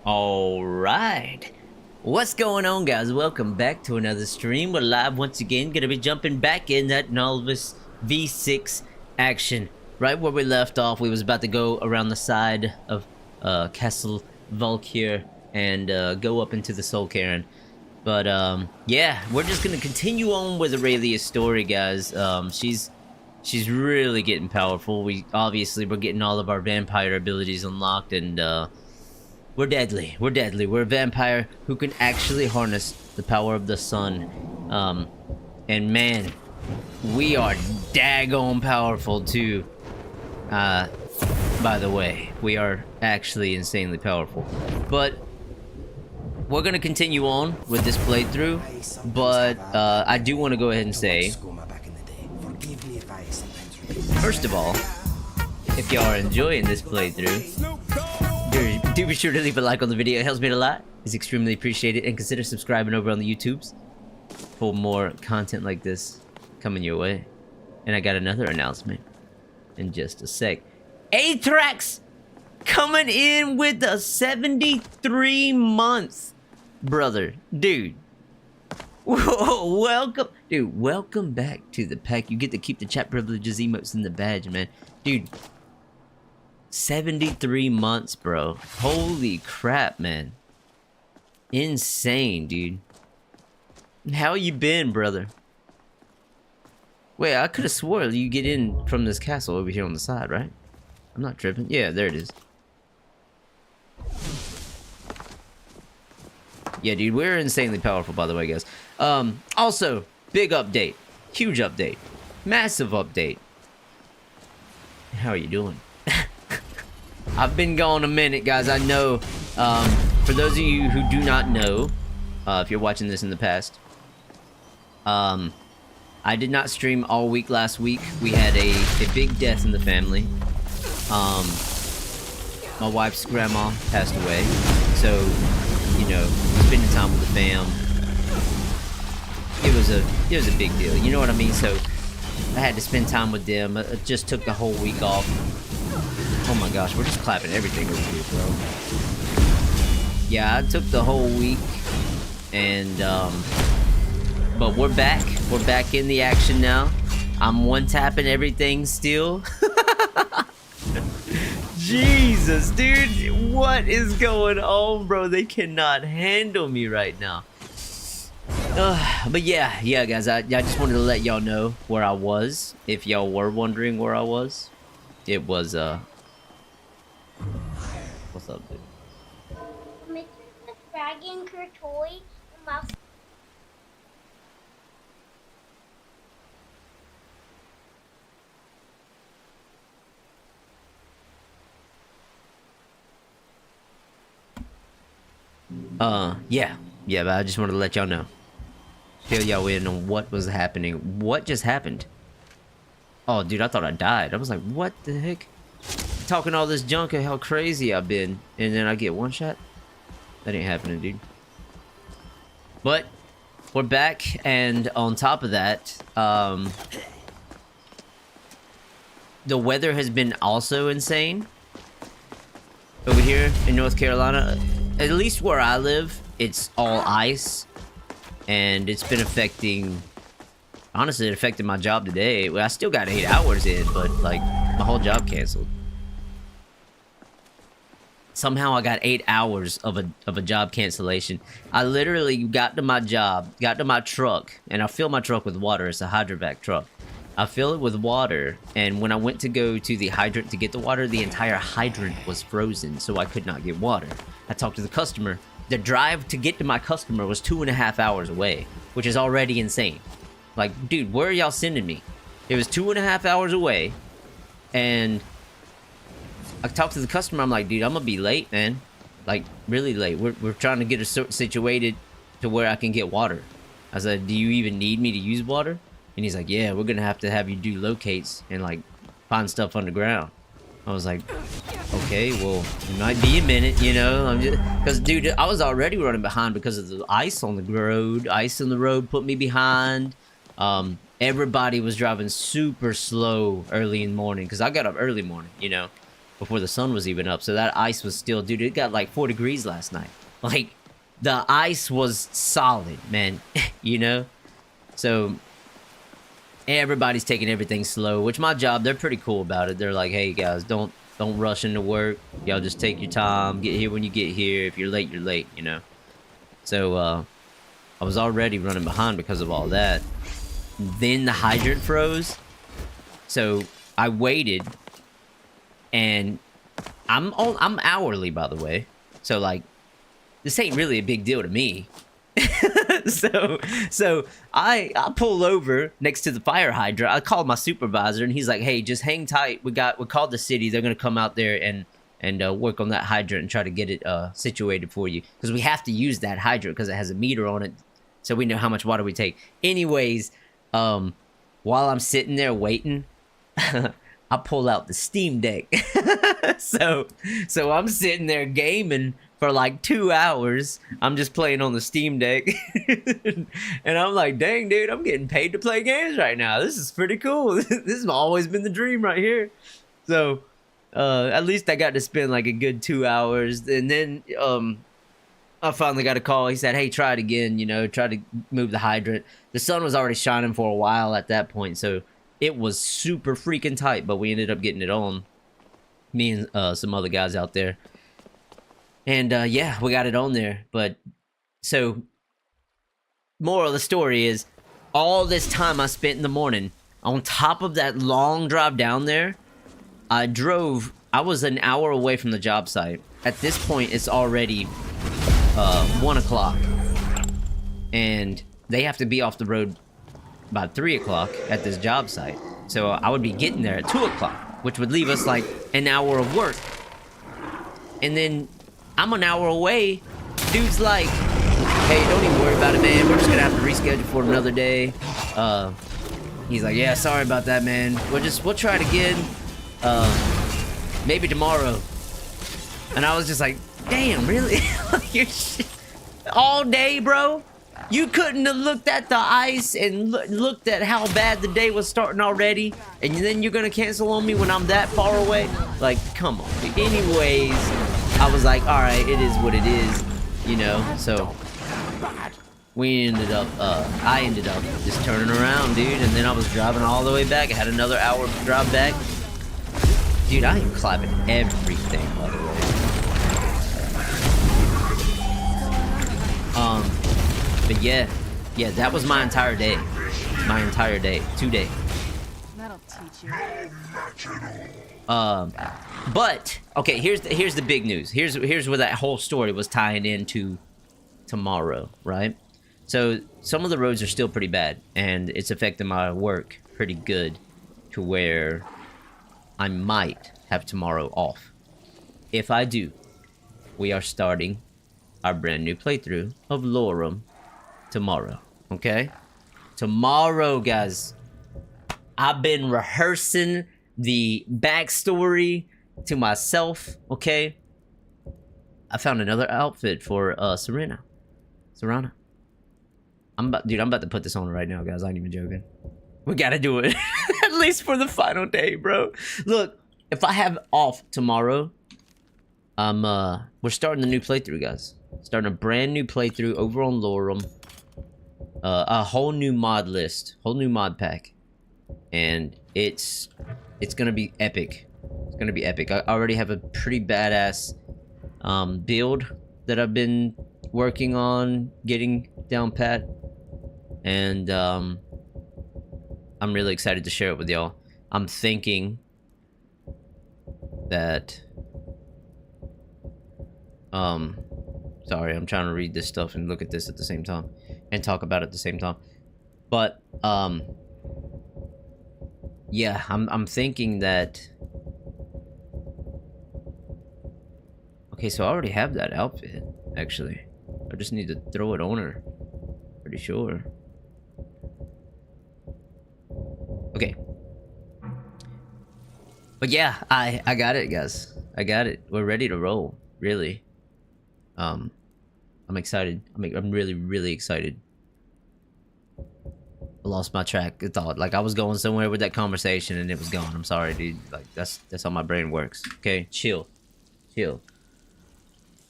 Alright, what's going on, guys? Welcome back to another stream. We're live once again, gonna be jumping back in that Nolvus V6 action. Right where we left off, we was about to go around the side of Castle Valkyr and go up into the Soul Cairn. But yeah, we're just gonna continue on with Aurelia's story, guys. She's really getting powerful. We're getting all of our vampire abilities unlocked, and we're deadly. We're deadly. We're a vampire who can actually harness the power of the sun. And man, we are daggone powerful too. By the way, we are actually insanely powerful. But we're gonna continue on with this playthrough. But I do want to go ahead and say, first of all, if y'all are enjoying this playthrough, do be sure to leave a like on the video. It helps me a lot. It's extremely appreciated. And consider subscribing over on the YouTubes for more content like this coming your way. And I got another announcement in just a sec. Atrax coming in with a 73 months, brother. Dude. Whoa, welcome. Dude, welcome back to the pack. You get to keep the chat privileges, emotes, and the badge, man. Dude. 73 months, bro. Holy crap, man. Insane, dude. How you been, brother? Wait, I could have swore you get in from this castle over here on the side, right? I'm not tripping. Yeah, there it is. Yeah, dude, we're insanely powerful, by the way, guys. Also, big update. Huge update. Massive update. How are you doing? I've been gone a minute, guys. I know. For those of you who do not know, if you're watching this in the past, I did not stream all week last week. We had a big death in the family. My wife's grandma passed away, so you know, spending time with the fam. It was a big deal. You know what I mean? So I had to spend time with them. I just took the whole week off. Oh my gosh, we're just clapping everything over here, bro. Yeah, I took the whole week, and but we're back. We're back in the action now. I'm one-tapping everything still. Jesus, dude, what is going on, bro? They cannot handle me right now. But yeah, guys, I just wanted to let y'all know where I was. If y'all were wondering where I was, it was what's up, dude? Yeah, but I just wanted to let y'all know. Fill y'all in on what was happening. What just happened? Oh, dude, I thought I died. I was like, what the heck? Talking all this junk and how crazy I've been, and then I get one shot? That ain't happening, dude. But we're back, and on top of that, the weather has been also insane over here in North Carolina. At least where I live, it's all ice, and it's been affecting. Honestly, it affected my job today. Well, I still got 8 hours in, but like my whole job canceled. Somehow I got 8 hours of a job cancellation. I literally got to my job, got to my truck, and I fill my truck with water. It's a hydrovac truck. I fill it with water, and when I went to go to the hydrant to get the water, the entire hydrant was frozen, so I could not get water. I talked to the customer. The drive to get to my customer was 2.5 hours away, which is already insane. Like, dude, where are y'all sending me? It was 2.5 hours away, and I talked to the customer. I'm like, dude, I'm gonna be late, man. Like, really late. We're trying to get it situated to where I can get water. I said, do you even need me to use water? And he's like, yeah, we're gonna have you do locates and like find stuff underground. I was like, okay, well, it might be a minute, you know. I'm just, because dude, I was already running behind because of the ice on the road. Ice on the road put me behind. Everybody was driving super slow early in the morning because I got up early morning, you know. before the sun was even up. So that ice was still, dude, it got like 4 degrees last night. Like, the ice was solid, man. You know? So everybody's taking everything slow, which my job, they're pretty cool about it. They're like, hey guys, don't rush into work. Y'all just take your time, get here when you get here. If you're late, you're late, you know? So I was already running behind because of all that. Then the hydrant froze. So I waited, and I'm hourly, by the way. So like, this ain't really a big deal to me. so I pull over next to the fire hydrant. I called my supervisor, and he's like, "Hey, just hang tight. We called the city. They're gonna come out there and work on that hydrant and try to get it situated for you, because we have to use that hydrant because it has a meter on it, so we know how much water we take." Anyways, while I'm sitting there waiting, I pull out the Steam Deck. so I'm sitting there gaming for like 2 hours. I'm just playing on the Steam Deck. And I'm like, dang, dude, I'm getting paid to play games right now. This is pretty cool. This has always been the dream right here. So at least I got to spend like a good 2 hours. And then I finally got a call. He said, hey, try it again, you know, try to move the hydrant. The sun was already shining for a while at that point, so it was super freaking tight, but we ended up getting it on. Me and some other guys out there. And yeah, we got it on there. But so, moral of the story is, all this time I spent in the morning, on top of that long drive down there, I was an hour away from the job site. At this point, it's already 1 o'clock. And they have to be off the road by 3 o'clock at this job site. So I would be getting there at 2 o'clock, which would leave us like an hour of work. And then I'm an hour away. Dude's like, hey, don't even worry about it, man. We're just gonna have to reschedule for another day. He's like, yeah, sorry about that, man. We'll try it again. Maybe tomorrow. And I was just like, damn, really? All day, bro? You couldn't have looked at the ice and looked at how bad the day was starting already, and then you're gonna cancel on me when I'm that far away? Like, come on. Anyways, I was like, all right, it is what it is, you know. So we ended up, I ended up just turning around, dude, and then I was driving all the way back. I had another hour drive back. Dude, I am clapping everything, by the way. But yeah, that was my entire day. My entire day. 2 days. That'll teach you. But okay, here's the big news. Here's where that whole story was tying into tomorrow, right? So some of the roads are still pretty bad, and it's affecting my work pretty good, to where I might have tomorrow off. If I do, we are starting our brand new playthrough of Lorem tomorrow, okay? Tomorrow, guys. I've been rehearsing the backstory to myself, okay? I found another outfit for Serana. I'm about to put this on right now, guys. I ain't even joking. We gotta do it. At least for the final day, bro. Look, if I have off tomorrow, we're starting the new playthrough, guys. Starting a brand new playthrough over on Lorem. A whole new mod list, whole new mod pack, and it's gonna be epic. It's gonna be epic. I already have a pretty badass build that I've been working on getting down pat, and I'm really excited to share it with y'all. I'm thinking that sorry, I'm trying to read this stuff and look at this at the same time and talk about it at the same time. But yeah, I'm thinking that. Okay, so I already have that outfit, actually. I just need to throw it on her. Pretty sure. Okay. But yeah, I got it, guys. I got it. We're ready to roll, really. I'm excited. I'm really, really excited. lost my track of thought. Like I was going somewhere with that conversation and it was gone. I'm sorry, dude. Like that's how my brain works. Okay, chill. Chill.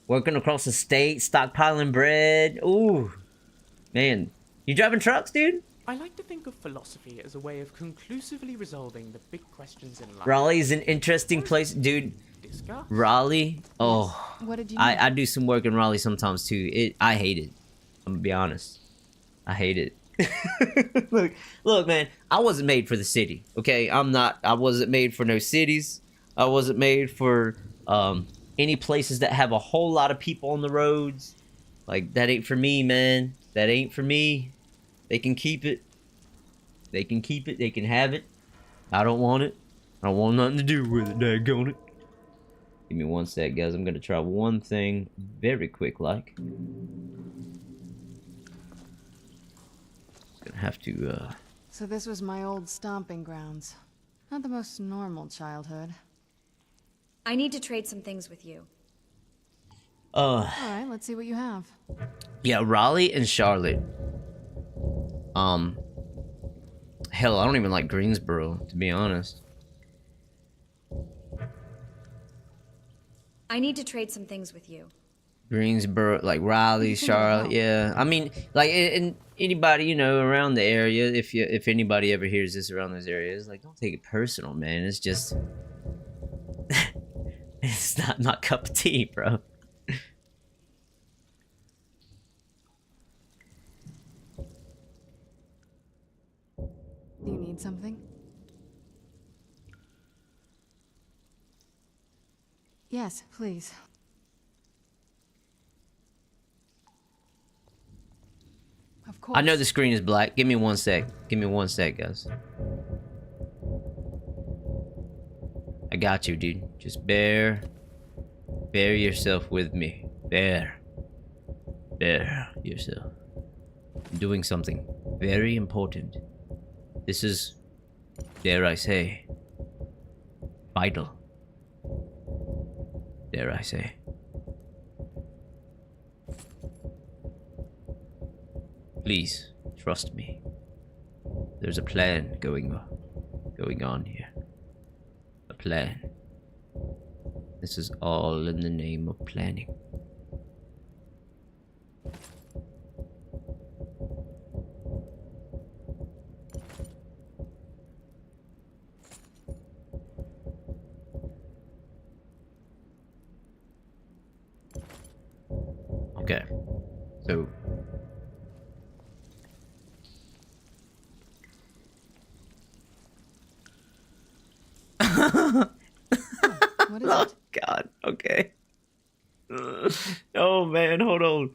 Working across the state, stockpiling bread. Ooh. Man. You driving trucks, dude? I like to think of philosophy as a way of conclusively resolving the big questions in life. Raleigh's an interesting place, dude. Discuss. Raleigh? Oh. What did you I do some work in Raleigh sometimes too. I hate it. I'm gonna be honest. I hate it. look, man. I wasn't made for the city. Okay, I wasn't made for no cities. I wasn't made for any places that have a whole lot of people on the roads. Like that ain't for me, man. That ain't for me. They can keep it. They can keep it. They can have it. I don't want it. I don't want nothing to do with it. Daggone it. Give me one sec, guys. I'm gonna try one thing very quick, like. Gonna have to. So this was my old stomping grounds. Not the most normal childhood. I need to trade some things with you. All right, let's see what you have. Yeah, Raleigh and Charlotte. Hell, I don't even like Greensboro, to be honest. I need to trade some things with you. Greensboro, like Raleigh, Charlotte, yeah. I mean, like, and anybody, you know, around the area, if anybody ever hears this around those areas, like, don't take it personal, man. It's just, it's not my cup of tea, bro. Do you need something? Yes, please. Of course. I know the screen is black. Give me one sec. Give me one sec, guys. I got you, dude. Just bear yourself with me. Bear yourself. I'm doing something very important. This is, dare I say, vital. Dare I say. Please, trust me. There's a plan going on here. A plan. This is all in the name of planning. Okay. So What is oh it? God. Okay. Oh man, hold on.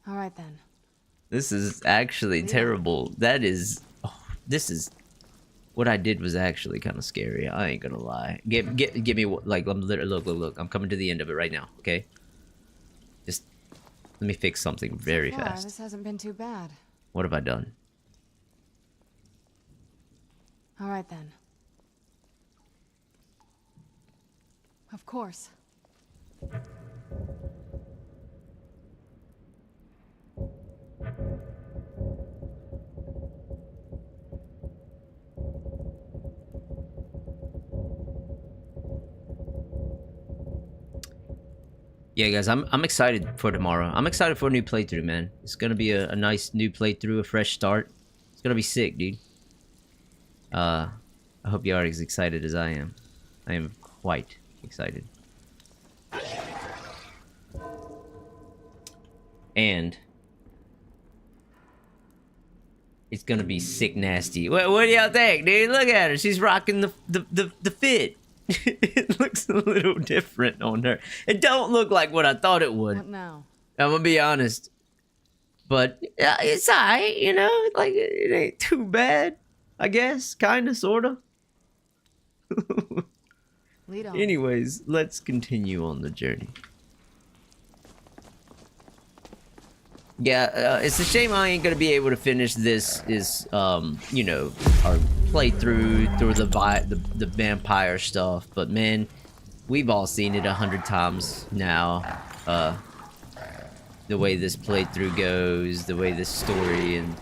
All right then. This is actually terrible. That is. Oh, this is. What I did was actually kind of scary. I ain't gonna lie. Give me like I'm literally look. I'm coming to the end of it right now. Okay. Just let me fix something very So far, fast. this hasn't been too bad. What have I done? All right then. Of course. Yeah, guys, I'm excited for tomorrow. I'm excited for a new playthrough, man. It's gonna be a nice new playthrough, a fresh start. It's gonna be sick, dude. I hope you are as excited as I am. I am quite excited. And it's gonna be sick nasty. What do y'all think, dude? Look at her. She's rocking the fit. It looks a little different on her. It don't look like what I thought it would. What now? I'm gonna be honest. But it's alright, you know? Like, it ain't too bad. I guess. Kinda, sorta. Lead on. Anyways, let's continue on the journey. Yeah, it's a shame I ain't gonna be able to finish this, you know, our playthrough through the vampire stuff. But man, we've all seen it 100 times now. the way this playthrough goes, the way this story, and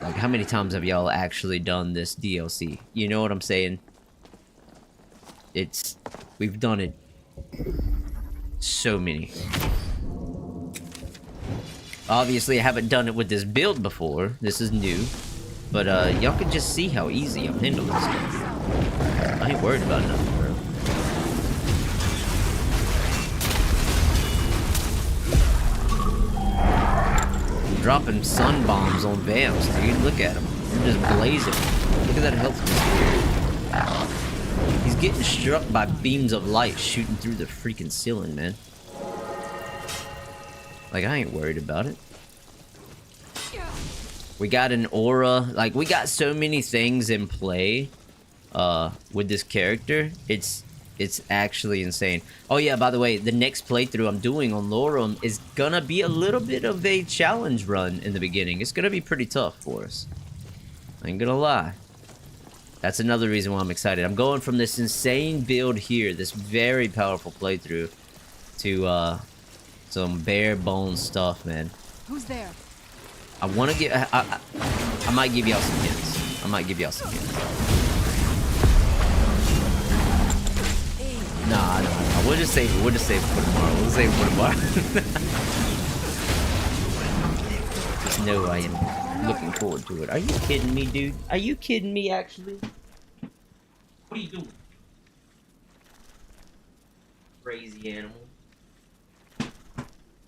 like how many times have y'all actually done this DLC? You know what I'm saying? We've done it so many. Obviously, I haven't done it with this build before. This is new. But, y'all can just see how easy I'm handling stuff. I ain't worried about nothing, bro. I'm dropping sun bombs on vamps, dude. Look at him. They're just blazing. Look at that health sphere. He's getting struck by beams of light shooting through the freaking ceiling, man. Like, I ain't worried about it. We got an aura. Like, we got so many things in play with this character. It's actually insane. Oh, yeah, by the way, the next playthrough I'm doing on Lorem is gonna be a little bit of a challenge run in the beginning. It's gonna be pretty tough for us. I ain't gonna lie. That's another reason why I'm excited. I'm going from this insane build here, this very powerful playthrough, to, some bare bones stuff, man. Who's there? I want to get. I might give y'all some hints. I might give y'all some hints. Nah. We'll just save it. We'll just save it for tomorrow. We'll save it for tomorrow. Just know I am looking forward to it. Are you kidding me, dude? Are you kidding me, actually? What are you doing? Crazy animal.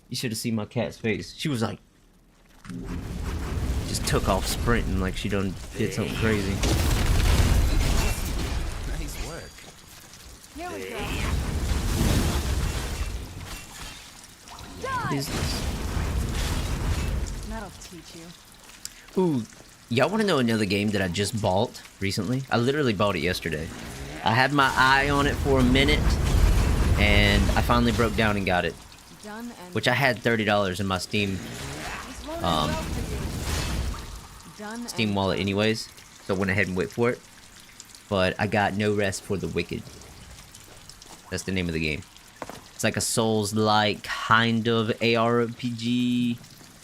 You should have seen my cat's face. She was like, just took off sprinting like she done did something crazy. Nice work. Here we go. What is this? That'll teach you. Ooh, y'all want to know another game that I just bought recently? I literally bought it yesterday. I had my eye on it for a minute, and I finally broke down and got it. Done and Which I had $30 in my Steam Steam wallet anyways, so I went ahead and went for it. But I got No Rest for the Wicked. That's the name of the game. It's like a Souls-like kind of ARPG.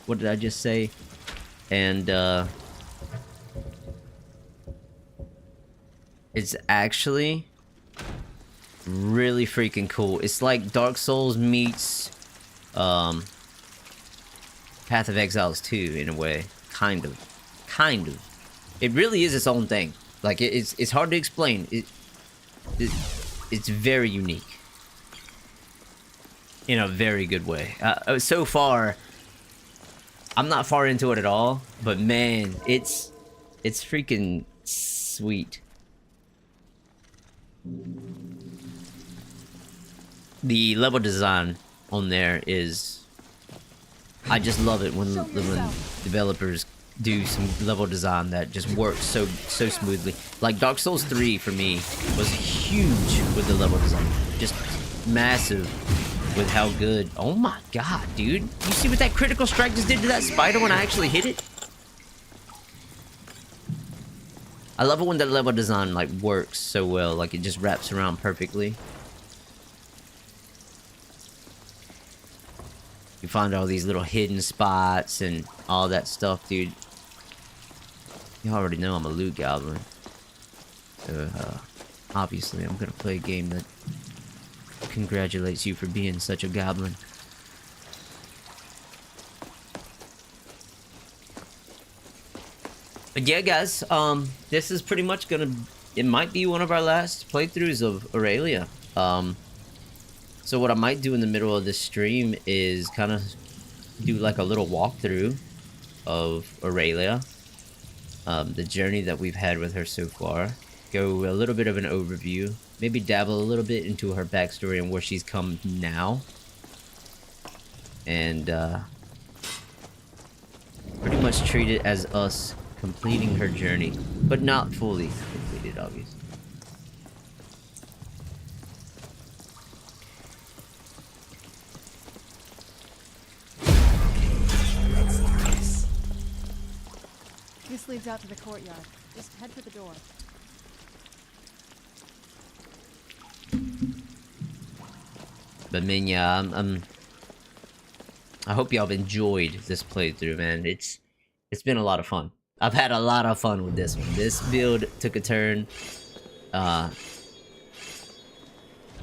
What did I just say? And it's actually really freaking cool. It's like Dark Souls meets Path of Exiles 2 in a way. Kind of. It really is its own thing. Like, it's hard to explain. It's very unique. In a very good way. So far, I'm not far into it at all, but man, it's freaking sweet. The level design on there is... I just love it when developers do some level design that just works so smoothly. Like Dark Souls 3 for me was huge with the level design. Just massive with how good. Oh my god, dude. You see what that critical strike just did to that spider when I actually hit it? I love it when the level design like works so well, like it just wraps around perfectly. You find all these little hidden spots and all that stuff, dude. You already know I'm a loot goblin. So, obviously I'm gonna play a game that congratulates you for being such a goblin. But yeah, guys, this is pretty much gonna... It might be one of our last playthroughs of Aurelia. So what I might do in the middle of this stream is kind of do like a little walkthrough of Aurelia. The journey that we've had with her so far. Go a little bit of an overview. Maybe dabble a little bit into her backstory and where she's come now. And pretty much treat it as us completing her journey. But not fully completed, obviously. This leads out to the courtyard. Just head for the door. But man, yeah, I hope y'all have enjoyed this playthrough, man. It's been a lot of fun. I've had a lot of fun with this one. This build took a turn. I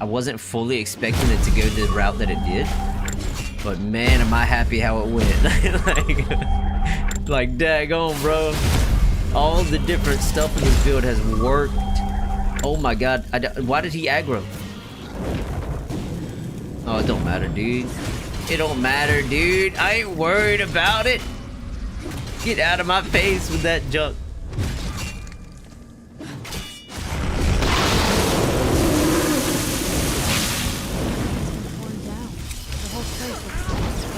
wasn't fully expecting it to go the route that it did, but man, am I happy how it went. like daggone, bro. All the different stuff in this build has worked. Oh my god, why did he aggro? Oh, it don't matter, dude. It don't matter, dude. I ain't worried about it. Get out of my face with that junk. Torn down. The whole place looks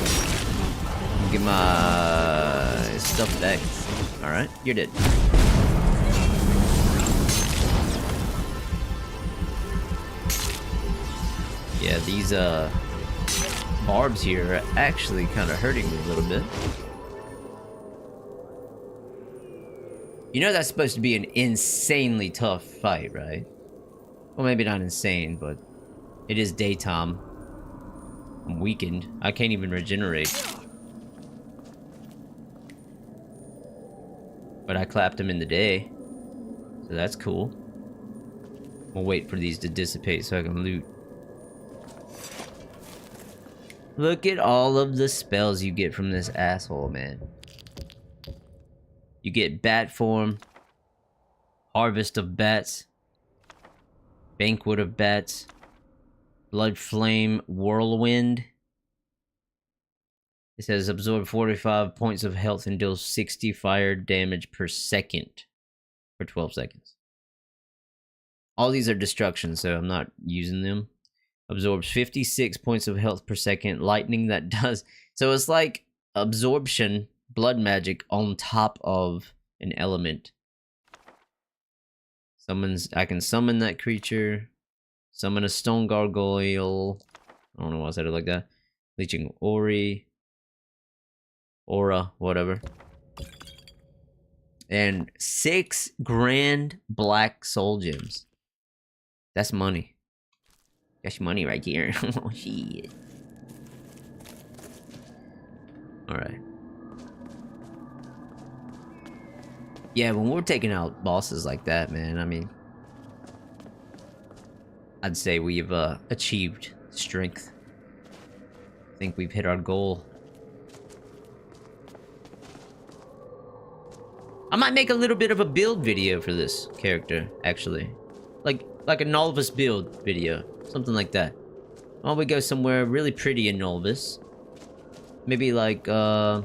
like... Get my stuff back. Alright, you're dead. Yeah, these barbs here are actually kind of hurting me a little bit. You know that's supposed to be an insanely tough fight, right? Well, maybe not insane, but it is daytime. I'm weakened. I can't even regenerate. But I clapped him in the day, so that's cool. We'll wait for these to dissipate so I can loot. Look at all of the spells you get from this asshole, man. You get Bat Form, Harvest of Bats, Banquet of Bats, Blood Flame, Whirlwind. It says absorb 45 points of health and deals 60 fire damage per second for 12 seconds. All these are destruction, so I'm not using them. Absorbs 56 points of health per second. Lightning that does... So it's like absorption, blood magic on top of an element. I can summon that creature. Summon a stone gargoyle. I don't know why I said it like that. Leeching Aura, whatever. And 6 grand black soul gems. That's money. That's money right here. Oh, shit. Alright. Yeah, when we're taking out bosses like that, man, I mean... I'd say we've achieved strength. I think we've hit our goal. I might make a little bit of a build video for this character, actually. Like a Nolvus build video. Something like that. Why don't we go somewhere really pretty in Nolvus? Maybe like, I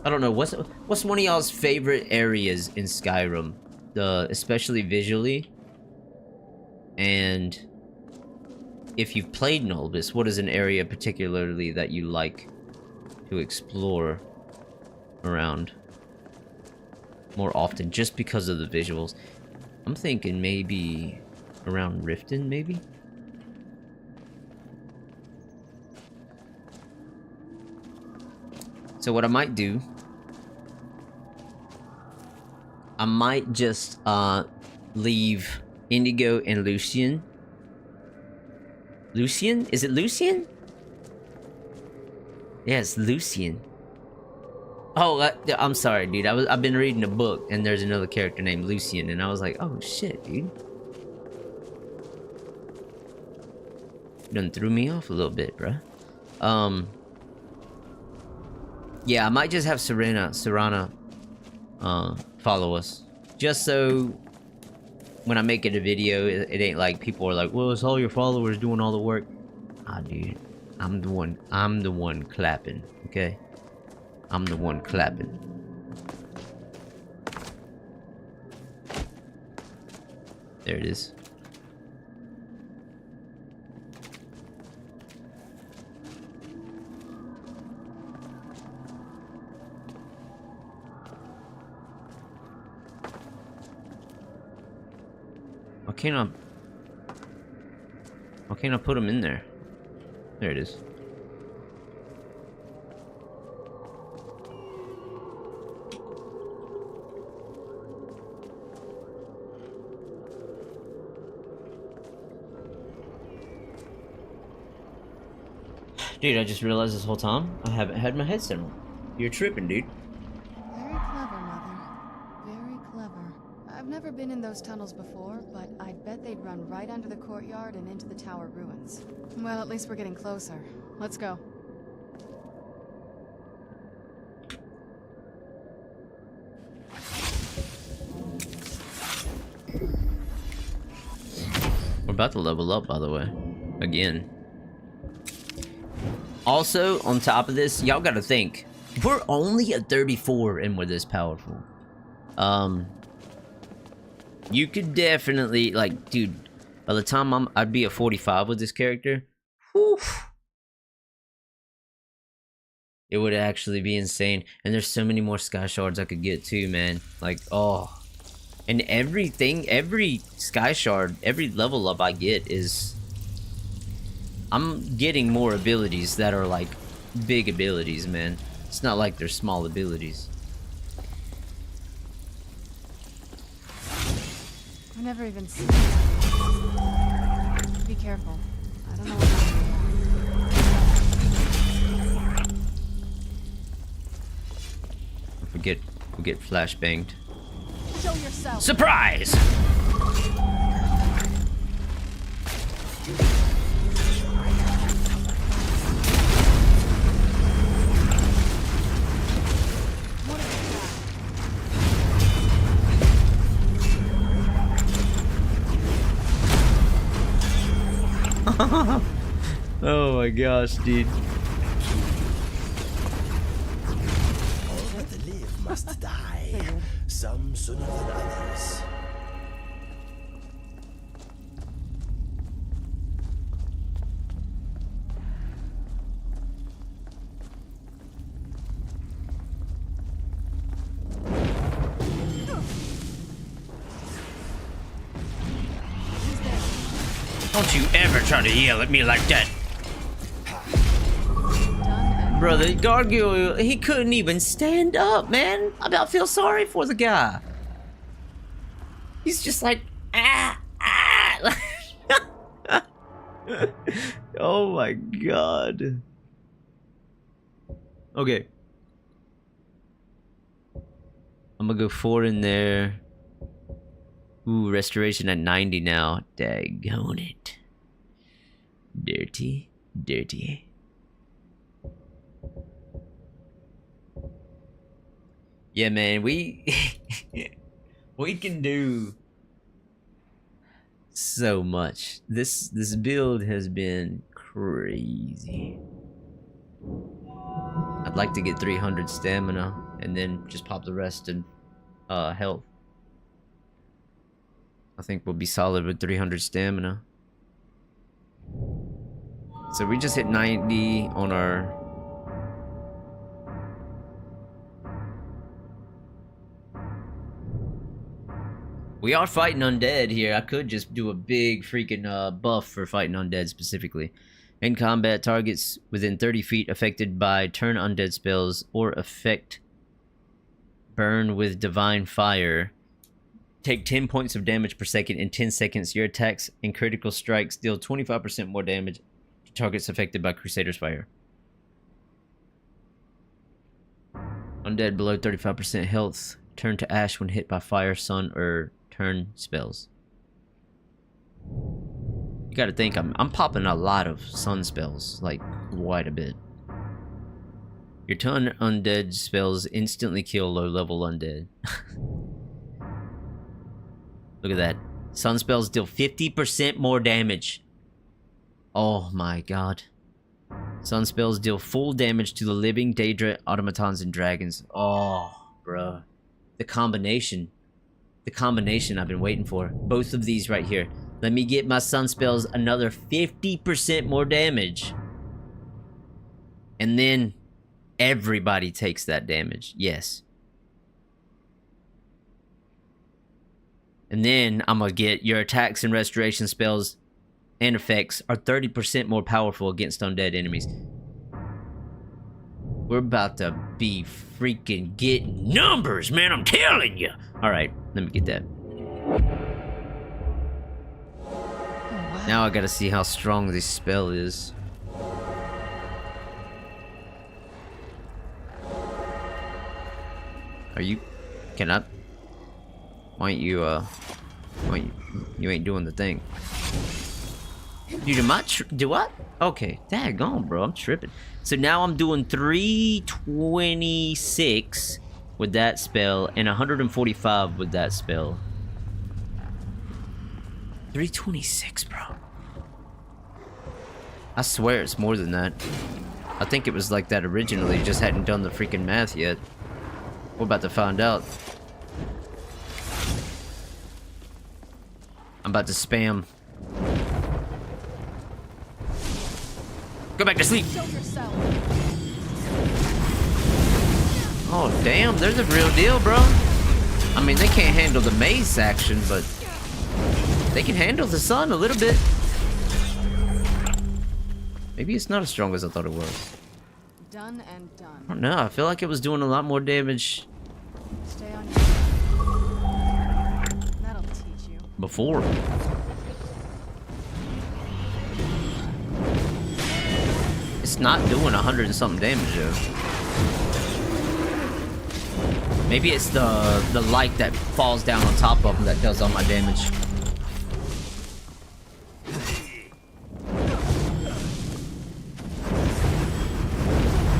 don't know, what's one of y'all's favorite areas in Skyrim? Especially visually? And if you've played Nolvus, what is an area particularly that you like to explore around more often, just because of the visuals? I'm thinking maybe around Riften, maybe? So what I might do, I might just leave Indigo and Lucian. Lucian? Is it Lucian? Yes, Lucian. Oh, I'm sorry, dude. I've been reading a book, and there's another character named Lucian, and I was like, oh shit, dude. Done threw me off a little bit, bruh. Yeah, I might just have Serana, follow us, just so when I make it a video, it ain't like people are like, well, it's all your followers doing all the work. Ah, dude, I'm the one clapping, okay? I'm the one clapping. There it is. Why can't I put them in there? There it is. Dude, I just realized this whole time I haven't had my headset on. You're tripping, dude. Very clever, Mother. Very clever. I've never been in those tunnels before, but I bet they'd run right under the courtyard and into the tower ruins. Well, at least we're getting closer. Let's go. We're about to level up, by the way. Again. Also, on top of this, y'all gotta think. We're only at 34 and we're this powerful. You could definitely, like, dude, by the time I'd be a 45 with this character, whew, it would actually be insane. And there's so many more sky shards I could get too, man. Like, oh. And everything, every sky shard, every level up I get is... I'm getting more abilities that are like big abilities, man. It's not like they're small abilities. I've never even seen it. Be careful. I don't know what We'll get flashbanged. Show yourself. Surprise! Oh my gosh, dude. All that live must die, some sooner than others. Don't you ever try to yell at me like that. Bro, the gargoyle, he couldn't even stand up, man. I feel sorry for the guy. He's just like, ah. Oh my god. Okay. I'm gonna go 4 in there. Ooh, restoration at 90 now. Daggone it. Dirty. Dirty. Yeah, man, we can do so much. This build has been crazy. I'd like to get 300 stamina and then just pop the rest in health. I think we'll be solid with 300 stamina. So we just hit 90 on our... We are fighting undead here. I could just do a big freaking buff for fighting undead specifically. In combat, targets within 30 feet affected by turn undead spells or affect burn with divine fire. Take 10 points of damage per second in 10 seconds. Your attacks and critical strikes deal 25% more damage to targets affected by Crusader's Fire. Undead below 35% health. Turn to ash when hit by fire, sun, or turn spells. You gotta think, I'm popping a lot of sun spells, like quite a bit. Your turn undead spells instantly kill low level undead. Look at that. Sun spells deal 50% more damage. Oh my god. Sun spells deal full damage to the living, Daedra, automatons, and dragons. Oh, bruh. The combination I've been waiting for. Both of these right here. Let me get my sun spells another 50% more damage. And then everybody takes that damage. Yes. And then I'm gonna get your attacks and restoration spells and effects are 30% more powerful against undead enemies. We're about to be freaking getting numbers, man, I'm telling you. Alright, let me get that. Now I gotta see how strong this spell is. Are you... Can I... Why ain't you, you ain't doing the thing. Dude, am I do what? Okay, daggone, bro, I'm tripping. So now I'm doing 326 with that spell and 145 with that spell. 326, bro. I swear it's more than that. I think it was like that originally, just hadn't done the freaking math yet. We're about to find out. I'm about to spam. Go back to sleep. Oh, damn, there's a real deal, bro. I mean, they can't handle the mace action, but they can handle the sun a little bit. Maybe it's not as strong as I thought it was. Done and done. I don't know, I feel like it was doing a lot more damage Stay on your That'll teach you. before. It's not doing 100 and something damage though. Maybe it's the light that falls down on top of them that does all my damage.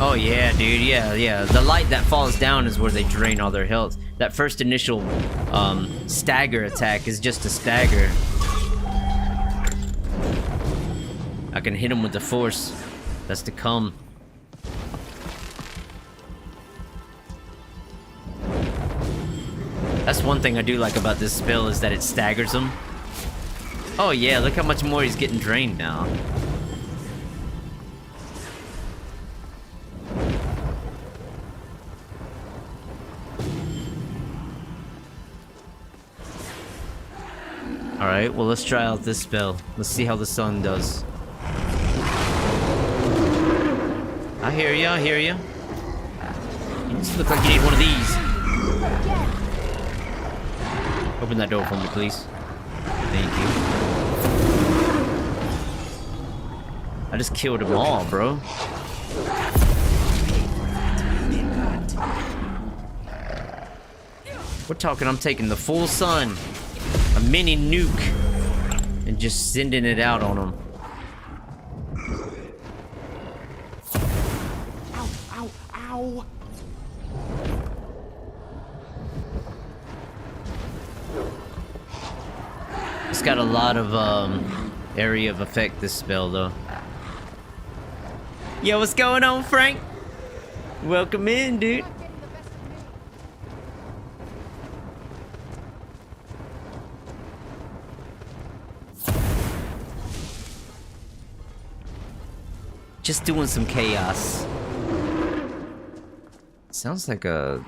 Oh yeah, dude, yeah. The light that falls down is where they drain all their health. That first initial stagger attack is just a stagger. I can hit them with the force that's to come. That's one thing I do like about this spell is that it staggers them. Oh yeah, look how much more he's getting drained now. Alright, well let's try out this spell. Let's see how the sun does. I hear ya, I hear ya. You just look like you need one of these. Open that door for me, please. Thank you. I just killed them all, bro. We're talking, I'm taking the full sun, a mini nuke, and just sending it out on them. Ow, ow, ow! It's got a lot of area of effect, this spell though. Yo, what's going on, Frank? Welcome in, dude. Just doing some chaos. Sounds like a...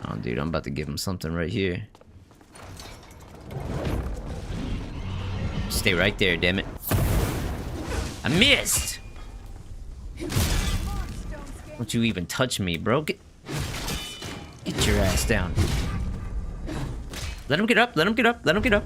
Oh, dude, I'm about to give him something right here. Stay right there, damn it. I missed! Don't you even touch me, bro. Get your ass down. Let him get up, let him get up, let him get up.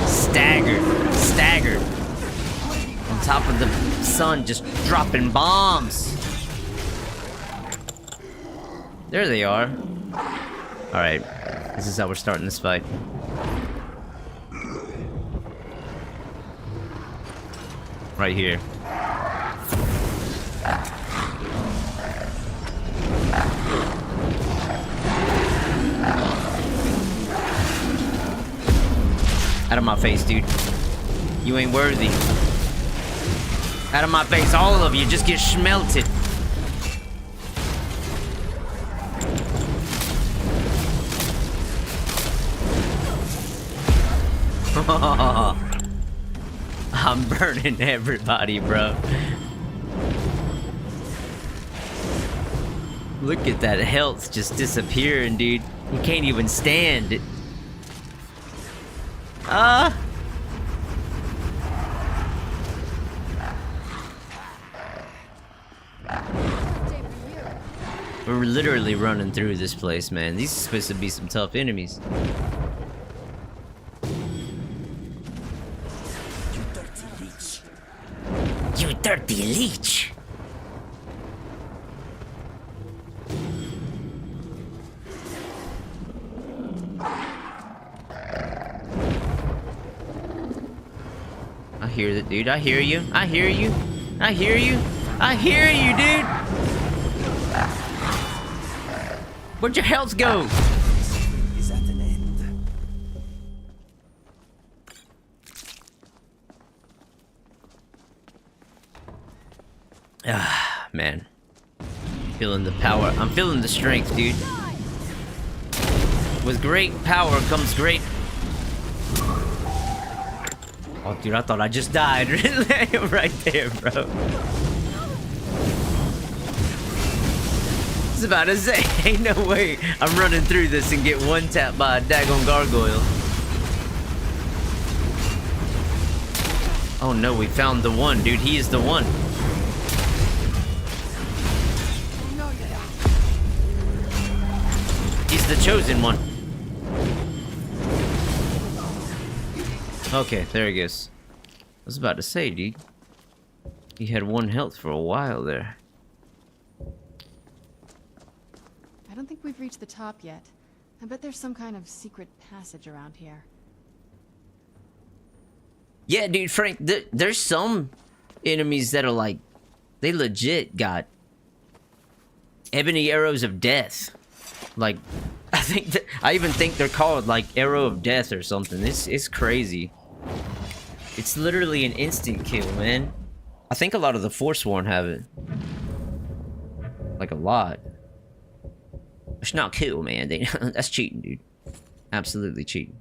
Staggered. On top of the sun, just dropping bombs. There they are. Alright, this is how we're starting this fight. Right here. Out of my face, dude. You ain't worthy. Out of my face, all of you just get schmelted. I'm burning everybody, bro. Look at that health just disappearing, dude. You can't even stand it. We're literally running through this place, man. These are supposed to be some tough enemies. You dirty leech. You dirty leech! I hear that, dude. I hear you. I hear you. I hear you. I hear you, dude. Where'd your health go? Is at an end. Ah, man. Feeling the power. I'm feeling the strength, dude. With great power comes great... Oh, dude, I thought I just died right there, bro. I was about to say, ain't no way I'm running through this and get one tapped by a daggone gargoyle. Oh no, we found the one, dude. He is the one. He's the chosen one. Okay, there he goes. I was about to say, dude. He had 1 health for a while there. I don't think we've reached the top yet. I bet there's some kind of secret passage around here. Yeah, dude, Frank, there's some enemies that are like... They legit got... ebony arrows of death. Like, I even think they're called, like, arrow of death or something. It's crazy. It's literally an instant kill, man. I think a lot of the Forsworn have it. Like, a lot. It's not cool, man. That's cheating, dude. Absolutely cheating.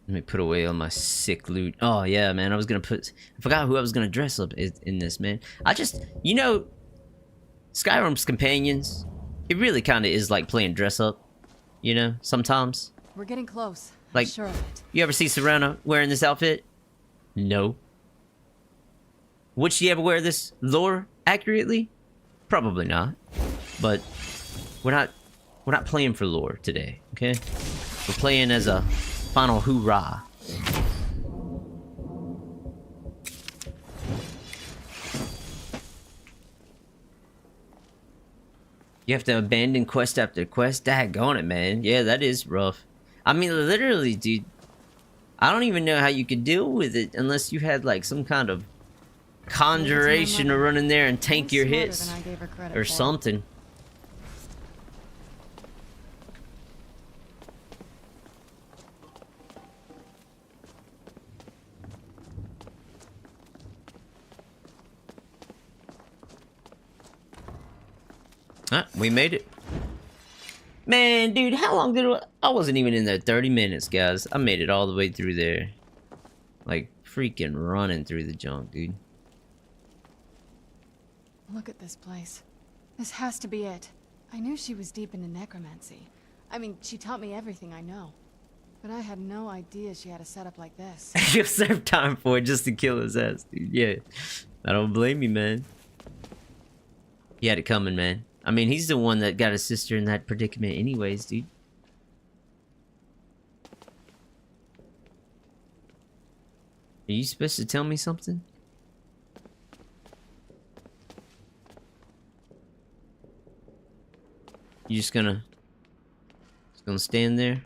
Let me put away all my sick loot. Oh, yeah, man. I forgot who I was gonna dress up in this, man. You know, Skyrim's companions, it really kind of is like playing dress up, you know, sometimes. We're getting close. Like, I'm sure of it. You ever see Serana wearing this outfit? No. Would she ever wear this lore accurately? Probably not. But we're not playing for lore today, okay? We're playing as a final hoorah. You have to abandon quest after quest. Daggone it, man. Yeah, that is rough. I mean, literally, dude. I don't even know how you could deal with it unless you had, like, some kind of conjuration to run in there and tank your hits. Or something. Ah, we made it. Man, dude, how long did I wasn't even in there 30 minutes, guys. I made it all the way through there. Like, freaking running through the junk, dude. Look at this place. This has to be it. I knew she was deep into necromancy. I mean, she taught me everything I know. But I had no idea she had a setup like this. You'll serve time for it just to kill his ass, dude. Yeah. I don't blame you, man. He had it coming, man. I mean, he's the one that got his sister in that predicament anyways, dude. Are you supposed to tell me something? You just gonna stand there?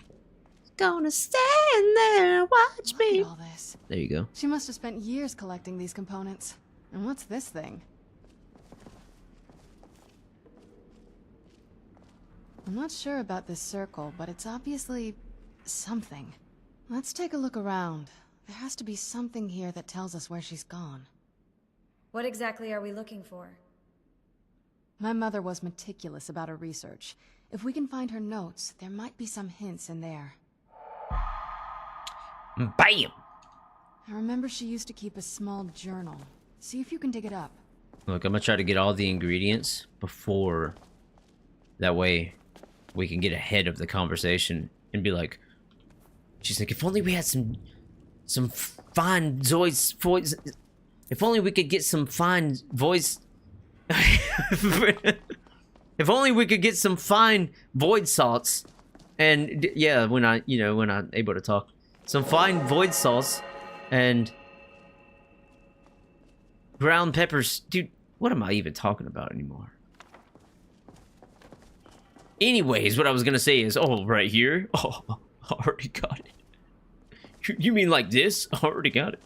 Gonna stand there and watch Look me. at all this. There you go. She must have spent years collecting these components. And what's this thing? I'm not sure about this circle, but it's obviously something. Let's take a look around. There has to be something here that tells us where she's gone. What exactly are we looking for? My mother was meticulous about her research. If we can find her notes, there might be some hints in there. Bam! I remember she used to keep a small journal. See if you can dig it up. Look, I'm gonna try to get all the ingredients before. That way, we can get ahead of the conversation and be like, she's like, if only we had some fine voice. If only we could get some fine voice. If only we could get some fine void salts, and yeah, when I'm able to talk, some fine void salts, and ground peppers, dude. What am I even talking about anymore? Anyways, what I was gonna say is, oh, right here. Oh, I already got it. You mean like this? I already got it.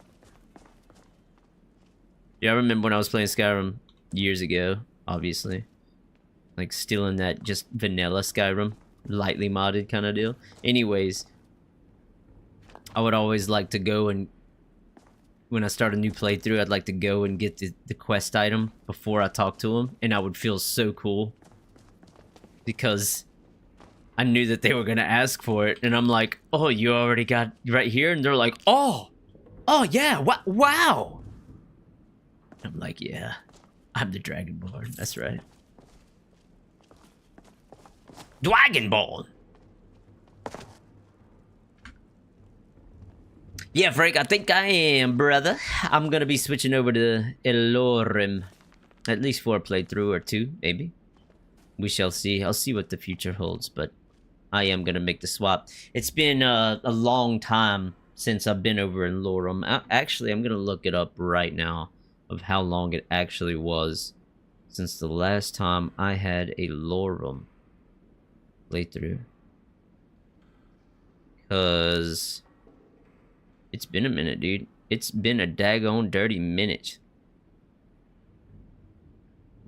Yeah, I remember when I was playing Skyrim years ago, obviously. Like, stealing that just vanilla Skyrim, lightly modded kind of deal. Anyways, I would always like to go and, when I start a new playthrough, I'd like to go and get the quest item before I talk to them, and I would feel so cool. Because I knew that they were going to ask for it, and I'm like, oh, you already got right here? And they're like, oh yeah, wow. I'm like, yeah, I'm the Dragonborn, that's right. Dragonborn! Yeah, Frank, I think I am, brother. I'm gonna be switching over to Elorim. At least for a playthrough or two, maybe. We shall see. I'll see what the future holds, but I am gonna make the swap. It's been a long time since I've been over in Lorum. Actually, I'm gonna look it up right now of how long it actually was since the last time I had a Lorum playthrough. Cause it's been a minute, dude. It's been a daggone dirty minute.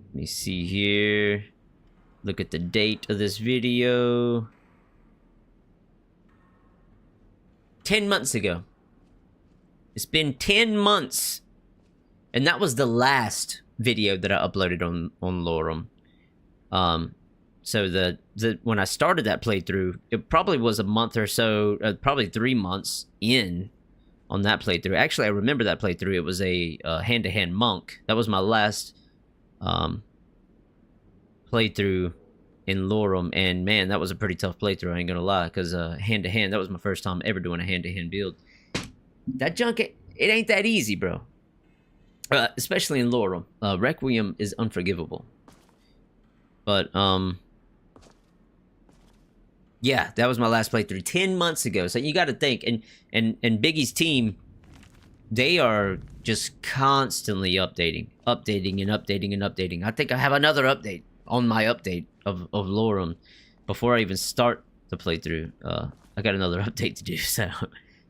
Let me see here. Look at the date of this video. 10 months ago. It's been 10 months. And that was the last video that I uploaded on Lorum. So when I started that playthrough, it probably was a month or so, probably 3 months in on that playthrough. Actually, I remember that playthrough. It was a hand-to-hand monk. That was my last playthrough in Lorum, and man, that was a pretty tough playthrough, I ain't gonna lie, because hand-to-hand, that was my first time ever doing a hand-to-hand build. That junk, it ain't that easy, bro. Especially in Lorum. Requiem is unforgivable. But, yeah, that was my last playthrough 10 months ago. So you gotta think, and Biggie's team, they are just constantly updating. I think I have another update on my update of Lorum before I even start the playthrough. I got another update to do, so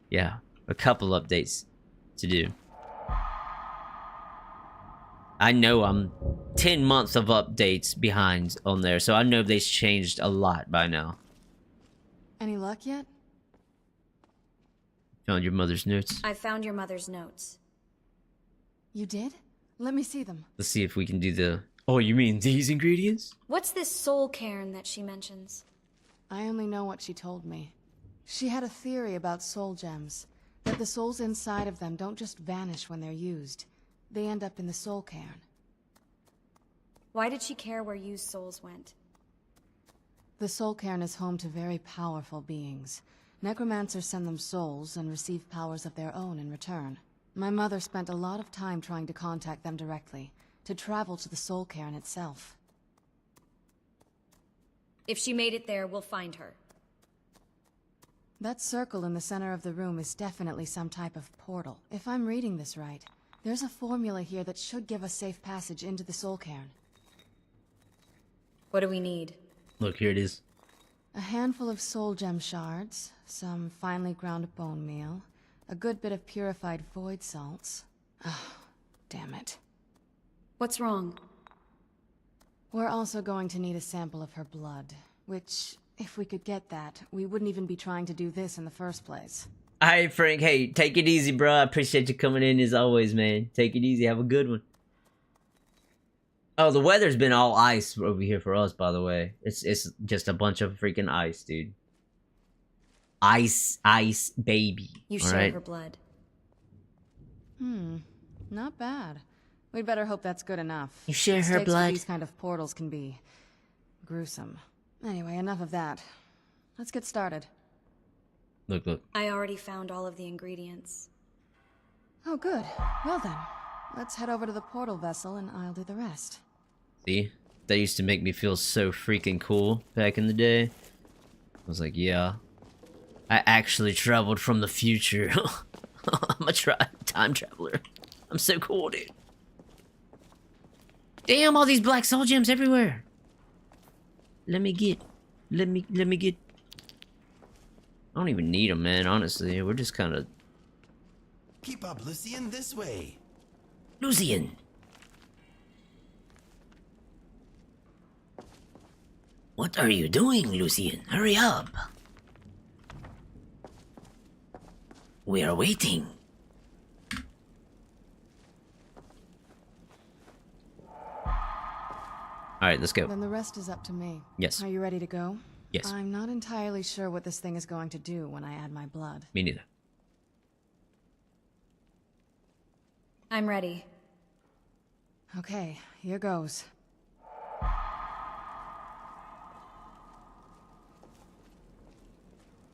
yeah, a couple updates to do. I know I'm 10 months of updates behind on there, so I know they've changed a lot by now. Any luck yet? Found your mother's notes. I found your mother's notes. You did? Let me see them. Let's see if we can do the... Oh, you mean these ingredients? What's this soul cairn that she mentions? I only know what she told me. She had a theory about soul gems. That the souls inside of them don't just vanish when they're used. They end up in the soul cairn. Why did she care where used souls went? The soul cairn is home to very powerful beings. Necromancers send them souls and receive powers of their own in return. My mother spent a lot of time trying to contact them directly, to travel to the soul cairn itself. If she made it there, we'll find her. That circle in the center of the room is definitely some type of portal. If I'm reading this right, there's a formula here that should give us safe passage into the soul cairn. What do we need? Look, here it is. A handful of soul gem shards, some finely ground bone meal, a good bit of purified void salts. Oh, damn it. What's wrong? We're also going to need a sample of her blood, which, if we could get that, we wouldn't even be trying to do this in the first place. Alright, Frank, hey, take it easy, bro. I appreciate you coming in as always, man. Take it easy. Have a good one. Oh, the weather's been all ice over here for us, by the way. It's just a bunch of freaking ice, dude. Ice, baby. You share her blood. Not bad. We'd better hope that's good enough. You share her Mistakes with blood? These kind of portals can be gruesome. Anyway, enough of that. Let's get started. Look, look. I already found all of the ingredients. Oh, good. Well then, let's head over to the portal vessel and I'll do the rest. See? That used to make me feel so freaking cool back in the day. I was like, yeah. I actually traveled from the future. I'm a time traveler. I'm so cool, dude. Damn, all these black soul gems everywhere. Let me get. I don't even need them, man, honestly. We're just kind of... Keep up, Lucian, this way. Lucian! What are you doing, Lucian? Hurry up! We are waiting. Alright, let's go. Then the rest is up to me. Yes. Are you ready to go? Yes. I'm not entirely sure what this thing is going to do when I add my blood. Me neither. I'm ready. Okay, here goes.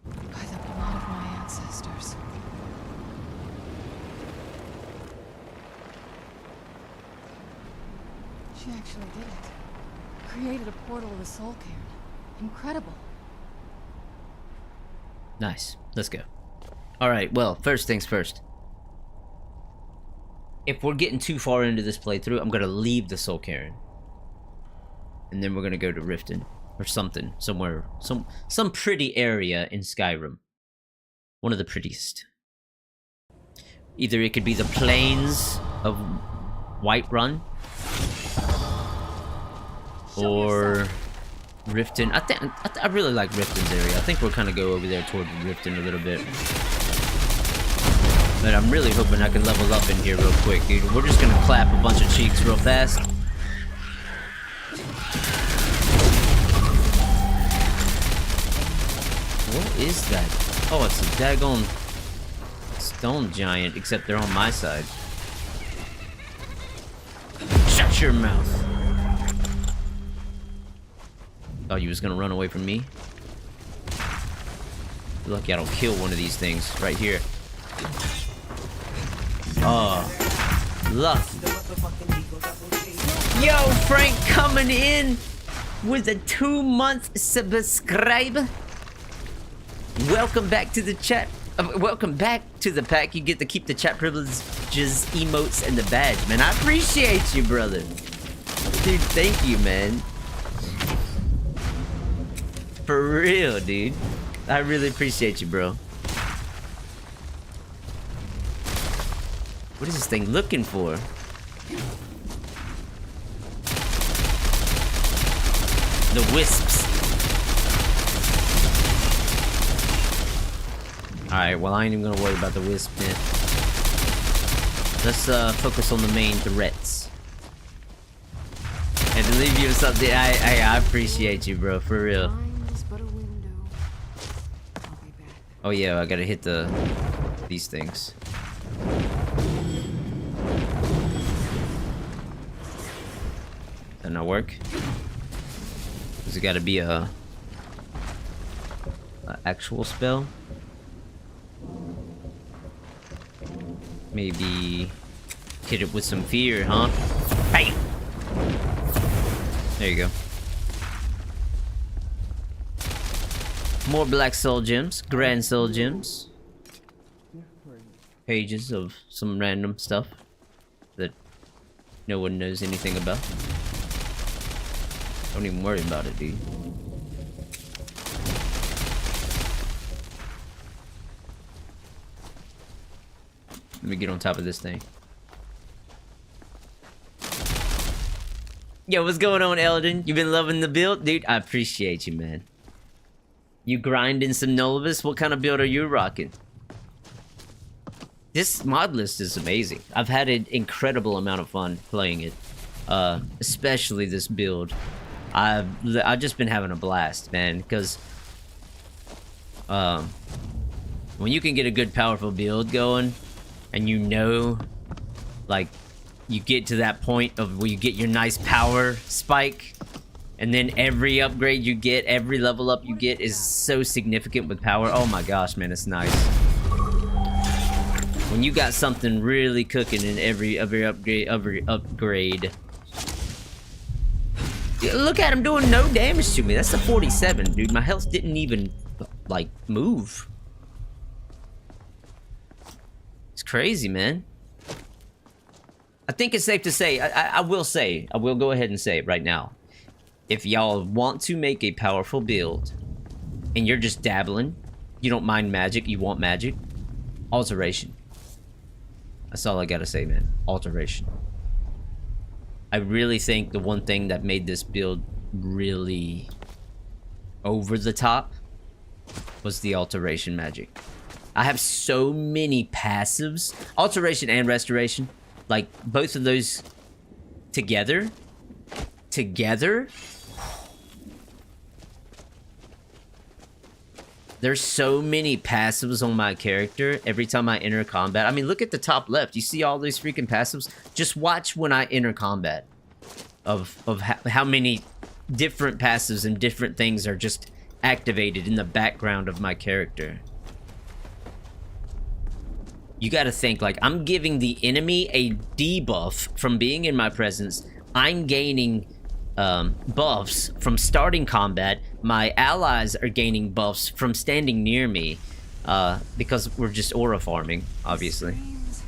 By the blood of my ancestors. She actually did it. Created a portal of the soul cairn. Incredible. Nice. Let's go. Alright, well, first things first. If we're getting too far into this playthrough, I'm gonna leave the Soul Cairn. And then we're gonna go to Riften. Or something. Somewhere. Some pretty area in Skyrim. One of the prettiest. Either it could be the plains of Whiterun. Or Riften. I really like Riften's area. I think we'll kind of go over there toward Riften a little bit. But I'm really hoping I can level up in here real quick, dude. We're just gonna clap a bunch of cheeks real fast. What is that? Oh, it's a daggone stone giant, except they're on my side. Shut your mouth. Oh, you was gonna run away from me? You're lucky I don't kill one of these things right here. Oh, luck. Yo, Frank coming in with a 2-month subscribe. Welcome back to the chat. Welcome back to the pack. You get to keep the chat privileges, emotes, and the badge, man. I appreciate you, brother. Dude, thank you, man. For real, dude. I really appreciate you, bro. What is this thing looking for? The wisps. Alright, well I ain't even gonna worry about the wisp, man. Let's focus on the main threats. And to leave you with something, I appreciate you, bro, for real. Oh yeah, I gotta hit these things. That not work? Does it gotta be a actual spell? Maybe hit it with some fear, huh? Hey! There you go. More black soul gems, grand soul gems. Pages of some random stuff that no one knows anything about. Don't even worry about it, dude. Let me get on top of this thing. Yo, what's going on, Eldon? You been loving the build? Dude, I appreciate you, man. You grinding some Nolvus? What kind of build are you rocking? This mod list is amazing. I've had an incredible amount of fun playing it. Especially this build. I've just been having a blast, man, because when you can get a good powerful build going and you know like you get to that point of where you get your nice power spike, and then every upgrade you get, every level up you get is so significant with power. Oh my gosh, man, it's nice. When you got something really cooking in every upgrade. Yeah, look at him doing no damage to me. That's a 47, dude. My health didn't even, like, move. It's crazy, man. I think it's safe to say, I will go ahead and say it right now. If y'all want to make a powerful build, and you're just dabbling, you don't mind magic, you want magic, alteration. That's all I gotta say, man. Alteration. I really think the one thing that made this build really over the top was the alteration magic. I have so many passives, alteration and restoration, like both of those together. There's so many passives on my character every time I enter combat. I mean, look at the top left. You see all these freaking passives? Just watch when I enter combat of how many different passives and different things are just activated in the background of my character. You gotta think, like, I'm giving the enemy a debuff from being in my presence. I'm gaining buffs from starting combat. My allies are gaining buffs from standing near me, because we're just aura farming, obviously. Dreams,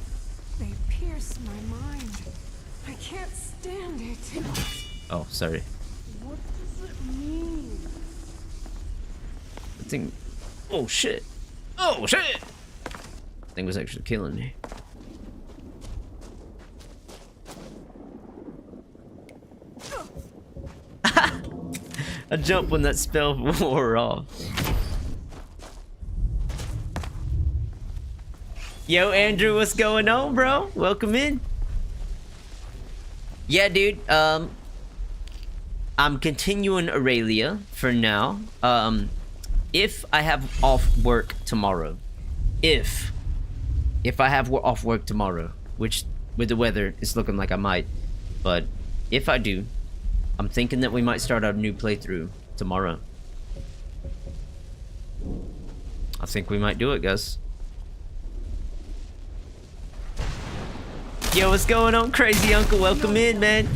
they pierce my mind. I can't stand it. Oh, sorry. What does it mean? The thing. Oh shit! Oh shit! The thing was actually killing me. I jumped when that spell wore off. Yo, Andrew, what's going on, bro? Welcome in. Yeah, dude. I'm continuing Aurelia for now. If I have off work tomorrow, if I have off work tomorrow, which with the weather, it's looking like I might, but if I do, I'm thinking that we might start our new playthrough tomorrow. I think we might do it, guys. Yo, what's going on, crazy uncle? Welcome in, man.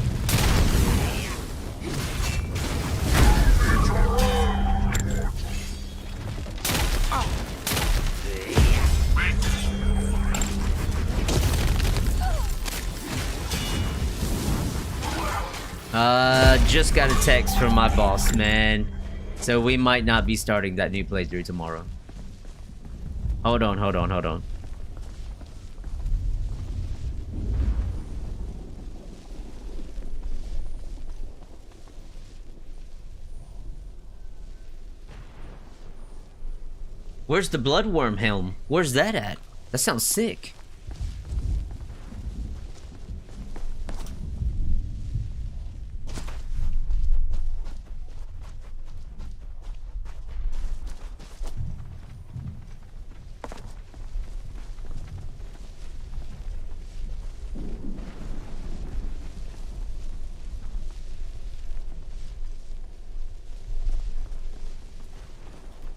Just got a text from my boss, man. So we might not be starting that new playthrough tomorrow. Hold on. Where's the bloodworm helm? Where's that at? That sounds sick.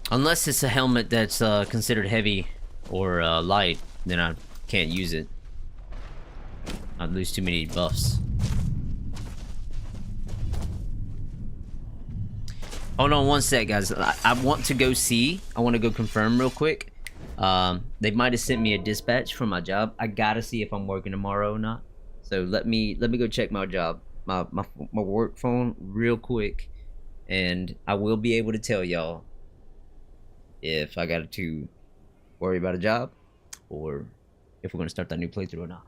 Unless it's a helmet that's considered heavy or light, then I can't use it. I'd lose too many buffs. Hold on one sec, guys. I want to go see. I want to go confirm real quick. They might have sent me a dispatch from my job. I gotta see if I'm working tomorrow or not. So let me go check my job, my work phone real quick, and I will be able to tell y'all if I got to worry about a job or if we're gonna start that new playthrough or not.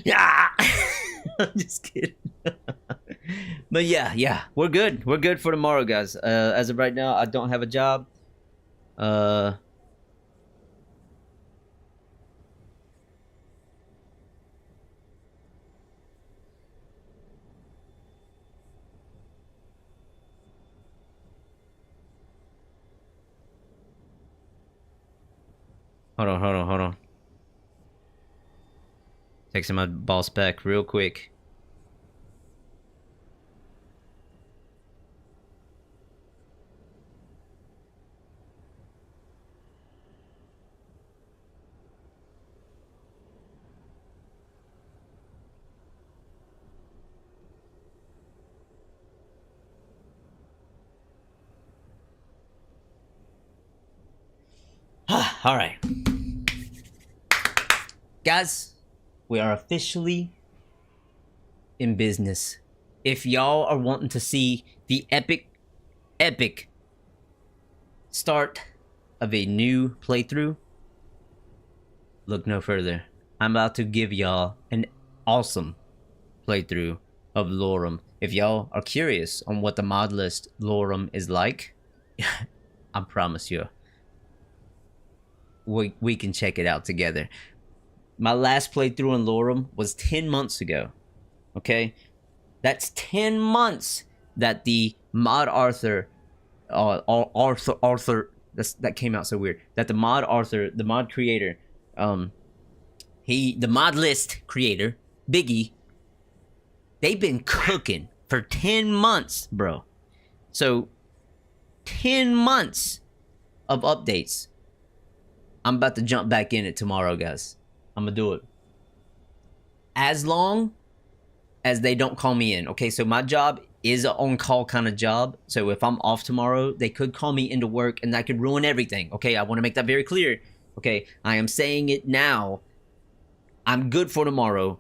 Yeah. I'm just kidding. But yeah, we're good. We're good for tomorrow, guys. As of right now, I don't have a job. Hold on. Texting my boss back real quick. All right. Guys, we are officially in business. If y'all are wanting to see the epic start of a new playthrough, look no further. I'm about to give y'all an awesome playthrough of Lorem. If y'all are curious on what the mod list Lorem is like, I promise you, we can check it out together. My last playthrough on Lorem was 10 months ago. Okay? That's 10 months that the mod Arthur, that came out so weird. That the mod Arthur, the mod creator, the mod list creator, Biggie, they've been cooking for 10 months, bro. So, 10 months of updates. I'm about to jump back in it tomorrow, guys. I'm gonna do it. As long as they don't call me in. Okay, so my job is an on-call kind of job. So if I'm off tomorrow, they could call me into work and that could ruin everything. Okay, I want to make that very clear. Okay, I am saying it now. I'm good for tomorrow.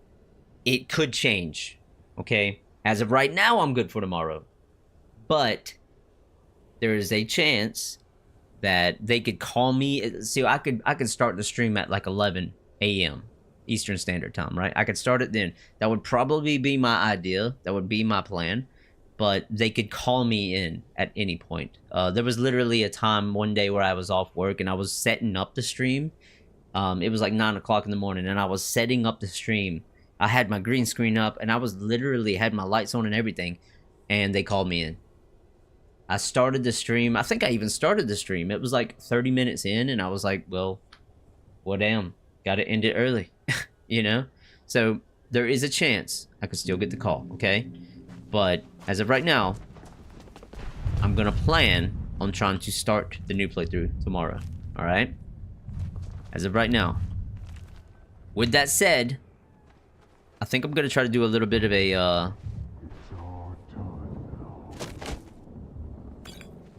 It could change. Okay, as of right now, I'm good for tomorrow. But there is a chance that they could call me. See, I could start the stream at like 11 a.m. Eastern Standard Time, right? I could start it then. That would probably be my idea. That would be my plan. But they could call me in at any point. There was literally a time one day where I was off work and I was setting up the stream. It was like 9 o'clock in the morning and I was setting up the stream. I had my green screen up and I was literally had my lights on and everything. And they called me in. I started the stream. I think I even started the stream. It was like 30 minutes in and I was like, well damn. Gotta end it early. You know? So there is a chance I could still get the call, okay? But as of right now, I'm gonna plan on trying to start the new playthrough tomorrow. Alright? As of right now. With that said, I think I'm gonna try to do a little bit of a I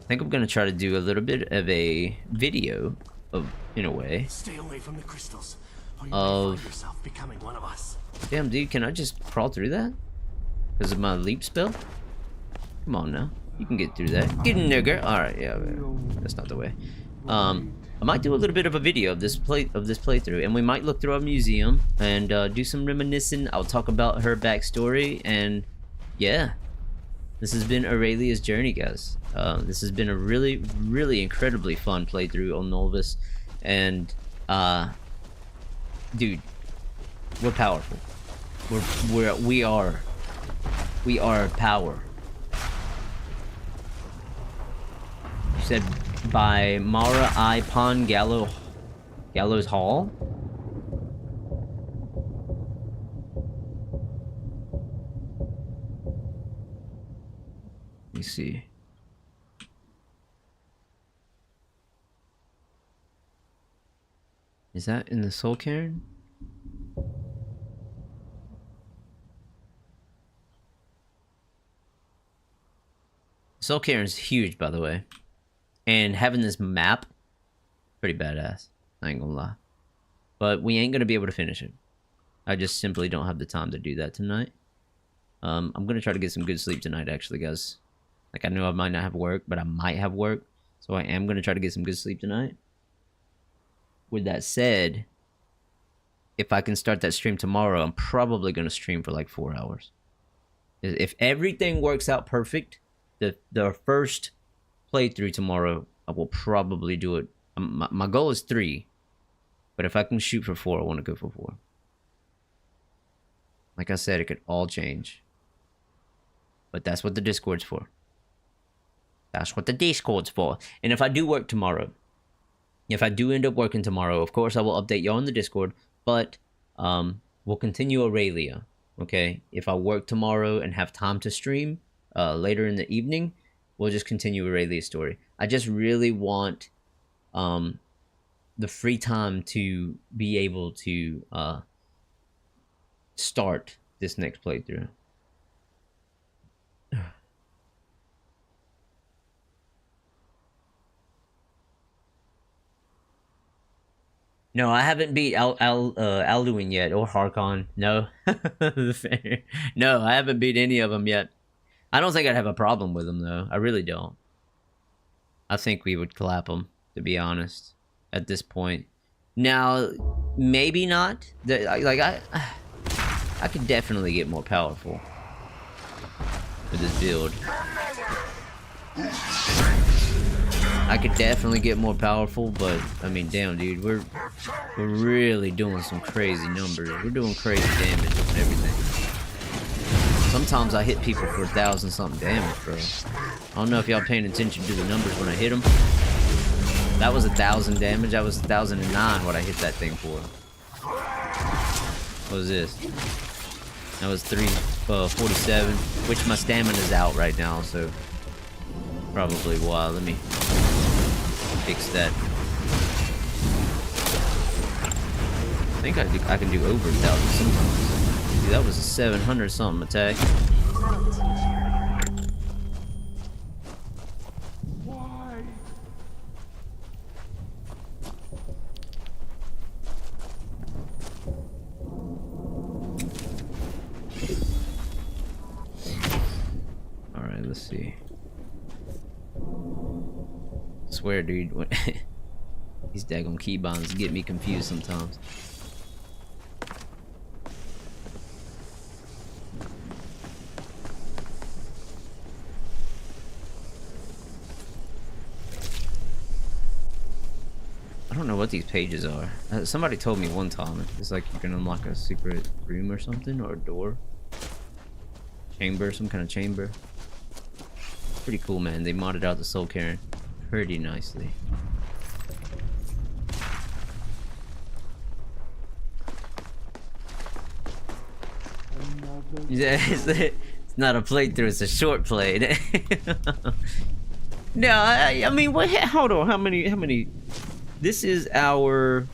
think I'm gonna try to do a little bit of a video of, in a way. Stay away from the crystals, or you Of- may find yourself becoming one of us. Damn, dude, can I just crawl through that? Because of my leap spell? Come on now. You can get through that. Get in there, girl. Alright, yeah, that's not the way. I might do a little bit of a video of this playthrough, and we might look through a museum and do some reminiscing. I'll talk about her backstory, and yeah. This has been Aurelia's journey, guys. This has been a really, really incredibly fun playthrough on Nolvus, and dude, we're powerful. We are power. She said by Mara I Pon Gallows Hall. Let me see. Is that in the Soul Cairn? Soul Cairn's huge, by the way. And having this map, pretty badass. I ain't gonna lie. But we ain't gonna be able to finish it. I just simply don't have the time to do that tonight. I'm gonna try to get some good sleep tonight, actually, guys. Like, I know I might not have work, but I might have work. So I am gonna try to get some good sleep tonight. With that said, if I can start that stream tomorrow, I'm probably going to stream for like 4 hours. If everything works out perfect, the first playthrough tomorrow, I will probably do it. My goal is 3, but if I can shoot for 4, I want to go for 4. Like I said, it could all change. But that's what the Discord's for. That's what the Discord's for. And if I do work tomorrow, if I do end up working tomorrow, of course I will update you on the Discord, but we'll continue Aurelia, okay? If I work tomorrow and have time to stream later in the evening, we'll just continue Aurelia's story. I just really want the free time to be able to start this next playthrough. No, I haven't beat Alduin yet, or Harkon. No. No, I haven't beat any of them yet. I don't think I'd have a problem with them, though. I really don't. I think we would clap them, to be honest, at this point. Now, maybe not. I could definitely get more powerful with this build. I could definitely get more powerful, but I mean, damn, dude, we're really doing some crazy numbers. We're doing crazy damage and everything. Sometimes I hit people for 1,000-something damage, bro. I don't know if y'all paying attention to the numbers when I hit them. That was 1,000 damage. That was 1,009 what I hit that thing for. What was this? That was 347, which my stamina's out right now, so probably why. Let me fix that. I think I can do over 1,000 sometimes. Dude, that was a 700 something attack. Why? All right, let's see. Swear, dude, these daggone keybinds get me confused sometimes. I don't know what these pages are. Somebody told me one time it's like you can unlock a secret room or something, or a door, chamber, some kind of chamber. Pretty cool, man. They modded out the Soul Cairn pretty nicely. Yeah, it's not a playthrough, it's a short play. No, I mean, what? Hold on, how many? This is our.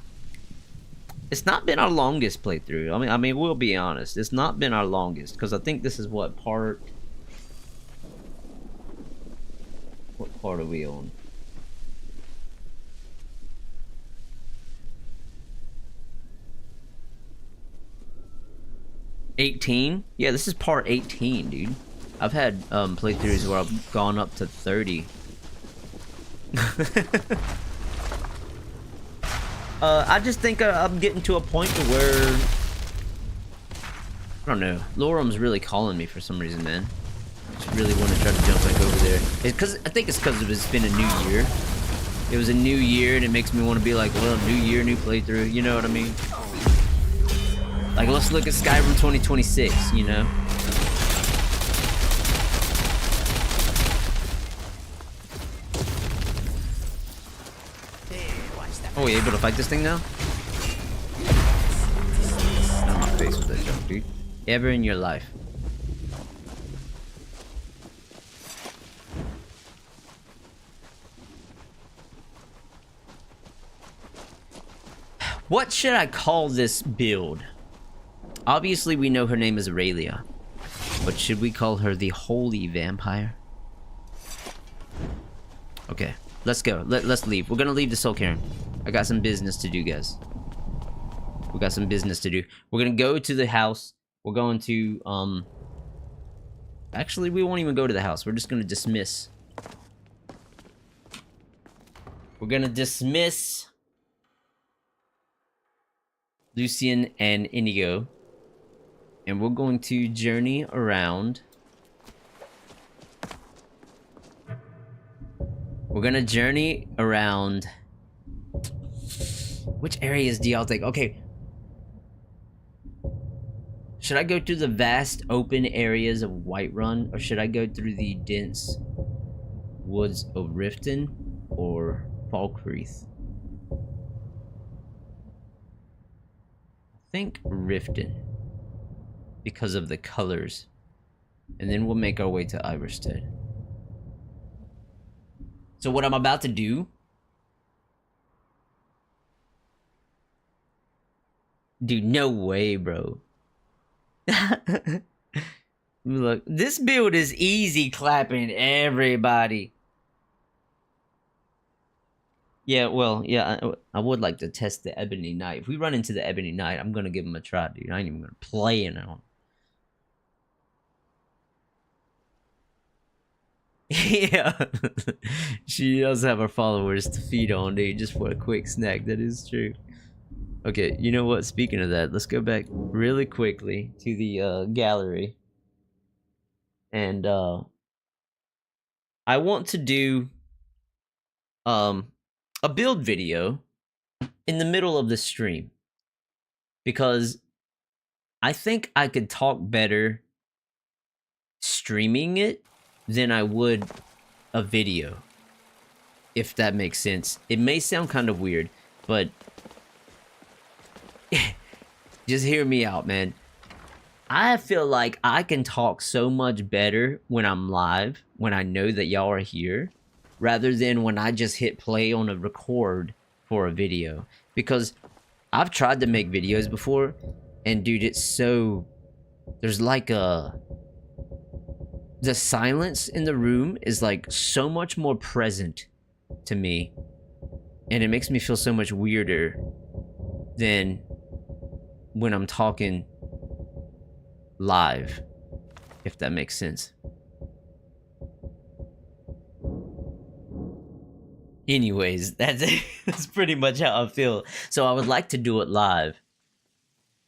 It's not been our longest playthrough. I mean, we'll be honest. It's not been our longest because I think this is what part. What part are we on? 18? Yeah, this is part 18, dude. I've had playthroughs where I've gone up to 30. I just think I'm getting to a point to where I don't know. Lorum's really calling me for some reason, man. I just really want to try to jump back over there. I think it's because it's been a new year. It was a new year, and it makes me want to be like, well, new year, new playthrough. You know what I mean? Like, let's look at Skyrim 2026, you know? Oh, we able to fight this thing now? I'm not faced with that jump, dude. Ever in your life. What should I call this build? Obviously, we know her name is Aurelia. But should we call her the Holy Vampire? Okay, let's go. Let's leave. We're gonna leave the Soul Cairn. I got some business to do, guys. We got some business to do. We're gonna go to the house. We're going to, actually, we won't even go to the house. We're just gonna dismiss. We're gonna dismiss Lucian and Inigo. And we're going to journey around. We're gonna journey around. Which areas do y'all think? Okay. Should I go through the vast open areas of Whiterun, or should I go through the dense woods of Riften or Falkreath? I think Riften, because of the colors. And then we'll make our way to Iverstead. So what I'm about to do... Dude, no way, bro. Look, this build is easy clapping everybody. Yeah, well, yeah, I would like to test the Ebony Knight. If we run into the Ebony Knight, I'm gonna give him a try, dude. I ain't even gonna play it on. Yeah. She does have her followers to feed on, dude, just for a quick snack. That is true. Okay, you know what? Speaking of that, let's go back really quickly to the gallery. And I want to do a build video in the middle of the stream, because I think I could talk better streaming it than I would a video, if that makes sense. It may sound kind of weird, but just hear me out, man. I feel like I can talk so much better when I'm live, when I know that y'all are here, rather than when I just hit play on a record for a video. Because I've tried to make videos before, and dude, it's so... There's like a... The silence in the room is like so much more present to me, and it makes me feel so much weirder than when I'm talking live, if that makes sense. Anyways, that's pretty much how I feel. So I would like to do it live.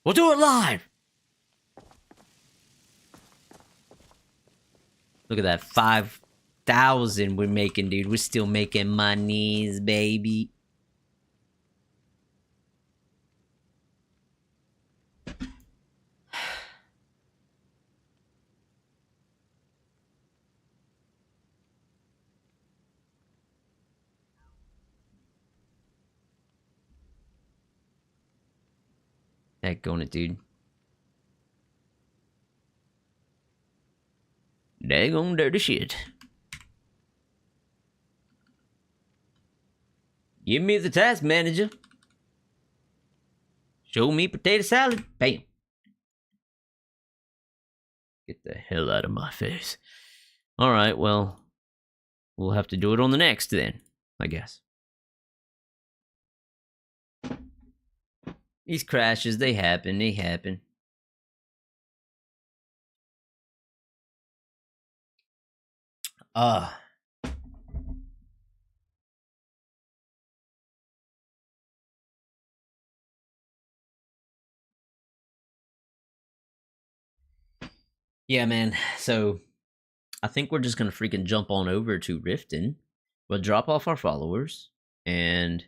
We'll do it live! Look at that, 5,000 we're making, dude. We're still making monies, baby. Heck on it, dude. Daggone dirty shit. Give me the task manager. Show me potato salad. Bam. Get the hell out of my face. Alright, well, we'll have to do it on the next then, I guess. These crashes, they happen, Yeah, man, so I think we're just gonna freaking jump on over to Riften. We'll drop off our followers, and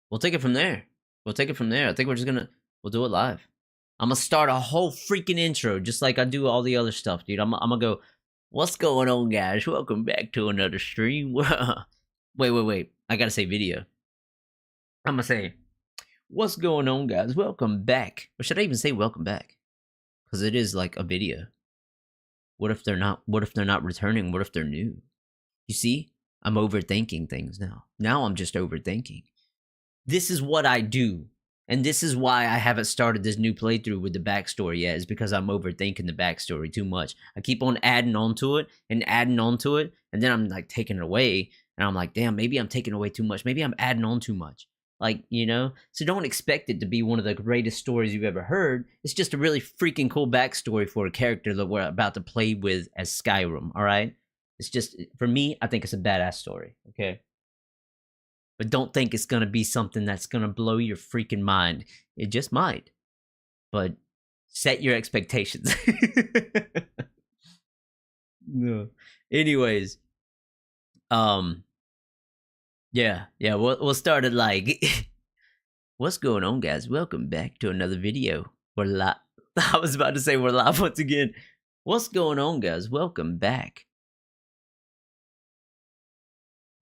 we'll take it from there. I think we're just gonna... We'll do it live. I'm gonna start a whole freaking intro, just like I do all the other stuff, dude. I'm gonna go, what's going on, guys? Welcome back to another stream. Wait. I gotta say video. I'm gonna say, what's going on, guys? Welcome back. Or should I even say welcome back? Because it is like a video. What if they're not returning? What if they're new? You see? I'm overthinking things now. Now I'm just overthinking. This is what I do. And this is why I haven't started this new playthrough with the backstory yet, is because I'm overthinking the backstory too much. I keep on adding on to it, and then I'm like taking it away, and I'm like, damn, maybe I'm taking away too much. Maybe I'm adding on too much. Like, you know? So don't expect it to be one of the greatest stories you've ever heard. It's just a really freaking cool backstory for a character that we're about to play with as Skyrim, alright? It's just, for me, I think it's a badass story, okay? But don't think it's gonna be something that's gonna blow your freaking mind. It just might. But set your expectations. No. Anyways, yeah, we'll start it like, what's going on, guys? Welcome back to another video. We're live. I was about to say we're live once again. What's going on, guys? Welcome back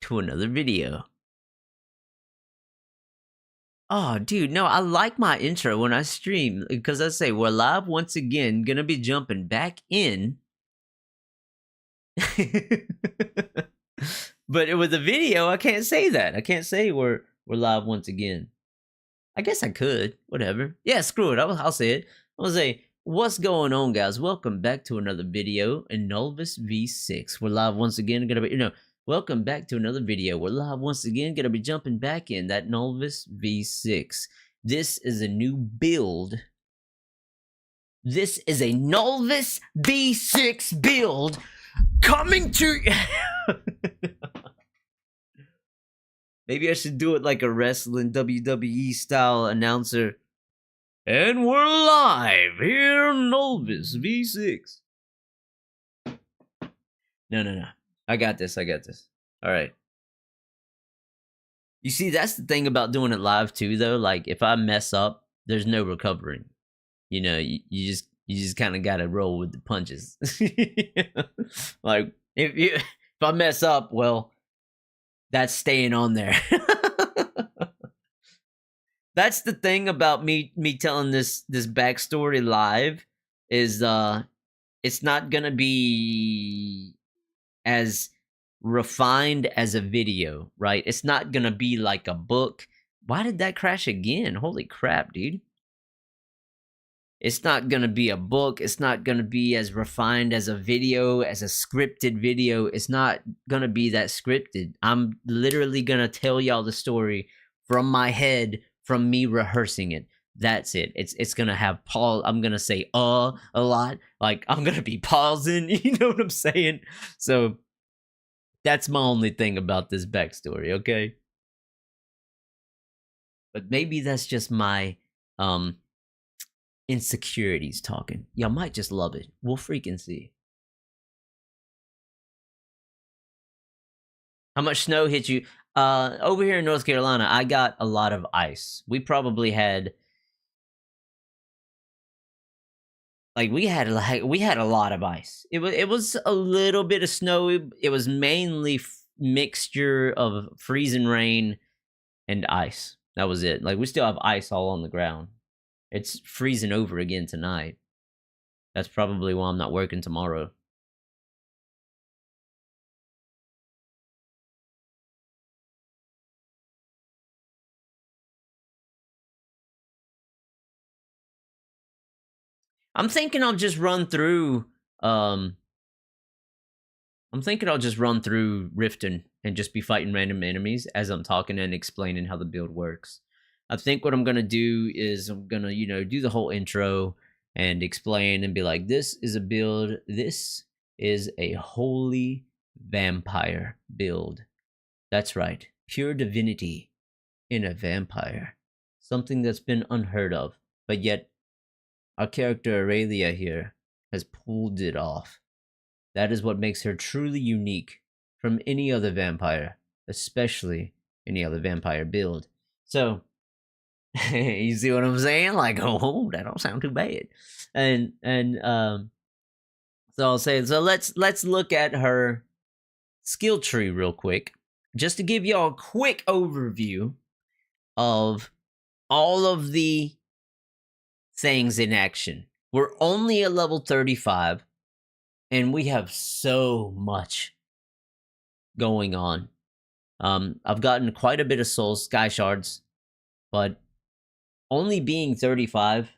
to another video. Oh, dude, no, I like my intro when I stream because I say we're live once again. Gonna be jumping back in. But with a video, I can't say that. I can't say we're live once again. I guess I could. Whatever. Yeah, screw it. I'll say it. I'll say, what's going on, guys? Welcome back to another video in Nolvus V6. We're live once again. Gonna be, welcome back to another video. We're live once again. Gonna be jumping back in that Nolvus V6. This is a new build. This is a Nolvus V6 build coming to. Maybe I should do it like a wrestling WWE style announcer. And we're live here on Nolvus V6. No. I got this. All right. You see, that's the thing about doing it live too, though. Like, if I mess up, there's no recovering. You just kind of gotta roll with the punches. Like, if I mess up, well, that's staying on there. That's the thing about me telling this backstory live is it's not gonna be as refined as a video, right? It's not gonna be like a book. Why did that crash again? Holy crap, dude. It's not gonna be a book. It's not gonna be as refined as a video, as a scripted video. It's not gonna be that scripted. I'm literally gonna tell y'all the story from my head, from me rehearsing it. That's it. It's gonna have pause. I'm gonna say a lot. Like, I'm gonna be pausing. You know what I'm saying? So that's my only thing about this backstory, okay? But maybe that's just my insecurities talking. Y'all might just love it. We'll freaking see. How much snow hit you? Over here in North Carolina, I got a lot of ice. We probably had we had a lot of ice. It was a little bit of snow. It was mainly mixture of freezing rain and ice. That was it. Like, we still have ice all on the ground. It's freezing over again tonight. That's probably why I'm not working tomorrow. I'm thinking I'll just run through Riften and just be fighting random enemies as I'm talking and explaining how the build works. I think what I'm gonna do is I'm gonna, do the whole intro and explain and be like, this is a build. This is a holy vampire build. That's right. Pure divinity in a vampire. Something that's been unheard of, but yet our character Aurelia here has pulled it off. That is what makes her truly unique from any other vampire, especially any other vampire build. So, you see what I'm saying? Like, oh, that don't sound too bad. And so I'll say, so let's look at her skill tree real quick, just to give y'all a quick overview of all of the things in action. We're only at level 35, and we have so much going on. I've gotten quite a bit of souls, sky shards, but only being 35,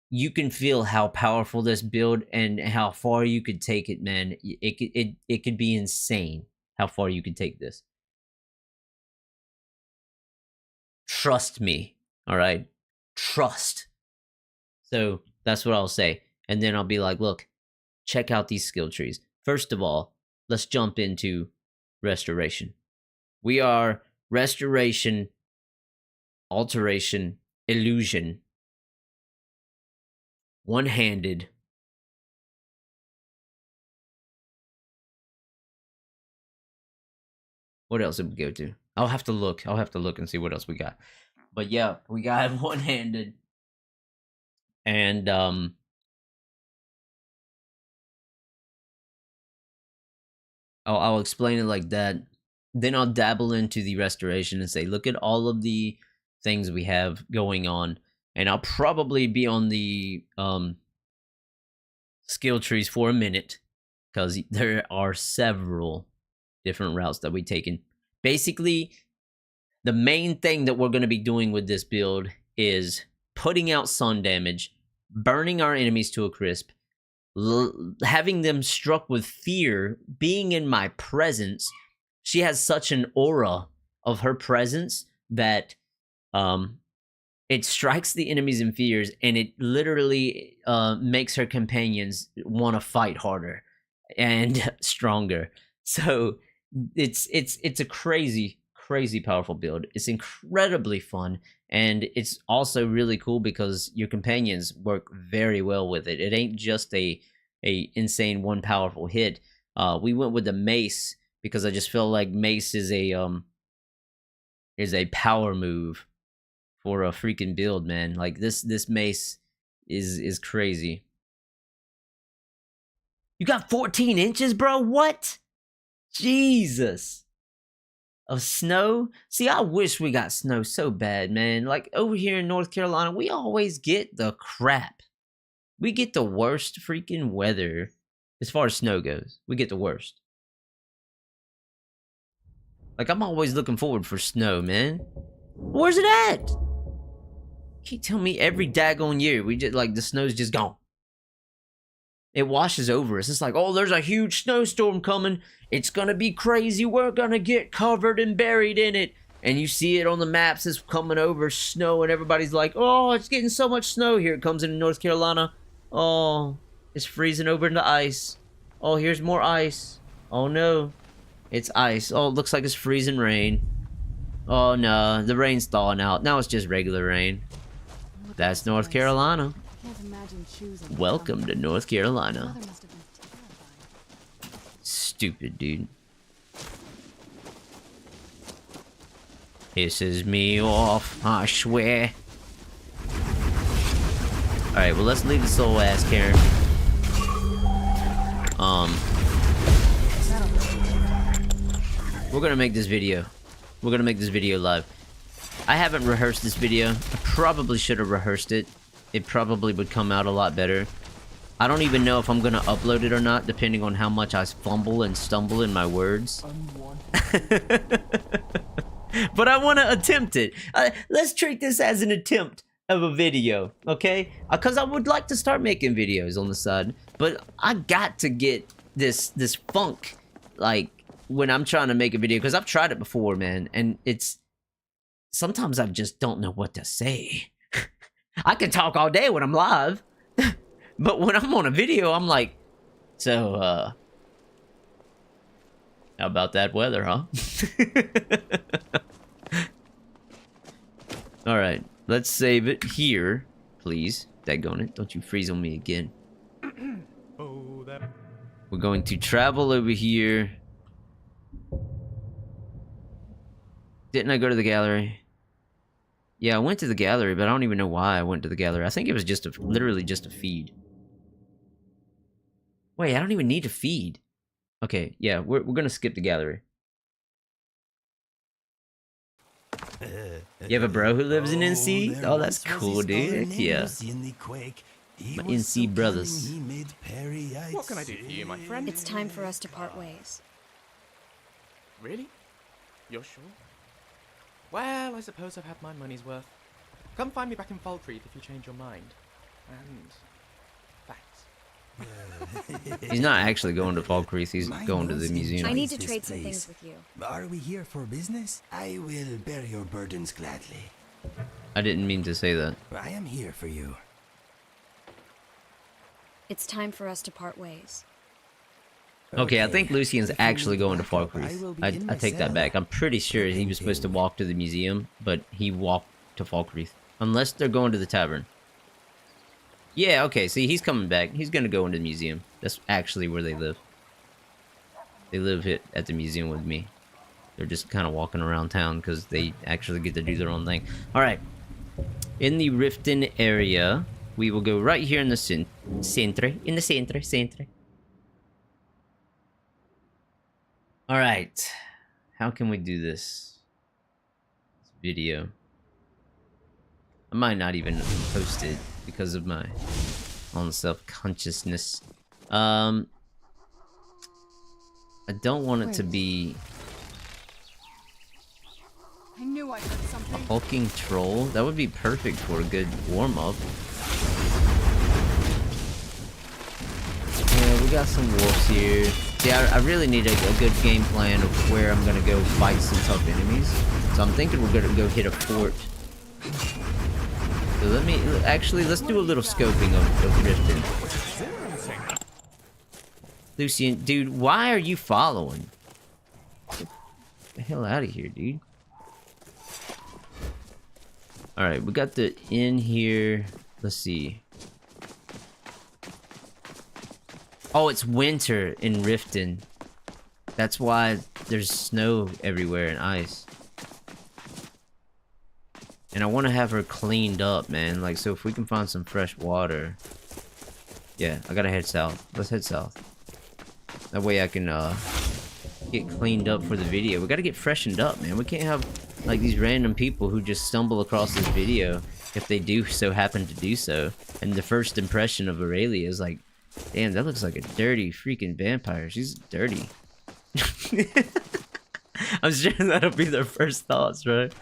you can feel how powerful this build and how far you could take it, man. It could be insane how far you could take this. Trust me, all right? Trust. So that's what I'll say. And then I'll be like, look, check out these skill trees. First of all, let's jump into restoration. We are restoration, alteration, illusion, one-handed. What else did we go to? I'll have to look and see what else we got. But yeah, we got one-handed. And I'll explain it like that. Then I'll dabble into the restoration and say, look at all of the things we have going on. And I'll probably be on the skill trees for a minute, because there are several different routes that we've taken. Basically, the main thing that we're going to be doing with this build is putting out sun damage, burning our enemies to a crisp, having them struck with fear, being in my presence. She has such an aura of her presence that it strikes the enemies in fears, and it literally makes her companions want to fight harder and stronger. So it's a crazy powerful build. It's incredibly fun, and it's also really cool because your companions work very well with it. It ain't just a insane one powerful hit. We went with the mace because I just feel like mace is a power move for a freaking build, man. Like this mace is crazy. You got 14 inches, bro? What? Jesus. Of snow? See, I wish we got snow so bad, man. Like, over here in North Carolina, we always get the crap. We get the worst freaking weather as far as snow goes. We get the worst. Like, I'm always looking forward for snow, man. Where's it at? Can't tell me every daggone year we just, like, the snow's just gone. It washes over us. It's like, oh, there's a huge snowstorm coming. It's gonna be crazy. We're gonna get covered and buried in it. And you see it on the maps. It's coming over snow, and everybody's like, oh, it's getting so much snow. Here it comes into North Carolina. Oh, it's freezing over into ice. Oh, here's more ice. Oh, no. It's ice. Oh, it looks like it's freezing rain. Oh, no. The rain's thawing out. Now it's just regular rain. That's North Carolina. Welcome to North Carolina. Stupid, dude. Pisses me off, I swear. Alright, well, let's leave this little ass Karen. We're gonna make this video. We're gonna make this video live. I haven't rehearsed this video. I probably should have rehearsed it. It probably would come out a lot better. I don't even know if I'm gonna upload it or not, depending on how much I fumble and stumble in my words. But I want to attempt it. Let's treat this as an attempt of a video, okay? Because I would like to start making videos on the side, but I got to get this funk, like, when I'm trying to make a video, because I've tried it before, man, and it's... Sometimes I just don't know what to say. I can talk all day when I'm live, but when I'm on a video, I'm like, so, how about that weather, huh? Alright, let's save it here, please. Daggone it, don't you freeze on me again. We're going to travel over here. Didn't I go to the gallery? Yeah, I went to the gallery, but I don't even know why I went to the gallery. I think it was just literally just a feed. Wait, I don't even need to feed. Okay, yeah, we're gonna skip the gallery. You have a bro who lives in NC? Oh, that's cool, dude. Yeah. My NC brothers. What can I do for you, my friend? It's time for us to part ways. Really? You're sure? Well, I suppose I've had my money's worth. Come find me back in Falkreath if you change your mind. And... thanks. He's not actually going to Falkreath, he's going to the museum. I need to trade some things with you. Are we here for business? I will bear your burdens gladly. I didn't mean to say that. I am here for you. It's time for us to part ways. Okay, I think Lucian's If you actually need going to backup, Falkreath. will be I in take that myself. back. I'm pretty sure he was supposed to walk to the museum, but he walked to Falkreath. Unless they're going to the tavern. Yeah, okay, see, he's coming back. He's gonna go into the museum. That's actually where they live. They live at the museum with me. They're just kind of walking around town because they actually get to do their own thing. Alright. In the Riften area, we will go right here in the centre. In the centre. Alright. How can we do this? Video. I might not even post it because of my own self-consciousness. I don't want it to be I knew I heard a something. hulking troll. That would be perfect for a good warm-up. Yeah, we got some wolves here. See, I really need a good game plan of where I'm gonna go fight some tough enemies. So I'm thinking we're gonna go hit a fort. So let's do a little scoping of Riften. Lucian, dude, why are you following? Get the hell out of here, dude. Alright, we got the inn here. Let's see. Oh, it's winter in Riften. That's why there's snow everywhere and ice. And I want to have her cleaned up, man. Like, so if we can find some fresh water. Yeah, I gotta head south. Let's head south. That way I can, get cleaned up for the video. We gotta get freshened up, man. We can't have, like, these random people who just stumble across this video if they do so happen to do so. And the first impression of Aurelia is like, damn, that looks like a dirty freaking vampire. She's dirty. I'm sure that'll be their first thoughts, right?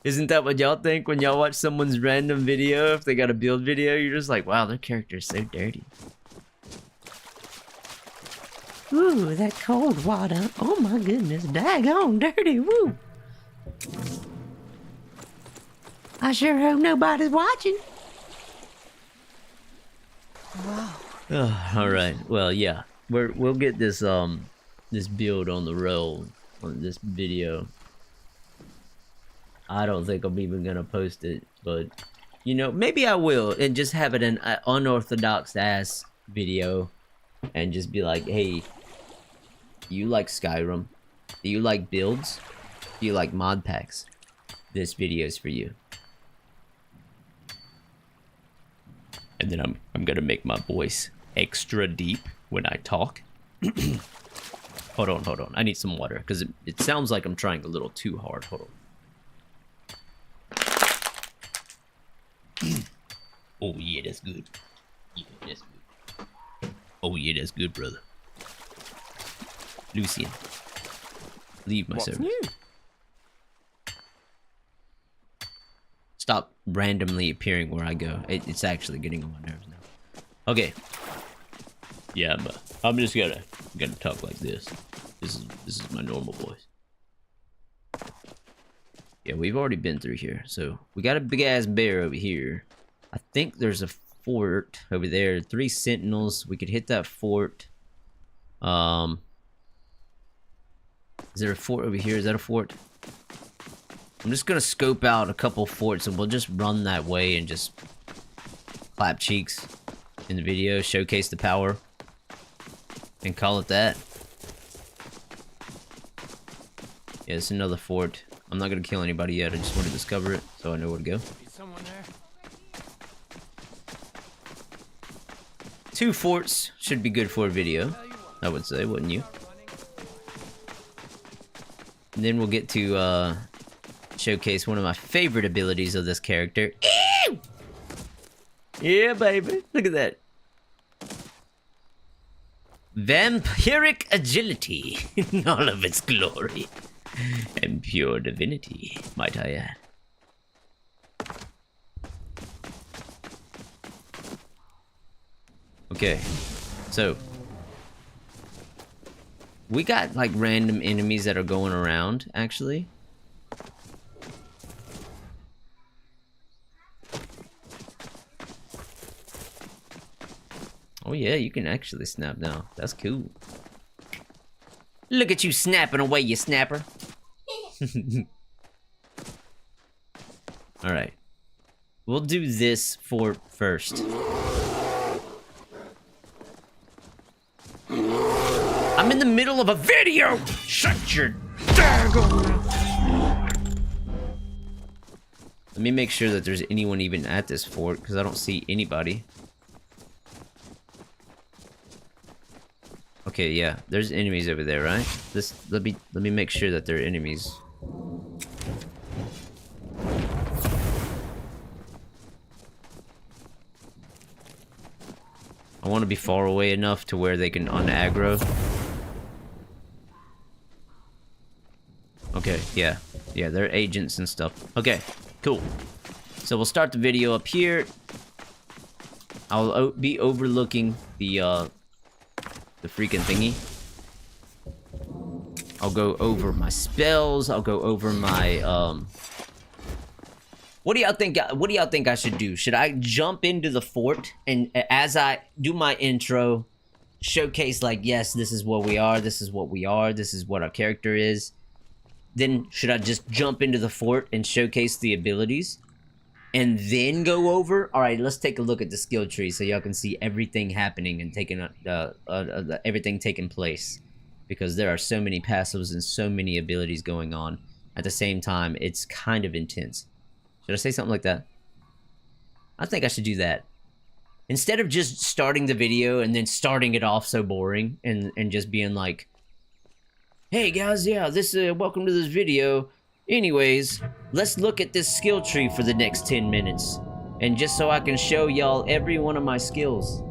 Isn't that what y'all think when y'all watch someone's random video? If they got a build video, you're just like, wow, their character is so dirty. Ooh, that cold water. Oh my goodness, daggone dirty, woo. I sure hope nobody's watching. Wow. Alright, well, yeah. We'll get this, this build on the roll on this video. I don't think I'm even gonna post it, but, you know, maybe I will, and just have it an unorthodox ass video, and just be like, hey, you like Skyrim? Do you like builds? Do you like mod packs? This video is for you. And then I'm gonna make my voice extra deep when I talk. Hold on. I need some water, because it sounds like I'm trying a little too hard. Hold on. Oh yeah, that's good. Yeah, that's good. Oh yeah, that's good, brother. Lucian, leave my service. New? Stop randomly appearing where I go. It's actually getting on my nerves now. Okay. Yeah, I'm just gonna talk like this. This is my normal voice. Yeah, we've already been through here. So we got a big ass bear over here. I think there's a fort over there. 3 sentinels. We could hit that fort. Is there a fort over here? Is that a fort? I'm just gonna scope out a couple forts and we'll just run that way and just clap cheeks in the video, showcase the power, and call it that. Yeah, it's another fort. I'm not gonna kill anybody yet. I just want to discover it so I know where to go. Is someone there? 2 forts should be good for a video, I would say, wouldn't you? And then we'll get to showcase one of my favorite abilities of this character. Ew! Yeah, baby. Look at that. Vampiric agility in all of its glory. And pure divinity, might I add. Okay, so we got like random enemies that are going around, actually. Oh yeah, you can actually snap now. That's cool. Look at you snapping away, you snapper. Alright. We'll do this fort first. I'm in the middle of a video! Shut your daggone mouth! Let me make sure that there's anyone even at this fort, because I don't see anybody. Okay, yeah, there's enemies over there, right? Let me make sure that there are enemies. I want to be far away enough to where they can un-aggro. Okay, yeah. Yeah, they're agents and stuff. Okay, cool. So we'll start the video up here. I'll be overlooking the freaking thingy. I'll go over my spells. I'll go over my, What do y'all think I should do? Should I jump into the fort and as I do my intro, showcase like, yes, this is what we are, this is what we are, this is what our character is. Then should I just jump into the fort and showcase the abilities? And then go over? Alright, let's take a look at the skill tree so y'all can see everything happening and taking everything taking place. Because there are so many passives and so many abilities going on at the same time, it's kind of intense. Should I say something like that? I think I should do that. Instead of just starting the video and then starting it off so boring and just being like, hey guys, yeah, welcome to this video. Anyways, let's look at this skill tree for the next 10 minutes. And just so I can show y'all every one of my skills.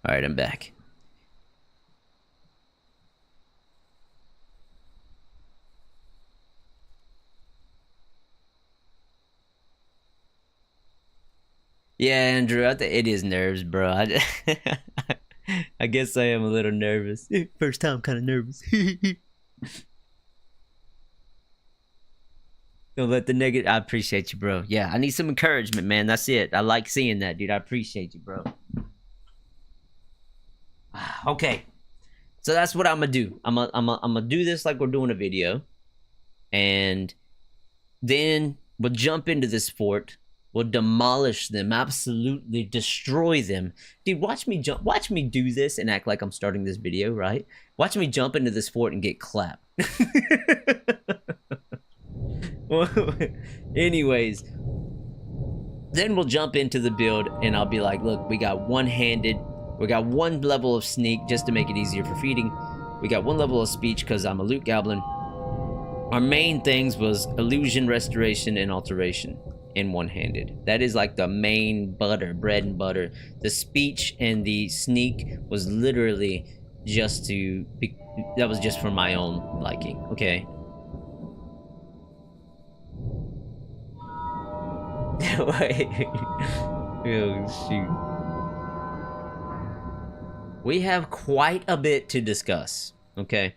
Alright, I'm back. Yeah, Andrew, it is nerves, bro. I guess I am a little nervous. First time, kind of nervous. Don't let the negative... I appreciate you, bro. Yeah, I need some encouragement, man. That's it. I like seeing that, dude. I appreciate you, bro. Okay, so that's what I'm gonna do. I'm gonna do this like we're doing a video, and then we'll jump into this fort. We'll demolish them, absolutely destroy them. Dude, watch me do this and act like I'm starting this video, right? Watch me jump into this fort and get clapped. Anyways, then we'll jump into the build, and I'll be like, look, we got one-handed. We got one level of sneak just to make it easier for feeding. We got one level of speech because I'm a loot goblin. Our main things was illusion, restoration, and alteration in one-handed. That is like the main bread and butter. The speech and the sneak was literally just that was just for my own liking, okay? Oh, shoot. we have quite a bit to discuss. Okay,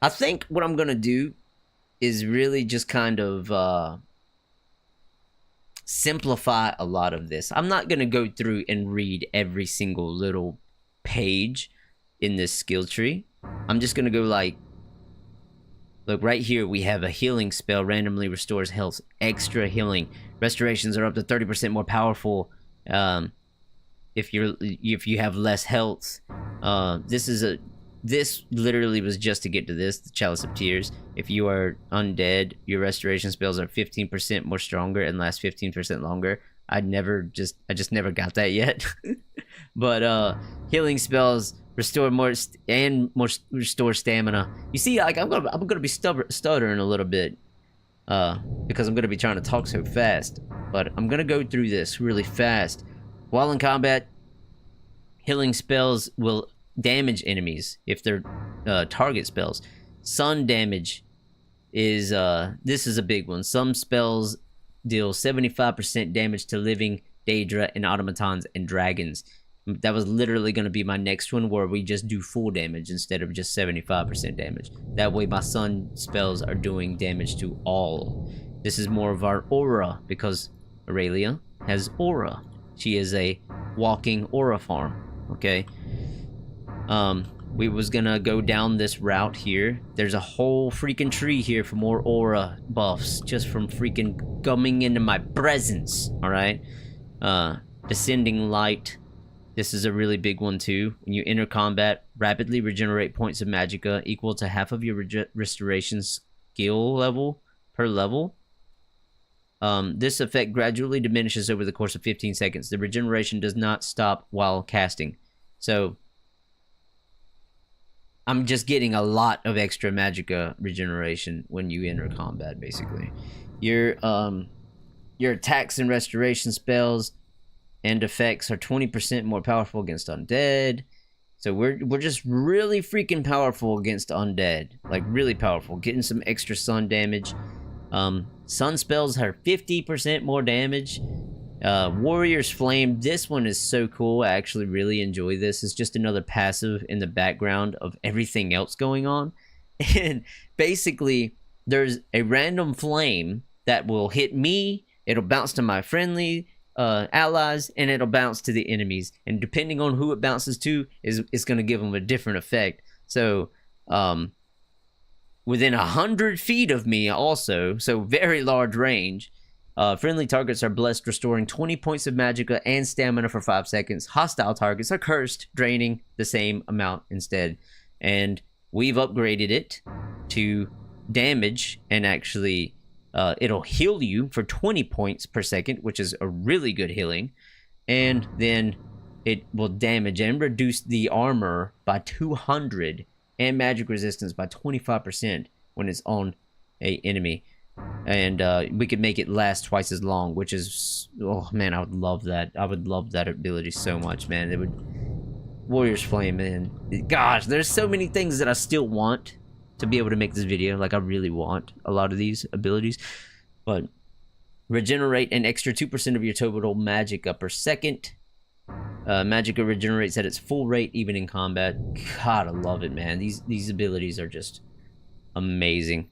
I think what I'm gonna do is really just kind of simplify a lot of this. I'm not gonna go through and read every single little page in this skill tree. I'm just gonna go like, look right here. We have a healing spell, randomly restores health, extra healing. Restorations are up to 30% more powerful if you have less health. This literally was just to get to this, the Chalice of Tears. If you are undead, your restoration spells are 15% more stronger and last 15% longer. I just never got that yet. But healing spells restore more restore stamina. You see, like I'm gonna be stuttering a little bit because I'm gonna be trying to talk so fast. But I'm gonna go through this really fast. While in combat, healing spells will damage enemies if they're target spells. Sun damage is this is a big one. Some spells deal 75% damage to living, Daedra, and automatons and dragons. That was literally going to be my next one, where we just do full damage instead of just 75% damage. That way my sun spells are doing damage to all. This is more of our aura, because Aurelia has aura. She is a walking aura farm. Okay, we was gonna go down this route here. There's a whole freaking tree here for more aura buffs, just from freaking coming into my presence. All right, descending light. This is a really big one too. When you enter combat, rapidly regenerate points of magicka equal to half of your restoration skill level per level. This effect gradually diminishes over the course of 15 seconds. The regeneration does not stop while casting. So I'm just getting a lot of extra magicka regeneration when you enter combat, basically. Your attacks and restoration spells and effects are 20% more powerful against undead. So we're just really freaking powerful against undead. Like, really powerful. Getting some extra sun damage. Sun spells are 50% more damage. Warrior's Flame, this one is so cool. I actually really enjoy this. It's just another passive in the background of everything else going on. And basically, there's a random flame that will hit me. It'll bounce to my friendly allies, and it'll bounce to the enemies. And depending on who it bounces to, is going to give them a different effect. So, within 100 feet of me also, so very large range, friendly targets are blessed, restoring 20 points of magicka and stamina for 5 seconds. Hostile targets are cursed, draining the same amount instead. And we've upgraded it to damage, and actually it'll heal you for 20 points per second, which is a really good healing. And then it will damage and reduce the armor by 200 and magic resistance by 25% when it's on a enemy. And we could make it last twice as long, which is, oh man, I would love that. I would love that ability so much, man. It would, Warrior's Flame, man. Gosh, there's so many things that I still want to be able to make this video. Like, I really want a lot of these abilities. But regenerate an extra 2% of your total magicka per second. Magicka regenerates at its full rate even in combat. God, I love it, man. These abilities are just amazing.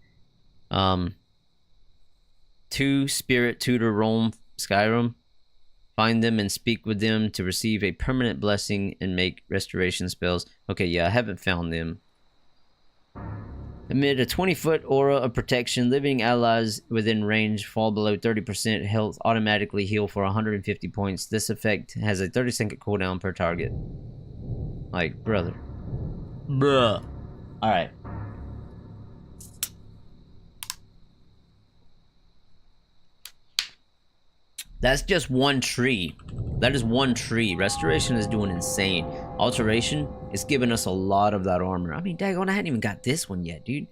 2 Spirit Tutor roam Skyrim. Find them and speak with them to receive a permanent blessing and make restoration spells. Okay, yeah, I haven't found them. Amid a 20-foot aura of protection, living allies within range fall below 30% health automatically heal for 150 points. This effect has a 30-second cooldown per target. Like, brother. Bruh. Alright. That's just one tree. That is one tree. Restoration is doing insane. Alteration is giving us a lot of that armor. I mean, daggone, I hadn't even got this one yet, dude.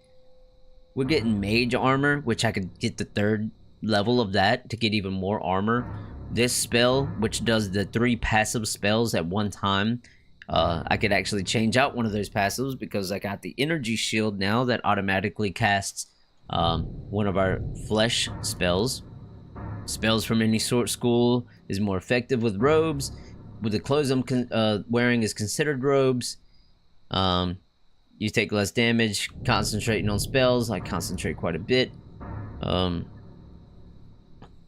We're getting mage armor, which I could get the 3rd level of that to get even more armor. This spell, which does the 3 passive spells at one time, I could actually change out one of those passives because I got the energy shield now that automatically casts one of our flesh spells. Spells from any sort school is more effective with robes. with the clothes I'm wearing is considered robes. You take less damage, concentrating on spells. I concentrate quite a bit.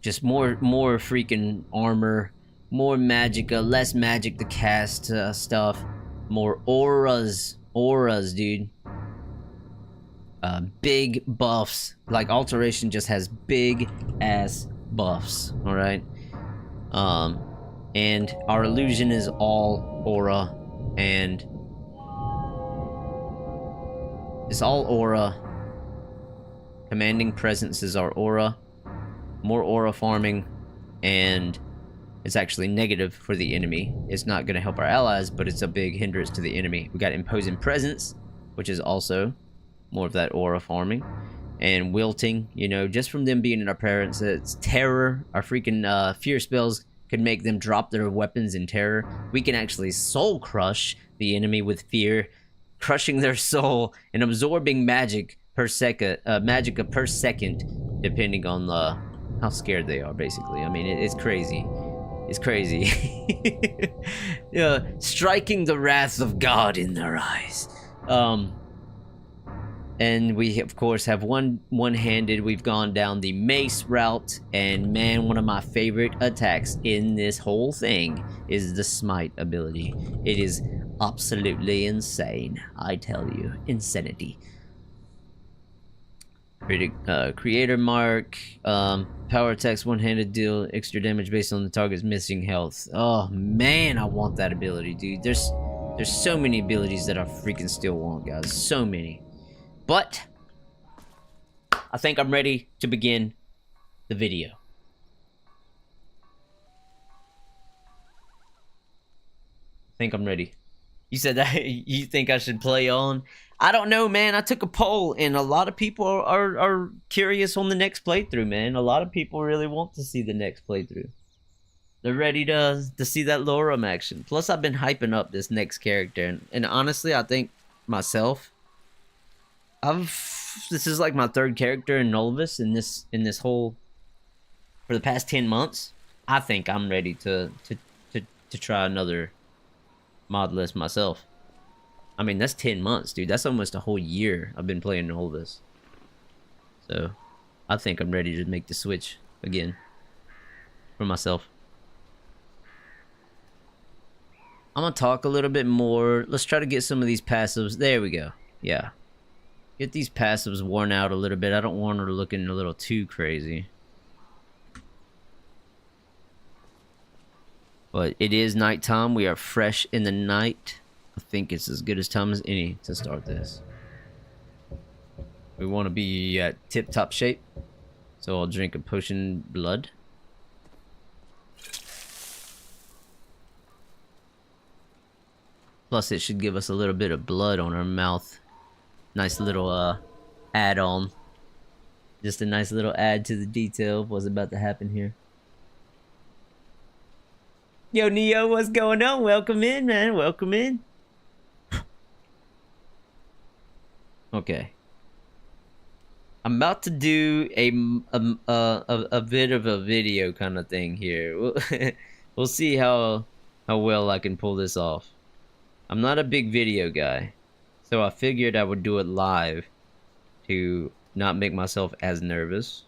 Just more freaking armor, more magicka, less magic to cast stuff, more auras, dude. Big buffs. Like Alteration just has big ass buffs. All right. And our illusion is all aura, and it's all aura. Commanding presence is our aura. More aura farming, and it's actually negative for the enemy. It's not going to help our allies, but it's a big hindrance to the enemy. We got imposing presence, which is also more of that aura farming, and wilting. You know, just from them being in our parents, it's terror. Our freaking fear spells can make them drop their weapons in terror. We can actually soul crush the enemy with fear, crushing their soul and absorbing magic per second, magicka per second, depending on how scared they are. Basically, I mean, it's crazy. It's crazy. Yeah, striking the wrath of God in their eyes. And we of course have one-handed. We've gone down the mace route, and man, one of my favorite attacks in this whole thing is the smite ability. It is absolutely insane, I tell you. Insanity. Creator mark, power attacks, one-handed, deal extra damage based on the target's missing health. Oh man, I want that ability, dude. There's so many abilities that I freaking still want, guys. So many. But I think I'm ready to begin the video. I think I'm ready. You said that you think I should play on? I don't know, man. I took a poll, and a lot of people are curious on the next playthrough, man. A lot of people really want to see the next playthrough. They're ready to see that Lorem action. Plus, I've been hyping up this next character, and honestly, I think myself, this is like my third character in Nolvus in this whole, for the past 10 months. I think I'm ready to try another mod list myself. I mean, that's 10 months, dude. That's almost a whole year I've been playing Nolvus. So, I think I'm ready to make the switch again for myself. I'm gonna talk a little bit more. Let's try to get some of these passives. There we go. Yeah. Get these passives worn out a little bit. I don't want her looking a little too crazy. But it is nighttime. We are fresh in the night. I think it's as good as time as any to start this. We want to be at tip-top shape. So I'll drink a potion blood. Plus it should give us a little bit of blood on our mouth. Nice little add-on. Just a nice little add to the detail of what's about to happen here. Yo, Neo, what's going on? Welcome in, man. Welcome in. Okay. I'm about to do a bit of a video kind of thing here. We'll see how well I can pull this off. I'm not a big video guy, so I figured I would do it live to not make myself as nervous.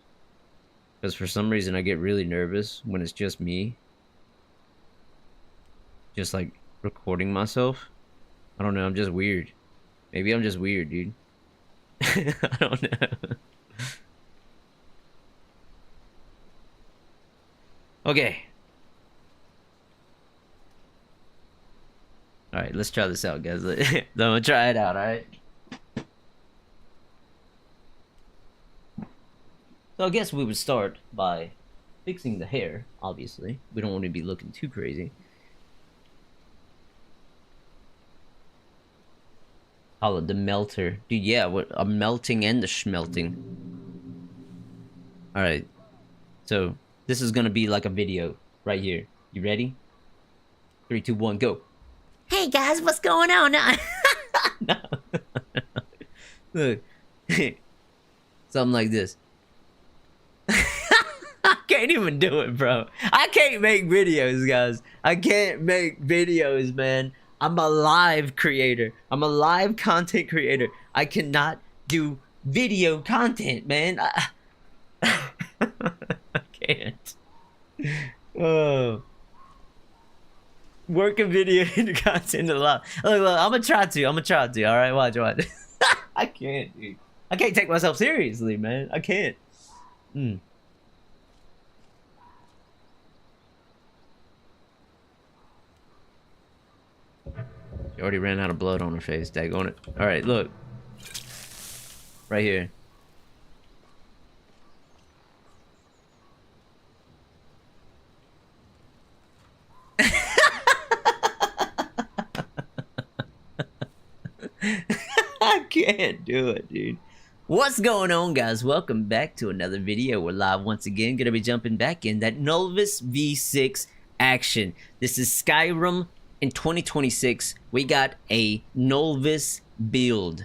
Because for some reason I get really nervous when it's just me. Just like recording myself. I don't know, I'm just weird. Maybe I'm just weird, dude. I don't know. Okay. Alright, let's try this out, guys. I'm gonna try it out, alright? So I guess we would start by fixing the hair, obviously. We don't want to be looking too crazy. Call it the melter. Dude, yeah, a melting and the schmelting. Alright. So, this is gonna be like a video right here. You ready? 3, 2, 1, go. Hey guys, what's going on? No. Look. Something like this. I can't can't even do it, bro. I can't make videos, guys. I can't make videos, man. I'm a live creator. I'm a live content creator. I cannot do video content, man. I can't. Oh. Work a video into content a lot. Look, I'm gonna try to. All right, watch. I can't, dude. I can't take myself seriously, man. I can't. You already ran out of blood on her face. Daggone it. All right, look. Right here. I can't do it, dude. What's going on, guys? Welcome back to another video. We're live once again. Gonna be jumping back in that Nolvus V6 action. This is Skyrim in 2026. We got a Nolvus build.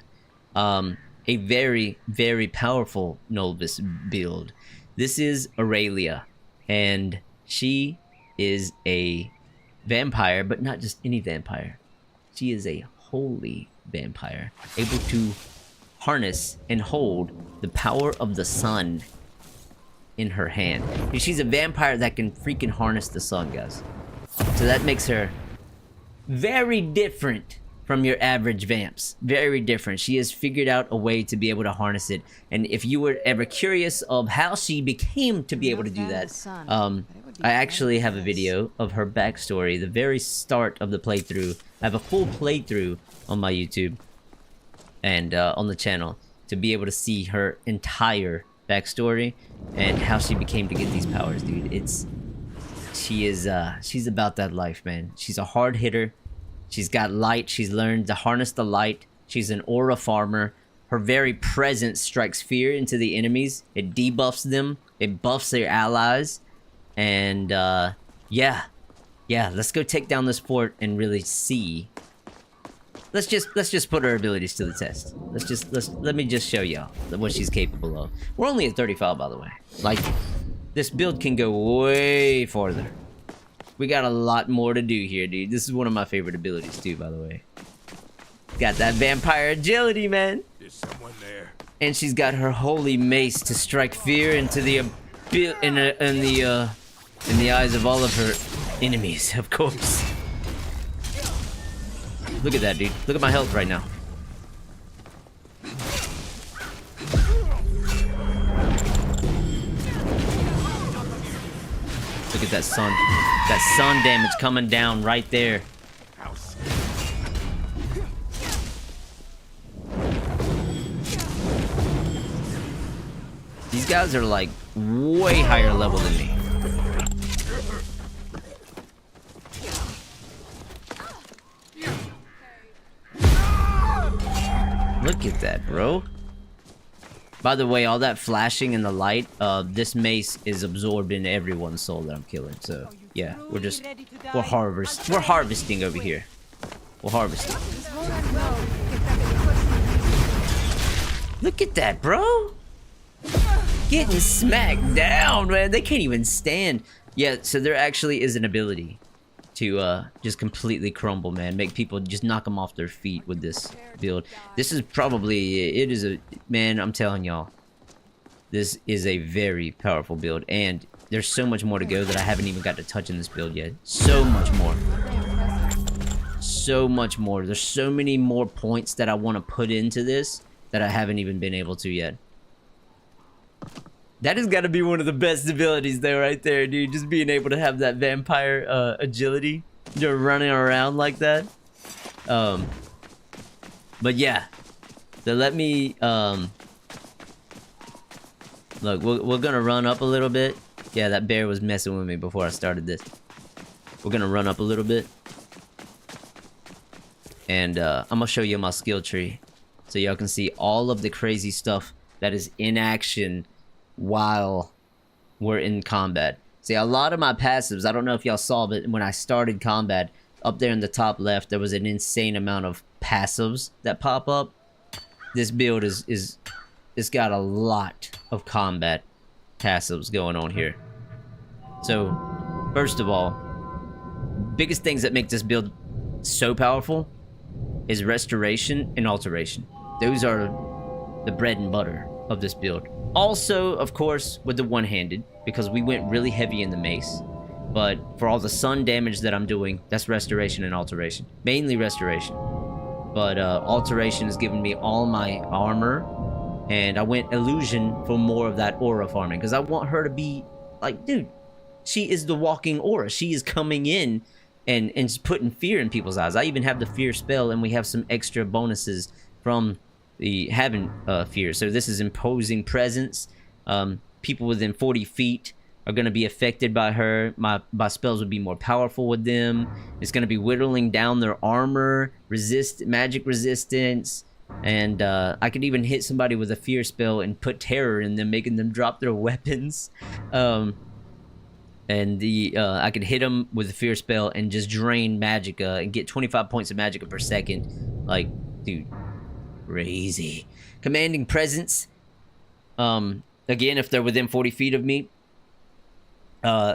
A very, very powerful Nolvus build. This is Aurelia, and she is a vampire, but not just any vampire. She is a holy vampire, able to harness and hold the power of the sun in her hand. She's a vampire that can freaking harness the sun, guys. So that makes her very different from your average vamps. Very different. She has figured out a way to be able to harness it. And if you were ever curious of how she became to be able to do that, I actually have a video of her backstory, the very start of the playthrough. I have a full playthrough on my YouTube and on the channel to be able to see her entire backstory and how she became to get these powers, dude. She's about that life, man. She's a hard hitter. She's got light. She's learned to harness the light. She's an aura farmer. Her very presence strikes fear into the enemies. It debuffs them. It buffs their allies. And yeah, let's go take down this fort and really see. Let's just put her abilities to the test. Let me just show y'all what she's capable of. We're only at 35, by the way. Like, this build can go way farther. We got a lot more to do here, dude. This is one of my favorite abilities too, by the way. Got that vampire agility, man. There's someone there. And she's got her holy mace to strike fear into the in the eyes of all of her enemies, of course. Look at that, dude. Look at my health right now. Look at that sun. That sun damage coming down right there. These guys are like way higher level than me. Look at that, bro. By the way, all that flashing in the light, this mace is absorbed in everyone's soul that I'm killing. So, yeah, we're harvesting over here. We're harvesting. Look at that, bro. Getting smacked down, man. They can't even stand. Yeah, so there actually is an ability to just completely crumble, man. Make people just knock them off their feet with this build. This is probably, man, I'm telling y'all, this is a very powerful build, and there's so much more to go that I haven't even got to touch in this build yet. So much more. So much more. There's so many more points that I want to put into this that I haven't even been able to yet. That has got to be one of the best abilities though, right there, dude. Just being able to have that vampire agility. You're running around like that. But yeah. So let me look, we're gonna run up a little bit. Yeah, that bear was messing with me before I started this. We're gonna run up a little bit. And I'm gonna show you my skill tree. So y'all can see all of the crazy stuff that is in action while we're in combat. See, a lot of my passives, I don't know if y'all saw, but when I started combat, up there in the top left, there was an insane amount of passives that pop up. This build it's got a lot of combat passives going on here. So, first of all, biggest things that make this build so powerful is restoration and alteration. Those are the bread and butter of this build. Also, of course, with the one-handed, because we went really heavy in the mace. But for all the sun damage that I'm doing, that's restoration and alteration. Mainly restoration. But alteration is giving me all my armor. And I went illusion for more of that aura farming. Because I want her to be like, dude, she is the walking aura. She is coming in and just putting fear in people's eyes. I even have the fear spell, and we have some extra bonuses from the having fear. So this is imposing presence. People within 40 feet are going to be affected by her. My spells would be more powerful with them. It's going to be whittling down their armor, magic resistance, and I could even hit somebody with a fear spell and put terror in them, making them drop their weapons. And I could hit them with a fear spell and just drain magicka and get 25 points of magicka per second. Like, dude, crazy. Commanding presence. Again, if they're within 40 feet of me,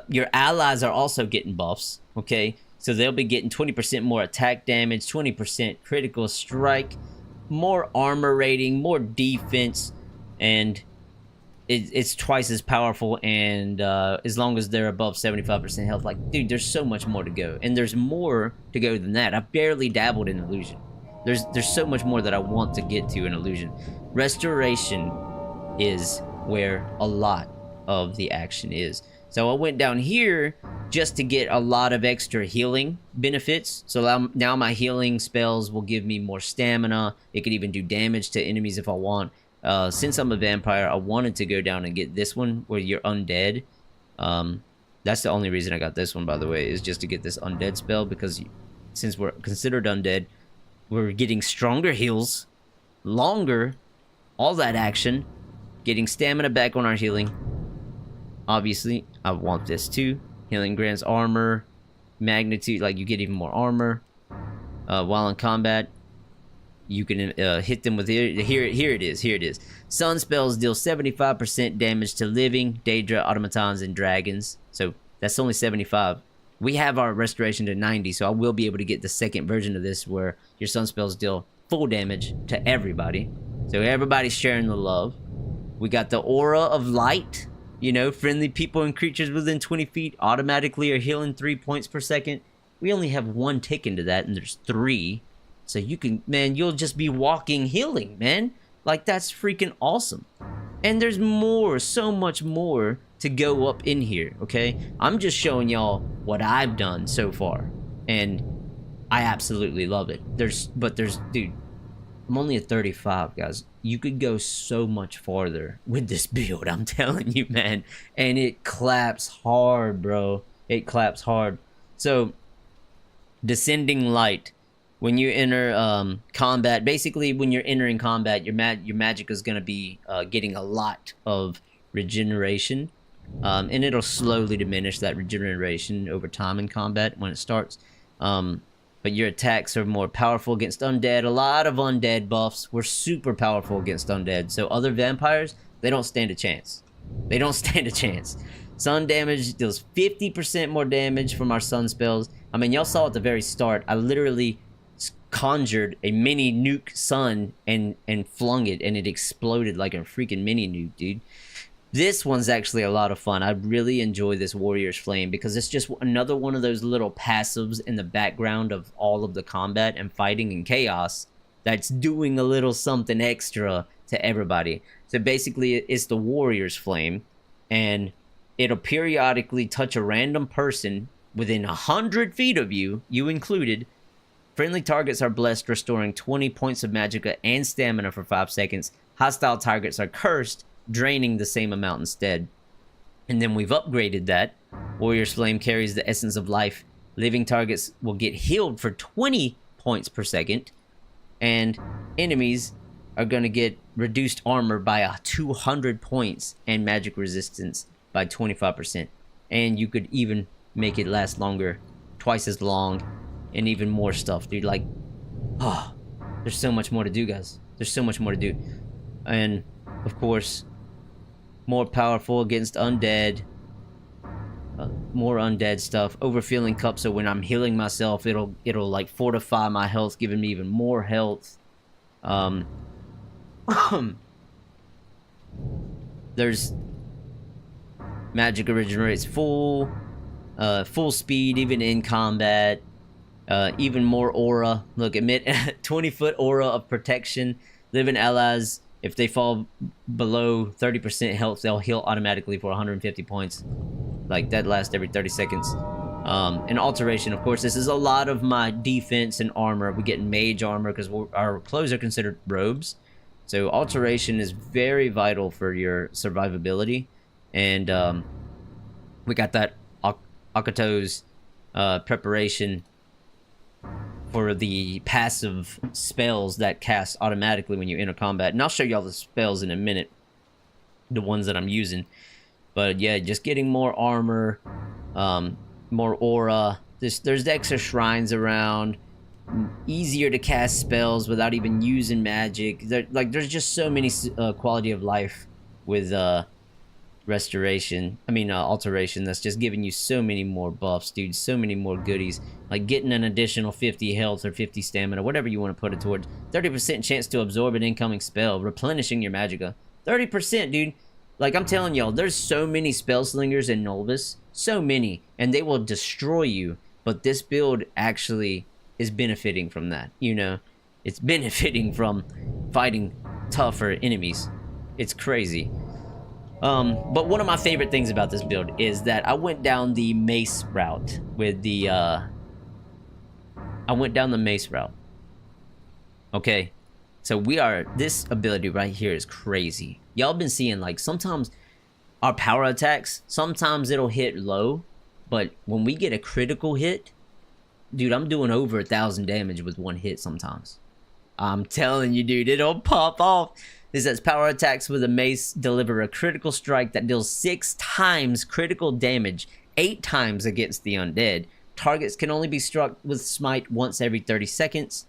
your allies are also getting buffs, okay? So they'll be getting 20% more attack damage, 20% critical strike, more armor rating, more defense, and it's twice as powerful. And as long as they're above 75% health, like, dude, there's so much more to go. And there's more to go than that. I've barely dabbled in illusion. There's so much more that I want to get to in illusion. Restoration is where a lot of the action is. So I went down here just to get a lot of extra healing benefits. So now my healing spells will give me more stamina. It could even do damage to enemies if I want. Since I'm a vampire, I wanted to go down and get this one where you're undead. That's the only reason I got this one, by the way, is just to get this undead spell, because since we're considered undead, we're getting stronger heals, longer, all that action, getting stamina back on our healing. Obviously, I want this too. Healing grants armor, magnitude, like you get even more armor. While in combat, you can hit them with here it is. Sun spells deal 75% damage to living, Daedra, automatons, and dragons. So that's only 75. We have our restoration to 90, so I will be able to get the second version of this where your sun spells deal full damage to everybody. So everybody's sharing the love. We got the aura of light. You know, friendly people and creatures within 20 feet automatically are healing 3 points per second. We only have one tick into that, and there's 3. So you can, man, you'll just be walking healing, man. Like, that's freaking awesome. And there's more, so much more to go up in here, okay? I'm just showing y'all what I've done so far. And I absolutely love it. Dude, I'm only at 35, guys. You could go so much farther with this build, I'm telling you, man. And it claps hard, bro. It claps hard. So, descending light. When you enter combat, basically when you're entering combat, your magic is going to be getting a lot of regeneration. And it'll slowly diminish that regeneration over time in combat when it starts. But your attacks are more powerful against undead. A lot of undead buffs. We're super powerful against undead. So other vampires, they don't stand a chance. They don't stand a chance. Sun damage deals 50% more damage from our sun spells. I mean, y'all saw at the very start, I literally conjured a mini nuke sun and flung it, and it exploded like a freaking mini nuke, dude. This one's actually a lot of fun. I really enjoy this Warrior's Flame because it's just another one of those little passives in the background of all of the combat and fighting and chaos that's doing a little something extra to everybody. So basically, it's the Warrior's Flame, and it'll periodically touch a random person within 100 feet of you, you included. Friendly targets are blessed, restoring 20 points of magicka and stamina for 5 seconds. Hostile targets are cursed, draining the same amount instead. And then we've upgraded that. Warrior's Flame carries the essence of life. Living targets will get healed for 20 points per second. And enemies are going to get reduced armor by 200 points and magic resistance by 25%. And you could even make it last longer, twice as long, and even more stuff, dude. Like, oh, there's so much more to do, guys. There's so much more to do. And, of course, more powerful against undead. more undead stuff. Overfilling cup, so when I'm healing myself, it'll like fortify my health, giving me even more health. There's magic regenerates full speed even in combat. Even more aura. Look, emit 20-foot aura of protection. Living allies, if they fall below 30% health, they'll heal automatically for 150 points. Like, that lasts every 30 seconds. And alteration, of course, this is a lot of my defense and armor. We get mage armor because our clothes are considered robes. So alteration is very vital for your survivability. And we got that Akato's preparation for the passive spells that cast automatically when you enter combat. And I'll show y'all the spells in a minute, the ones that I'm using. But yeah, just getting more armor, more aura. There's extra shrines around, easier to cast spells without even using magic. There's just so many quality of life with alteration that's just giving you so many more buffs, dude. So many more goodies, like getting an additional 50 health or 50 stamina, whatever you want to put it towards. 30% chance to absorb an incoming spell, replenishing your magicka. 30%, dude. Like, I'm telling y'all, there's so many spell slingers in Nolvus, so many, and they will destroy you. But this build actually is benefiting from that, you know. It's benefiting from fighting tougher enemies. It's crazy. But one of my favorite things about this build is that I went down the mace route with the, Okay, so this ability right here is crazy. Y'all been seeing, like, sometimes our power attacks, sometimes it'll hit low, but when we get a critical hit, dude, I'm doing over 1,000 damage with one hit sometimes. I'm telling you, dude, it'll pop off. This says power attacks with a mace deliver a critical strike that deals 6 times critical damage, 8 times against the undead. Targets can only be struck with smite once every 30 seconds.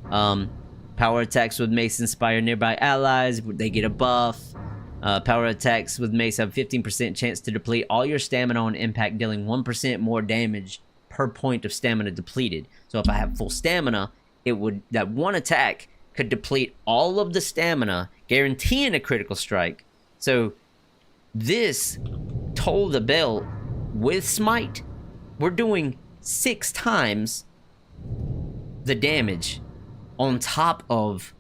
Power attacks with mace inspire nearby allies. They get a buff. Power attacks with mace have 15% chance to deplete all your stamina on impact, dealing 1% more damage per point of stamina depleted. So if I have full stamina, that one attack could deplete all of the stamina, guaranteeing a critical strike. So this Toll the Bell with smite, we're doing 6 times the damage on top of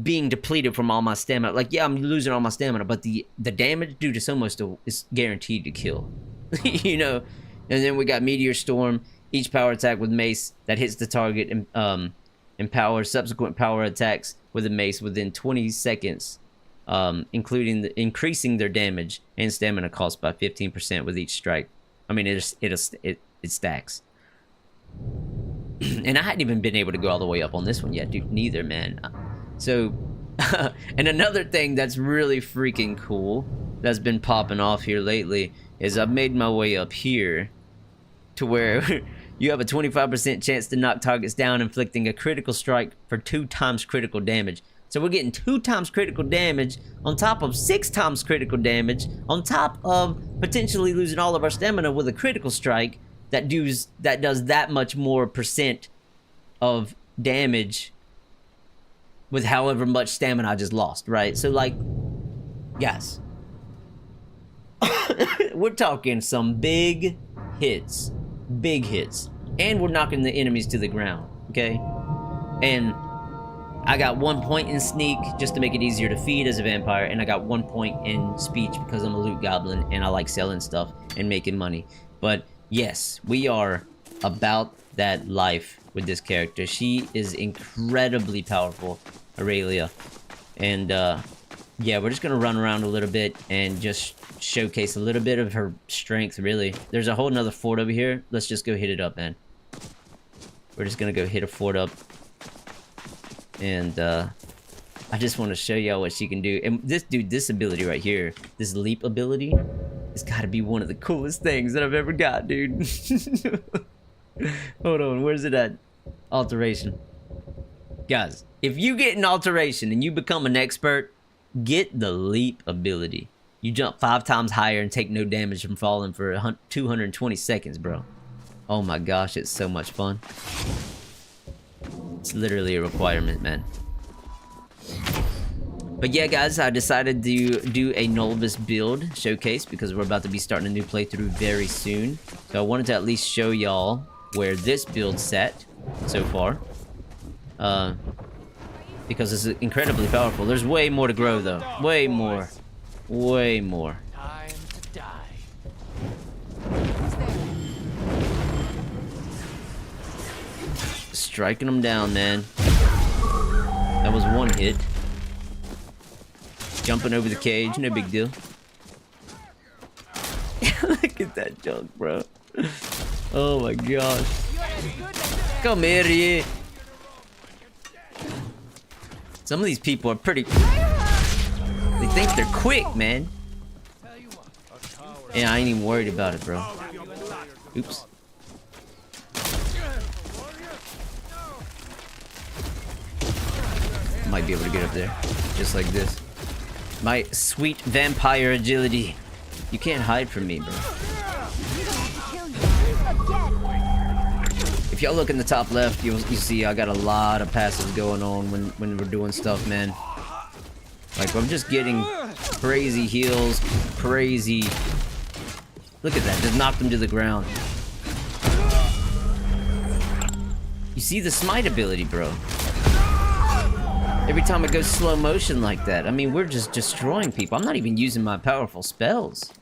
being depleted from all my stamina. Like, yeah, I'm losing all my stamina, but the damage due to almost is guaranteed to kill. You know? And then we got Meteor Storm. Each power attack with mace that hits the target and empowers subsequent power attacks with a mace within 20 seconds, increasing their damage and stamina cost by 15% with each strike. I mean, it stacks. And I hadn't even been able to go all the way up on this one yet, dude. Neither, man. So, and another thing that's really freaking cool that's been popping off here lately is I've made my way up here to where you have a 25% chance to knock targets down, inflicting a critical strike for 2 times critical damage. So we're getting 2 times critical damage on top of 6 times critical damage on top of potentially losing all of our stamina with a critical strike that does that much more percent of damage with however much stamina I just lost, right? So, like, guys, we're talking some big hits, and we're knocking the enemies to the ground, okay? And I got 1 point in sneak just to make it easier to feed as a vampire, and I got 1 point in speech because I'm a loot goblin and I like selling stuff and making money. But yes, we are about that life with this character. She is incredibly powerful, Aurelia. And yeah, we're just gonna run around a little bit and just showcase a little bit of her strength, really. There's a whole nother fort over here. Let's just go hit it up, man. We're just gonna go hit a fort up. And I just want to show y'all what she can do. And this ability right here, this leap ability, it's gotta be one of the coolest things that I've ever got, dude. Hold on, where's it at? Alteration. Guys, if you get an alteration and you become an expert, get the leap ability. You jump 5 times higher and take no damage from falling for 220 seconds, bro. Oh my gosh, it's so much fun. It's literally a requirement, man. But yeah, guys, I decided to do a Nolvus build showcase because we're about to be starting a new playthrough very soon. So I wanted to at least show y'all where this build's set so far. Because it's incredibly powerful. There's way more to grow, though. Way more. Way more. Time to die. Striking them down, man. That was one hit. Jumping over the cage, no big deal. Look at that junk, bro. Oh my gosh. Come here, yeah. Some of these people are pretty... They think they're quick, man. Yeah, I ain't even worried about it, bro. Oops. Might be able to get up there. Just like this. My sweet vampire agility. You can't hide from me, bro. If y'all look in the top left, you see I got a lot of passives going on when we're doing stuff, man. Like, I'm just getting crazy heals, crazy... Look at that, just knocked him to the ground. You see the smite ability, bro. Every time it goes slow motion like that, I mean, we're just destroying people. I'm not even using my powerful spells.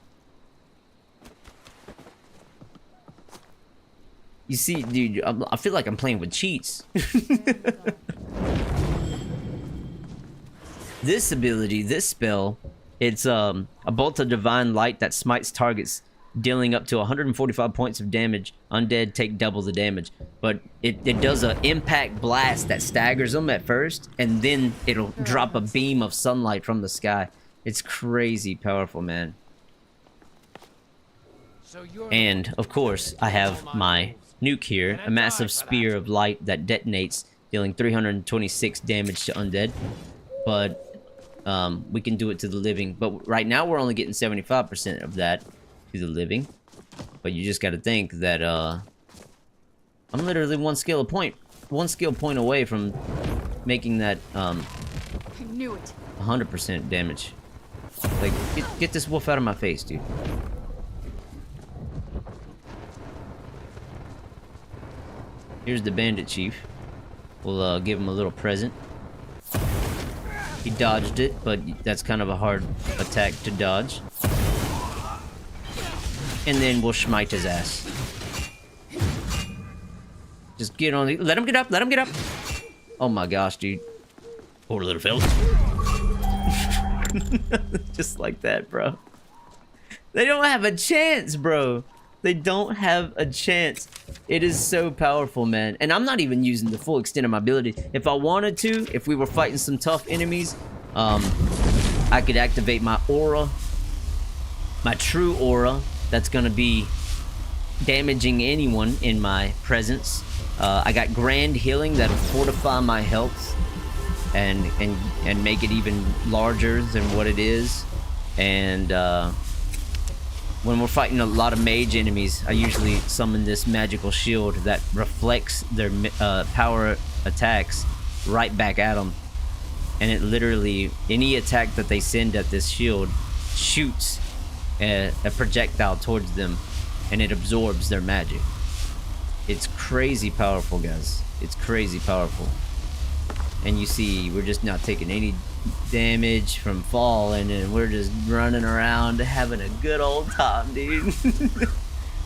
You see, dude, I feel like I'm playing with cheats. This ability, this spell, it's a bolt of divine light that smites targets, dealing up to 145 points of damage. Undead take double the damage, but it does an impact blast that staggers them at first, and then it'll drop a beam of sunlight from the sky. It's crazy powerful, man. And of course, I have my nuke here, a massive spear of light that detonates, dealing 326 damage to undead. But we can do it to the living. But right now we're only getting 75% of that to the living. But you just got to think that I'm literally one skill point away from making that I knew it. 100% damage. Like, get this wolf out of my face, dude. Here's the bandit chief. We'll give him a little present. He dodged it, but that's kind of a hard attack to dodge. And then we'll smite his ass. Just get on the... Let him get up! Let him get up! Oh my gosh, dude. Poor little fella. Just like that, bro. They don't have a chance, bro. They don't have a chance. It is so powerful, man. And I'm not even using the full extent of my ability. If I wanted to, if we were fighting some tough enemies, I could activate my aura. My true aura. That's gonna be damaging anyone in my presence. I got grand healing that'll fortify my health and make it even larger than what it is. And when we're fighting a lot of mage enemies, I usually summon this magical shield that reflects their power attacks right back at them. And it literally, any attack that they send at this shield shoots a projectile towards them, and it absorbs their magic. It's crazy powerful, guys. It's crazy powerful. And you see, we're just not taking any damage from falling, and we're just running around having a good old time, dude.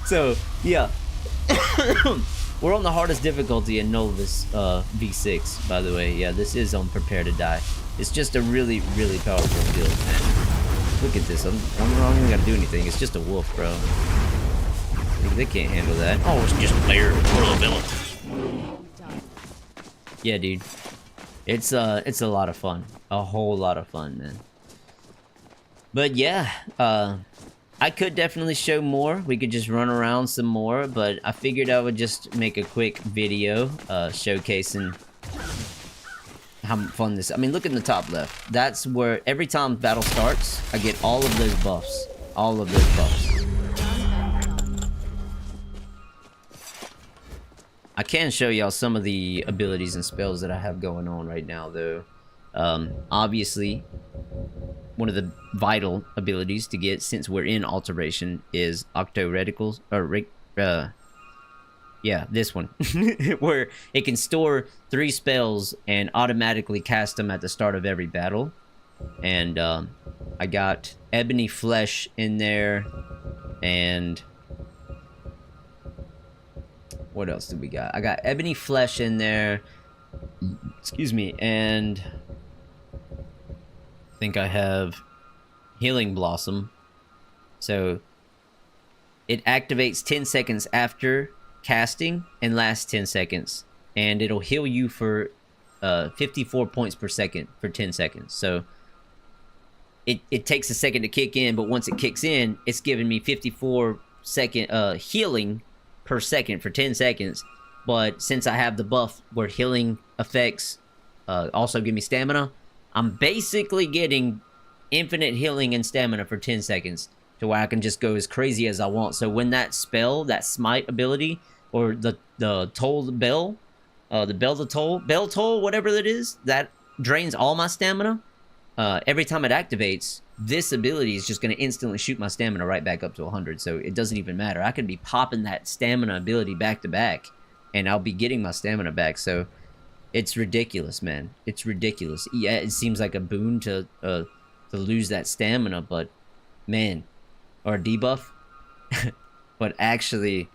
So yeah. We're on the hardest difficulty in Nolvus V6, by the way. Yeah, this is on Prepare to Die. It's just a really, really powerful build, man. Look at this. I don't even gotta do anything. It's just a wolf, bro. They can't handle that. Oh, it's just a bear. Poor little villain. Yeah, dude. It's a lot of fun. A whole lot of fun, man. But yeah, I could definitely show more. We could just run around some more, but I figured I would just make a quick video showcasing how fun this. I mean, look in the top left. That's where every time battle starts, I get all of those buffs. All of those buffs. I can show y'all some of the abilities and spells that I have going on right now, though. Obviously, one of the vital abilities to get, since we're in alteration, is Octo Reticles, or yeah, this one, where it can store 3 spells and automatically cast them at the start of every battle. And I got Ebony Flesh in there, and what else did we got? I got Ebony Flesh in there, excuse me, and I think I have Healing Blossom. So it activates 10 seconds after casting and lasts 10 seconds, and it'll heal you for 54 points per second for 10 seconds. So it takes a second to kick in, but once it kicks in, it's giving me 54 second healing per second for 10 seconds. But since I have the buff where healing effects also give me stamina, I'm basically getting infinite healing and stamina for 10 seconds, to where I can just go as crazy as I want. So when that spell, that smite ability, or the toll the bell, bell toll, whatever it is, that drains all my stamina, every time it activates, this ability is just going to instantly shoot my stamina right back up to 100. So it doesn't even matter. I could be popping that stamina ability back to back, and I'll be getting my stamina back. So it's ridiculous, man. It's ridiculous. Yeah, it seems like a boon to lose that stamina, but man, or a debuff. But actually,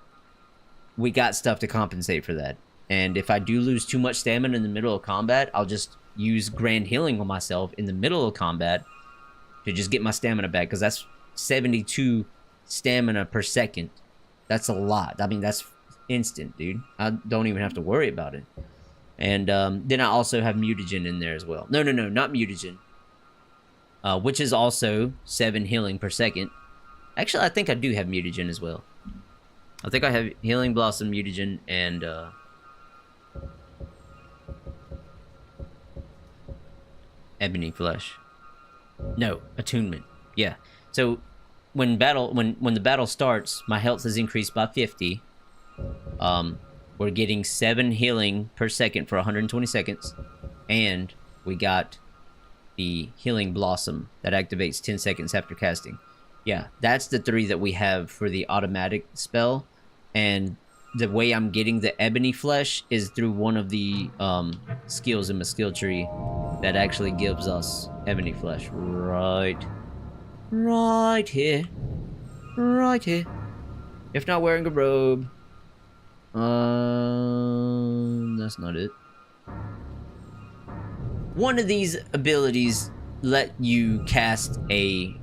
we got stuff to compensate for that. And if I do lose too much stamina in the middle of combat, I'll just use Grand Healing on myself in the middle of combat to just get my stamina back, because that's 72 stamina per second. That's a lot. I mean, that's instant, dude. I don't even have to worry about it. And then I also have mutagen in there as well. No, not mutagen. Which is also 7 healing per second. Actually, I think I do have mutagen as well. I think I have Healing Blossom, mutagen, and Ebony Flesh. No, attunement. Yeah. So when the battle starts, my health is increased by 50. We're getting 7 healing per second for 120 seconds, and we got the Healing Blossom that activates 10 seconds after casting. Yeah, that's the 3 that we have for the automatic spell, and the way I'm getting the Ebony Flesh is through one of the skills in my skill tree that actually gives us Ebony Flesh. Right here. Right here. If not wearing a robe. That's not it. One of these abilities let you cast a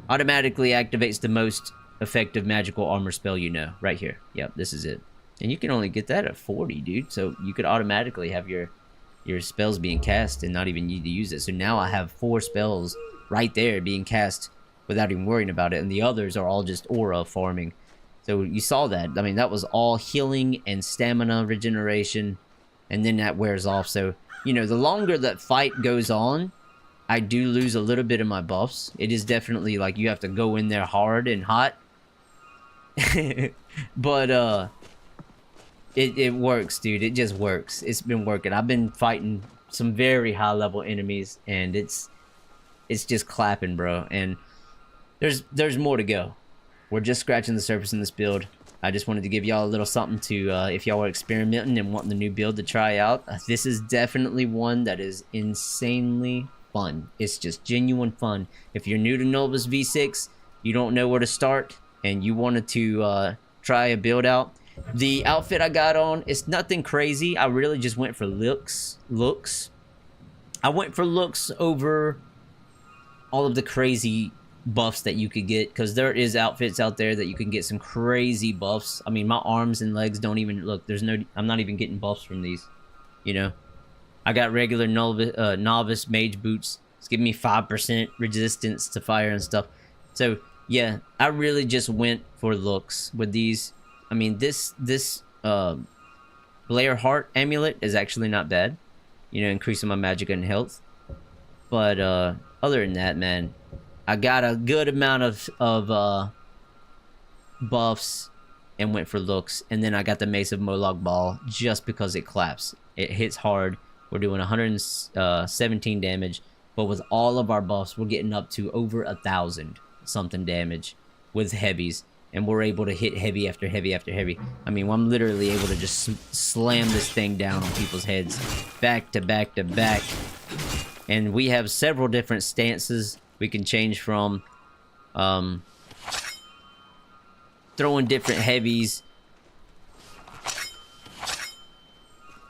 automatically activates the most effective magical armor spell you know. Right here. Yep, this is it. And you can only get that at 40, dude. So you could automatically have your spells being cast and not even need to use it. So now I have 4 spells right there being cast without even worrying about it. And the others are all just aura farming. So you saw that. I mean, that was all healing and stamina regeneration. And then that wears off. So, you know, the longer that fight goes on, I do lose a little bit of my buffs. It is definitely like you have to go in there hard and hot. But, it works, dude. It just works. It's been working. I've been fighting some very high level enemies, and it's just clapping, bro. And there's more to go. We're just scratching the surface in this build. I just wanted to give y'all a little something to, if y'all are experimenting and wanting the new build to try out. This is definitely one that is insanely fun. It's just genuine fun. If you're new to Nolvus V6, you don't know where to start, and you wanted to try a build out, the outfit I got on, it's nothing crazy. I really just went for looks. I went for looks over all of the crazy buffs that you could get, because there is outfits out there that you can get some crazy buffs. I mean, my arms and legs don't even look. I'm not even getting buffs from these. You know, I got regular novice mage boots. It's giving me 5% resistance to fire and stuff. So yeah, I really just went for looks with these. I mean, this Blair Heart Amulet is actually not bad. You know, increasing my magic and health. But other than that, man, I got a good amount of buffs and went for looks. And then I got the Mace of Moloch Ball just because it claps. It hits hard. We're doing 117 damage. But with all of our buffs, we're getting up to over 1,000 something damage with heavies. And we're able to hit heavy after heavy after heavy. I mean, I'm literally able to just slam this thing down on people's heads. Back to back to back. And we have several different stances we can change from. Throwing different heavies.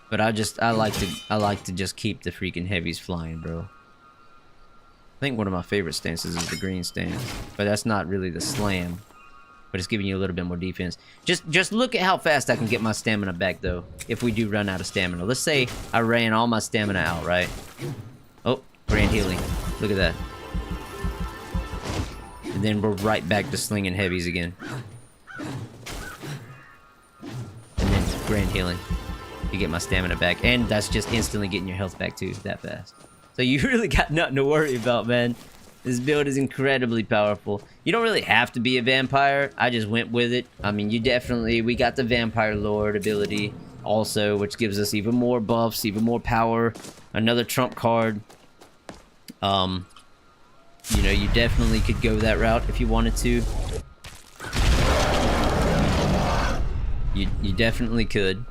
But I like to just keep the freaking heavies flying, bro. I think one of my favorite stances is the green stance. But that's not really the slam. But it's giving you a little bit more defense. Just look at how fast I can get my stamina back, though, if we do run out of stamina. Let's say I ran all my stamina out, right? Oh, grand healing. Look at that. And then we're right back to slinging heavies again. And then grand healing. You get my stamina back. And that's just instantly getting your health back, too, that fast. So you really got nothing to worry about, man. This build is incredibly powerful. You don't really have to be a vampire. I just went with it. I mean, we got the Vampire Lord ability also, which gives us even more buffs, even more power. Another trump card. You know, you definitely could go that route if you wanted to. You definitely could.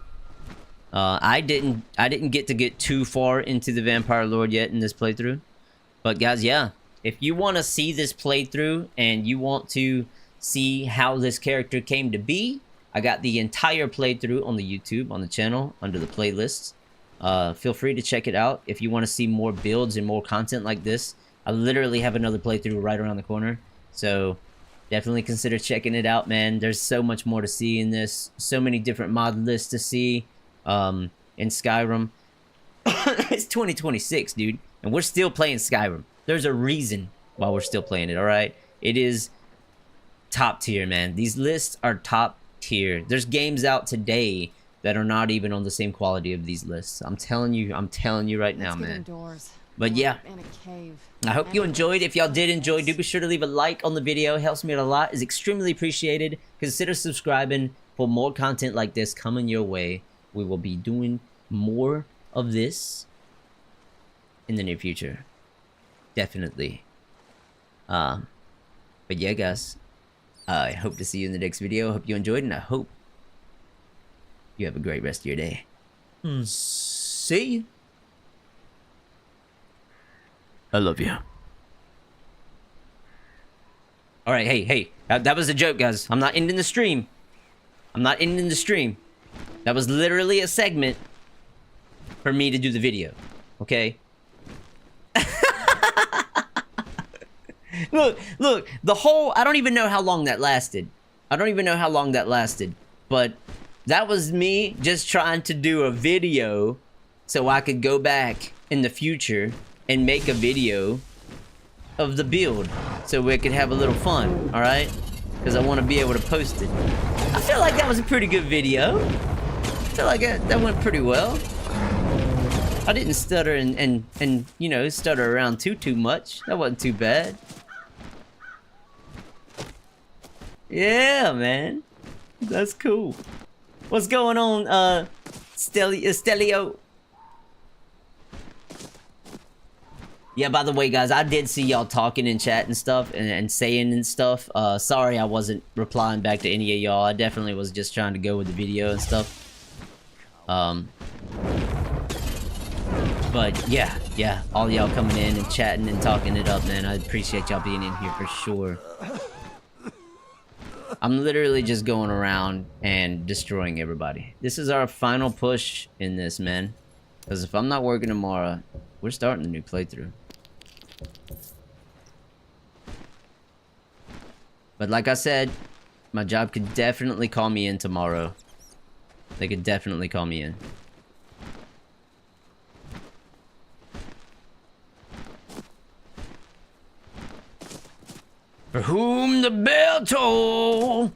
I didn't get too far into the Vampire Lord yet in this playthrough. But guys, yeah. If you want to see this playthrough and you want to see how this character came to be, I got the entire playthrough on the YouTube, on the channel, under the playlists. Feel free to check it out if you want to see more builds and more content like this. I literally have another playthrough right around the corner. So definitely consider checking it out, man. There's so much more to see in this. So many different mod lists to see in Skyrim. It's 2026, dude. And we're still playing Skyrim. There's a reason why we're still playing it, alright? It is top tier, man. These lists are top tier. There's games out today that are not even on the same quality of these lists. I'm telling you right now, man. But yeah, I hope you enjoyed. If y'all did enjoy, do be sure to leave a like on the video. It helps me out a lot. It's extremely appreciated. Consider subscribing for more content like this coming your way. We will be doing more of this in the near future. Definitely. But yeah, guys, I hope to see you in the next video. Hope you enjoyed, and I hope you have a great rest of your day. See you. I love you. Alright, hey. That was a joke, guys. I'm not ending the stream. That was literally a segment for me to do the video. Okay? Look, the whole... I don't even know how long that lasted. But that was me just trying to do a video so I could go back in the future and make a video of the build so we could have a little fun, alright? Because I want to be able to post it. I feel like that was a pretty good video. I feel like that went pretty well. I didn't stutter and you know, stutter around too much. That wasn't too bad. Yeah, man. That's cool. What's going on, Stelio? Yeah, by the way, guys, I did see y'all talking in chat and stuff and saying and stuff. Sorry I wasn't replying back to any of y'all. I definitely was just trying to go with the video and stuff. But yeah, all y'all coming in and chatting and talking it up, man. I appreciate y'all being in here for sure. I'm literally just going around and destroying everybody. This is our final push in this, man. Because if I'm not working tomorrow, we're starting a new playthrough. But like I said, my job could definitely call me in tomorrow. They could definitely call me in. For whom the bell toll.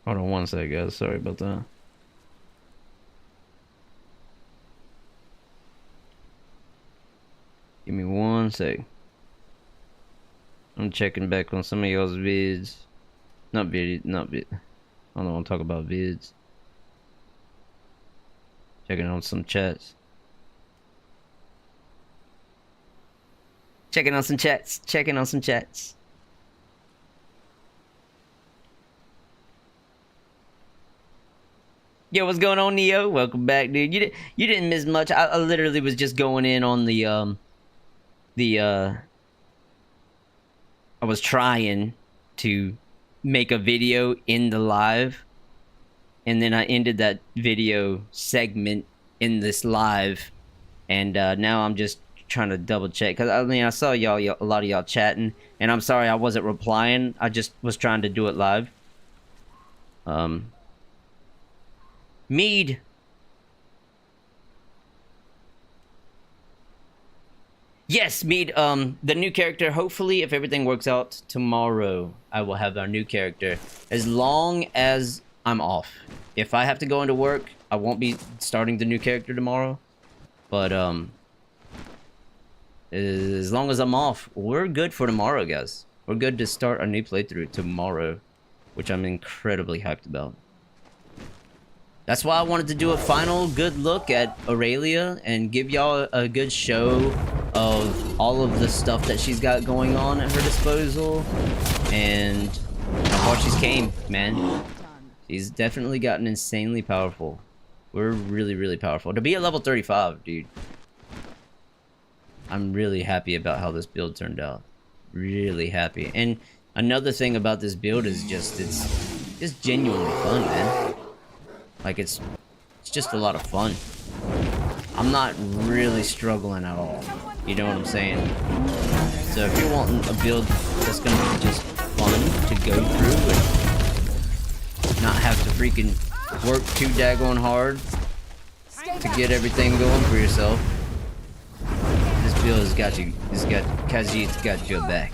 Hold on one sec, guys. Sorry about that. Give me one sec. I'm checking back on some of y'all's vids. Not vid. I don't want to talk about vids. Checking on some chats. Checking on some chats. Yo, what's going on, Neo? Welcome back, dude. You didn't miss much. I literally was just going in on I was trying to make a video in the live, and then I ended that video segment in this live, and now I'm just trying to double check, because I mean, I saw y'all, a lot of y'all chatting, and I'm sorry I wasn't replying. I just was trying to do it live. Mead. Yes, Mead, the new character, hopefully, if everything works out tomorrow, I will have our new character. As long as I'm off. If I have to go into work, I won't be starting the new character tomorrow. But, as long as I'm off, we're good for tomorrow, guys. We're good to start our new playthrough tomorrow, which I'm incredibly hyped about. That's why I wanted to do a final good look at Aurelia and give y'all a good show of all of the stuff that she's got going on at her disposal, and how far she's came, man. She's definitely gotten insanely powerful. We're really, really powerful. To be at level 35, dude. I'm really happy about how this build turned out. Really happy. And another thing about this build is just, it's just genuinely fun, man. Like, it's just a lot of fun. I'm not really struggling at all. You know what I'm saying? So if you're wanting a build that's gonna be just fun to go through and not have to freaking work too daggone hard to get everything going for yourself, this build has got you. Khajiit's got your back.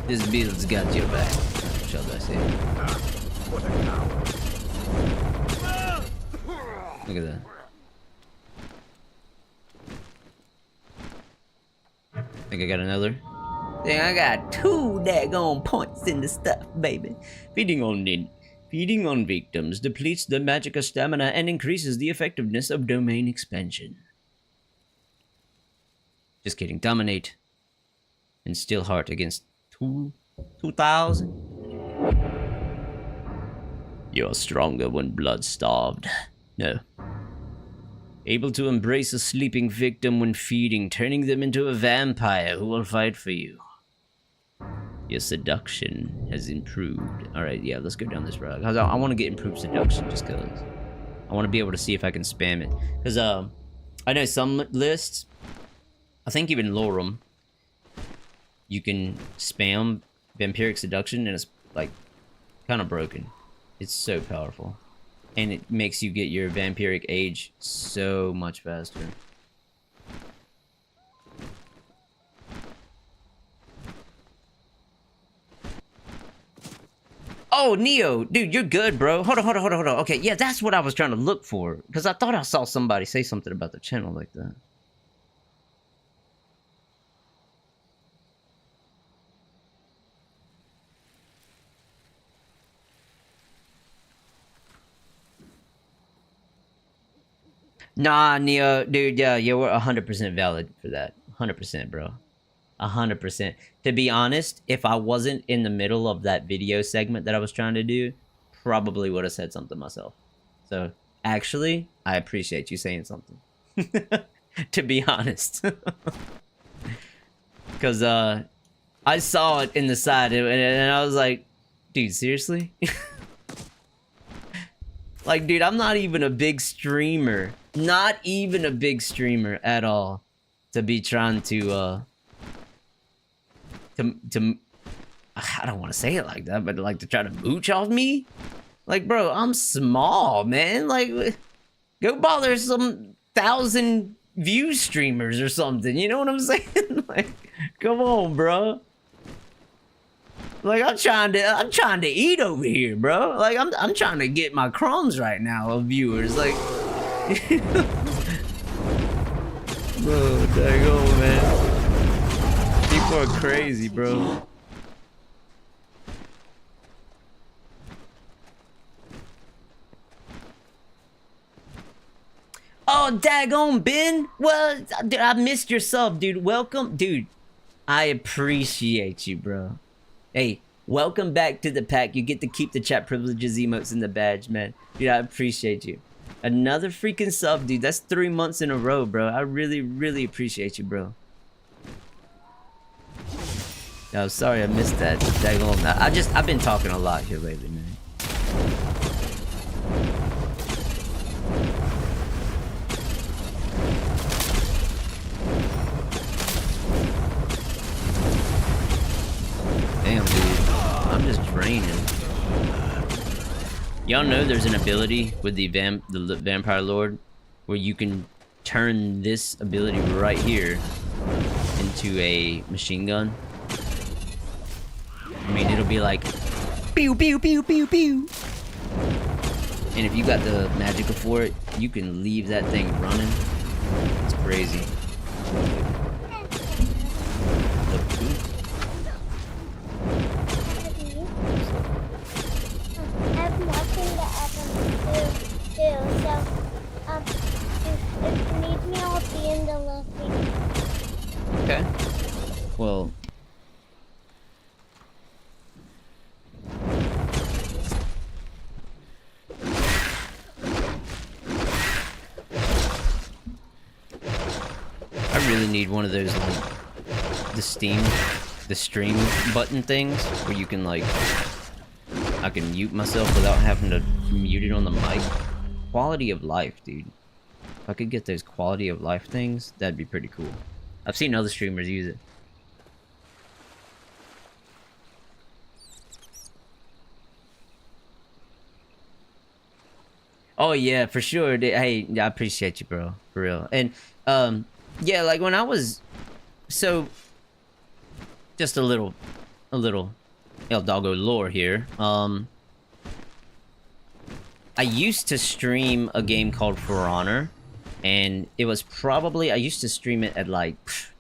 This build's got your back, shall I say. Look at that. Think I got another? Yeah, I got 2 daggone points in the stuff, baby. Feeding on victims depletes the magicka stamina and increases the effectiveness of domain expansion. Just kidding. Dominate. And Steel Heart against 2,000. You're stronger when blood-starved. No. Able to embrace a sleeping victim when feeding, turning them into a vampire who will fight for you. Your seduction has improved. Alright, yeah, let's go down this route. Cause I want to get improved seduction just because. I want to be able to see if I can spam it. Because, I know some lists, I think even Lorem, you can spam vampiric seduction and it's, like, kind of broken. It's so powerful. And it makes you get your vampiric age so much faster. Oh, Neo, dude, you're good, bro. Hold on. Okay, yeah, that's what I was trying to look for. Because I thought I saw somebody say something about the channel like that. Nah, Neo, dude, yeah, we're 100% valid for that. 100%, bro. 100%. To be honest, if I wasn't in the middle of that video segment that I was trying to do, probably would have said something myself. So, actually, I appreciate you saying something. To be honest. Because, I saw it in the side, and I was like, dude, seriously? Like, dude, I'm not even a big streamer. Not even a big streamer at all. To be trying to I don't want to say it like that, but like to try to mooch off me? Like, bro, I'm small, man. Like, go bother some 1,000 view streamers or something. You know what I'm saying? Like, come on, bro. Like, I'm trying to eat over here, bro. Like, I'm trying to get my crumbs right now of viewers. Like, bro, dang on, man. People are crazy, bro. Oh, daggone, Ben. Well, dude, I missed your sub, dude. Welcome, dude. I appreciate you, bro. Hey, welcome back to the pack. You get to keep the chat privileges, emotes, and the badge, man. Dude, I appreciate you. Another freaking sub, dude. That's 3 months in a row, bro. I really, really appreciate you, bro. Oh, sorry I missed that. Daggone. I've been talking a lot here lately, man. Damn, dude. I'm just draining. Y'all know there's an ability with the Vampire Lord where you can turn this ability right here into a machine gun. I mean, it'll be like pew pew pew pew pew. And if you got the magical for it, you can leave that thing running. It's crazy. I'm watching the Evans too, so if you need me, I'll be in the lobby. Okay. Well. I really need one of those, like, the stream button things where you can, like, I can mute myself without having to mute it on the mic. Quality of life, dude. If I could get those quality of life things, that'd be pretty cool. I've seen other streamers use it. Oh yeah, for sure. Hey, I appreciate you, bro. For real. And yeah, like when I was just a little El Doggo lore here. I used to stream a game called For Honor, and it was probably, I used to stream it at like,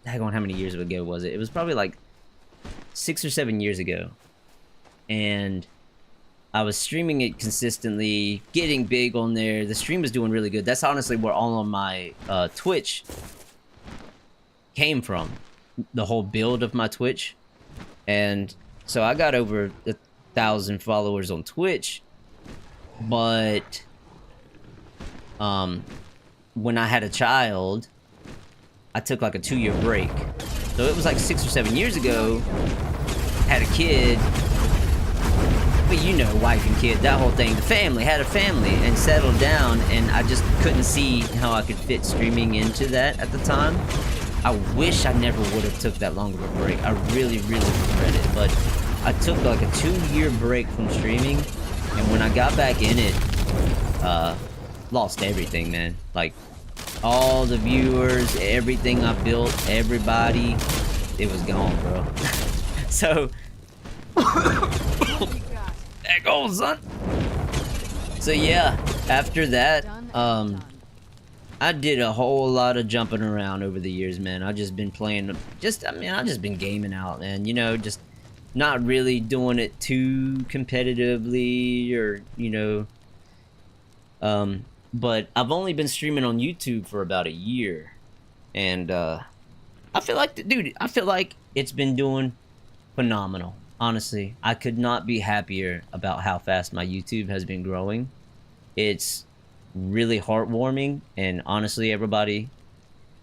daggone, how many years ago was it? It was probably like 6 or 7 years ago. And I was streaming it consistently, getting big on there. The stream was doing really good. That's honestly where all of my Twitch came from. The whole build of my Twitch. And so I got over 1,000 followers on Twitch. But when I had a child, I took like a 2-year break. So it was like 6 or 7 years ago. Had a kid. But you know, wife and kid, that whole thing. The family, had a family and settled down, and I just couldn't see how I could fit streaming into that at the time. I wish I never would have took that long of a break. I really, really regret it. But I took like a 2-year break from streaming, and when I got back in it, lost everything, man. Like, all the viewers, everything I built, everybody, it was gone, bro. So, there goes, son. So yeah, after that, I did a whole lot of jumping around over the years, man. I've just been playing, I've just been gaming out, man. You know, just not really doing it too competitively or, you know. But I've only been streaming on YouTube for about a year. And, I feel like, dude, I feel like it's been doing phenomenal. Honestly, I could not be happier about how fast my YouTube has been growing. It's really heartwarming, and honestly, everybody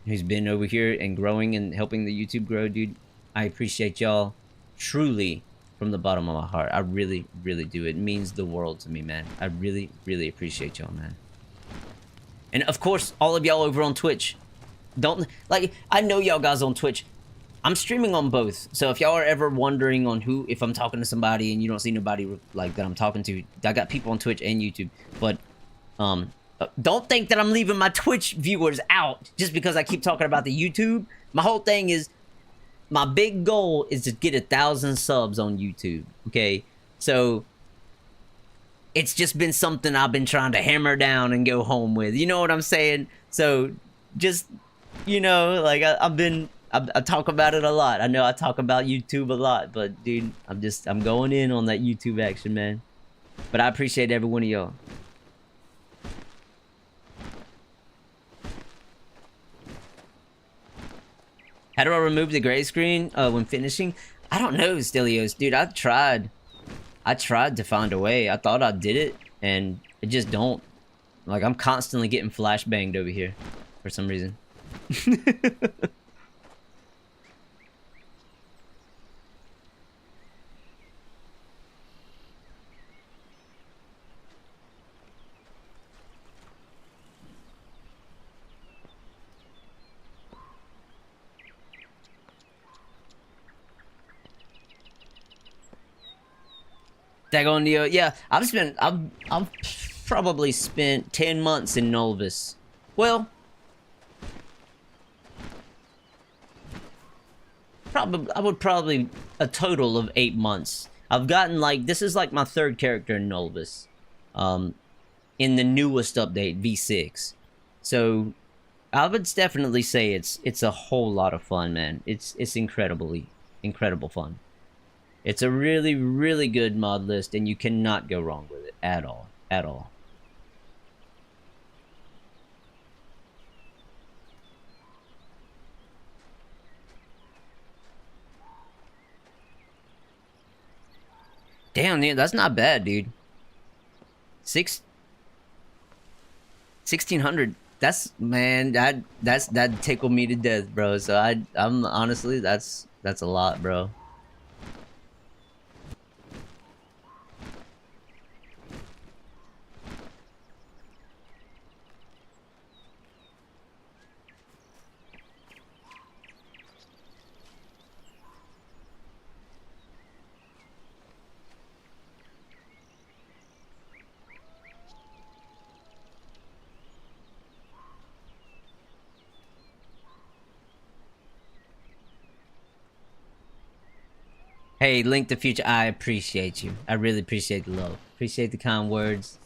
who's been over here and growing and helping the YouTube grow, dude, I appreciate y'all truly from the bottom of my heart. I really, really do. It means the world to me, man. I really, really appreciate y'all, man. And of course, all of y'all over on Twitch. Don't, like, I know y'all guys on Twitch. I'm streaming on both, so if y'all are ever wondering on who, if I'm talking to somebody and you don't see nobody like that I'm talking to, I got people on Twitch and YouTube. But Don't think that I'm leaving my Twitch viewers out just because I keep talking about the YouTube. My whole thing is, my big goal is to get 1,000 subs on YouTube, okay? So, it's just been something I've been trying to hammer down and go home with. You know what I'm saying? So, just, you know, like, I talk about it a lot. I know I talk about YouTube a lot, but, dude, I'm going in on that YouTube action, man. But I appreciate every one of y'all. How do I remove the gray screen when finishing? I don't know, Stelios. Dude, I tried to find a way. I thought I did it, and it just don't. Like, I'm constantly getting flashbanged over here for some reason. Dagon Neo, yeah, I've probably spent 10 months in Nolvus. Well, I would probably a total of 8 months. I've gotten like, this is like my 3rd character in Nolvus, in the newest update, V6. So I would definitely say it's a whole lot of fun, man. It's incredible fun. It's a really, really good mod list, and you cannot go wrong with it at all. At all. Damn, that's not bad, dude. 1600. That's, man, that tickled me to death, bro. So I'm honestly, that's a lot, bro. Hey, Link the Future, I appreciate you. I really appreciate the love. Appreciate the kind words.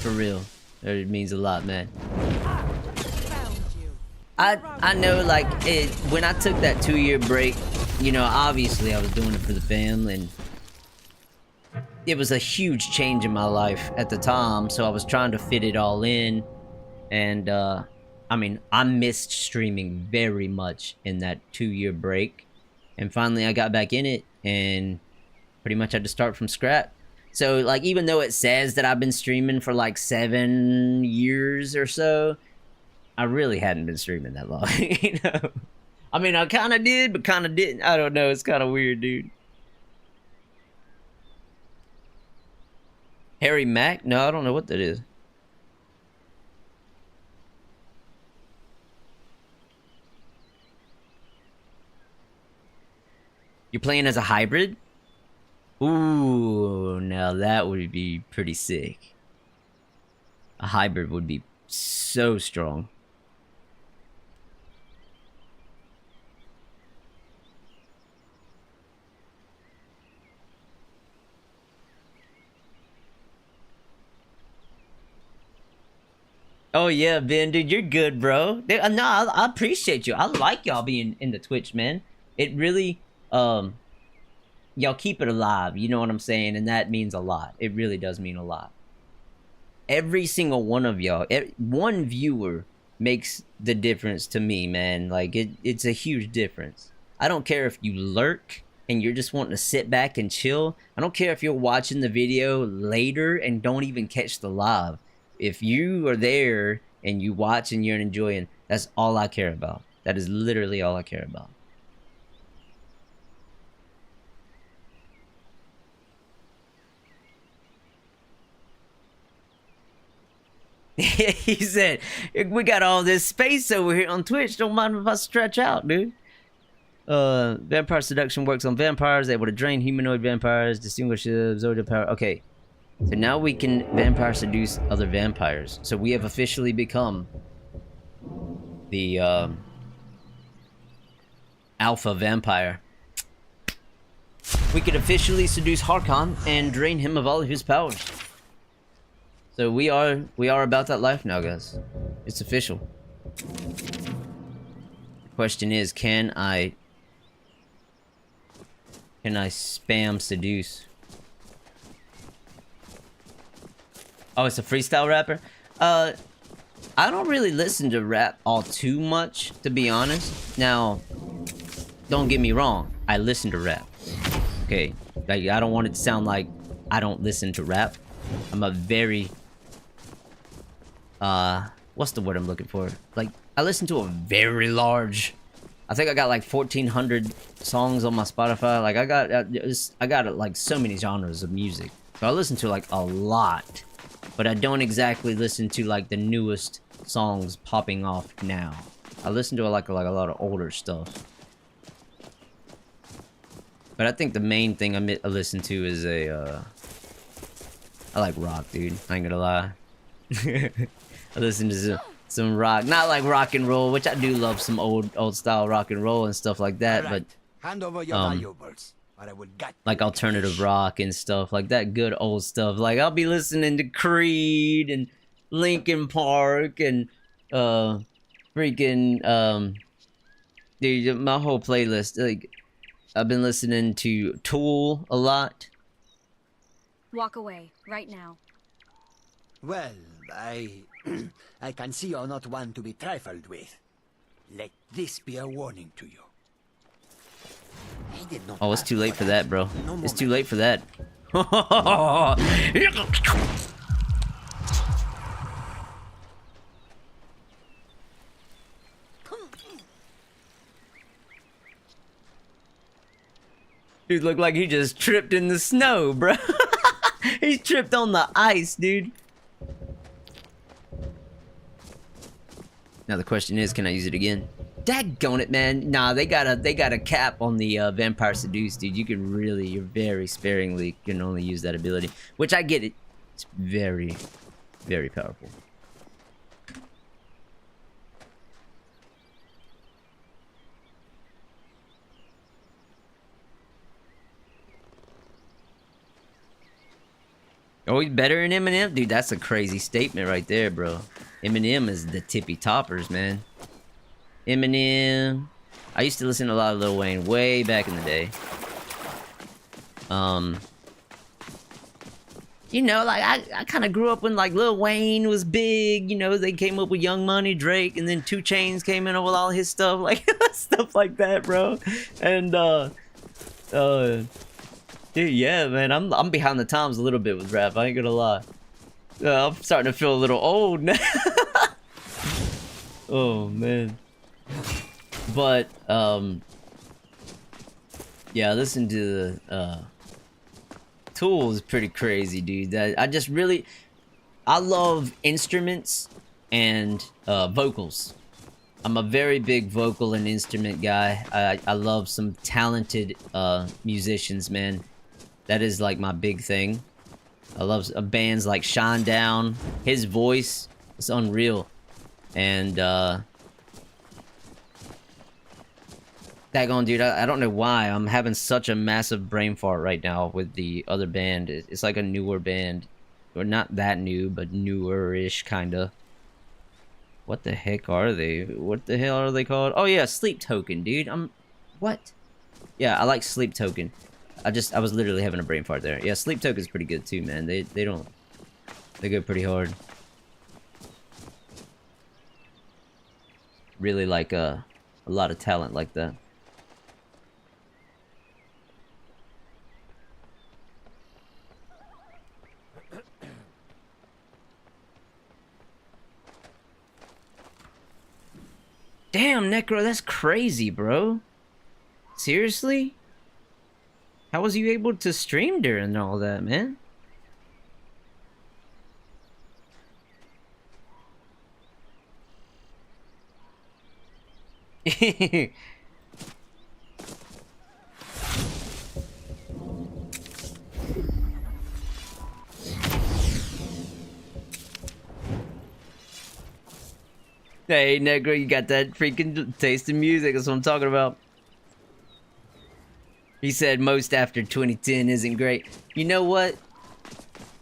For real. It means a lot, man. I know, like, when I took that 2-year break, you know, obviously I was doing it for the family, and it was a huge change in my life at the time, so I was trying to fit it all in, and, I mean, I missed streaming very much in that 2-year break, and finally I got back in it, and pretty much had to start from scratch. So, like, even though it says that I've been streaming for like 7 years or so, I really hadn't been streaming that long, you know? I mean, I kind of did, but kind of didn't. I don't know. It's kind of weird, dude. Harry Mack? No, I don't know what that is. You're playing as a hybrid? Ooh, now that would be pretty sick. A hybrid would be so strong. Oh yeah, Ben, dude, you're good, bro. No, I appreciate you. I like y'all being into Twitch, man. It really, y'all keep it alive, you know what I'm saying? And that means a lot. It really does mean a lot. Every single one of y'all, one viewer makes the difference to me, man. Like, it's a huge difference. I don't care if you lurk and you're just wanting to sit back and chill. I don't care if you're watching the video later and don't even catch the live. If you are there and you watch and you're enjoying, that's all I care about. That is literally all I care about. He said, we got all this space over here on Twitch. Don't mind if I stretch out, dude. Vampire seduction works on vampires, able to drain humanoid vampires, distinguish absorb power. Okay. So now we can vampire seduce other vampires. So we have officially become the alpha vampire. We can officially seduce Harkon and drain him of all of his powers. So we are about that life now, guys. It's official. The question is, can I spam seduce? Oh, it's a freestyle rapper? I don't really listen to rap all too much, to be honest. Now, don't get me wrong, I listen to rap. Okay, like, I don't want it to sound like I don't listen to rap. I'm a very, what's the word I'm looking for? Like, I listen to a very large, I think I got like 1,400 songs on my Spotify. Like, I got like so many genres of music. So I listen to like a lot. But I don't exactly listen to like the newest songs popping off now. I listen to like a lot of older stuff. But I think the main thing I listen to is I like rock, dude. I ain't gonna lie. I listen to some rock, not like rock and roll, which I do love some old style rock and roll and stuff like that. Right. But Hand over your valuables, or I will gut like you alternative fish. rock and stuff like that, good old stuff. Like I'll be listening to Creed and Linkin Park and freaking dude, my whole playlist. Like I've been listening to Tool a lot. Walk away, right now. Well, I can see you're not one to be trifled with. Let this be a warning to you. I did not Oh, it's ask too late what for I that, bro. no It's too moment. late for that. Dude looked like he just tripped in the snow, bro. He tripped on the ice, dude. Now the question is, can I use it again? Daggone it, man. Nah, they got a cap on the vampire seduce, dude. You're very sparingly can only use that ability. Which I get it. It's very, very powerful. Oh, he's better than Eminem? Dude, that's a crazy statement right there, bro. Eminem is the tippy toppers, man. Eminem. I used to listen to a lot of Lil Wayne way back in the day. You know, like, I kind of grew up when, like, Lil Wayne was big. You know, they came up with Young Money, Drake, and then 2 Chainz came in with all his stuff. Like, stuff like that, bro. And, dude, yeah, man, I'm behind the times a little bit with rap. I ain't gonna lie. I'm starting to feel a little old now. Oh man. But yeah, listen to the Tool is pretty crazy, dude. I love instruments and vocals. I'm a very big vocal and instrument guy. I love some talented musicians, man. That is like my big thing. I love bands like Shinedown. His voice is unreal. And daggone, dude, I don't know why I'm having such a massive brain fart right now with the other band. It's like a newer band. Or not that new, but newer-ish, kinda. What the heck are they? What the hell are they called? Oh yeah, Sleep Token, dude. What? Yeah, I like Sleep Token. I was literally having a brain fart there. Yeah, Sleep Token's pretty good too, man. They go pretty hard. Really like a lot of talent like that. Damn, Necro, that's crazy, bro. Seriously? How was you able to stream during all that, man? Hey, Negro, you got that freaking taste in music. That's what I'm talking about. He said most after 2010 isn't great. You know what?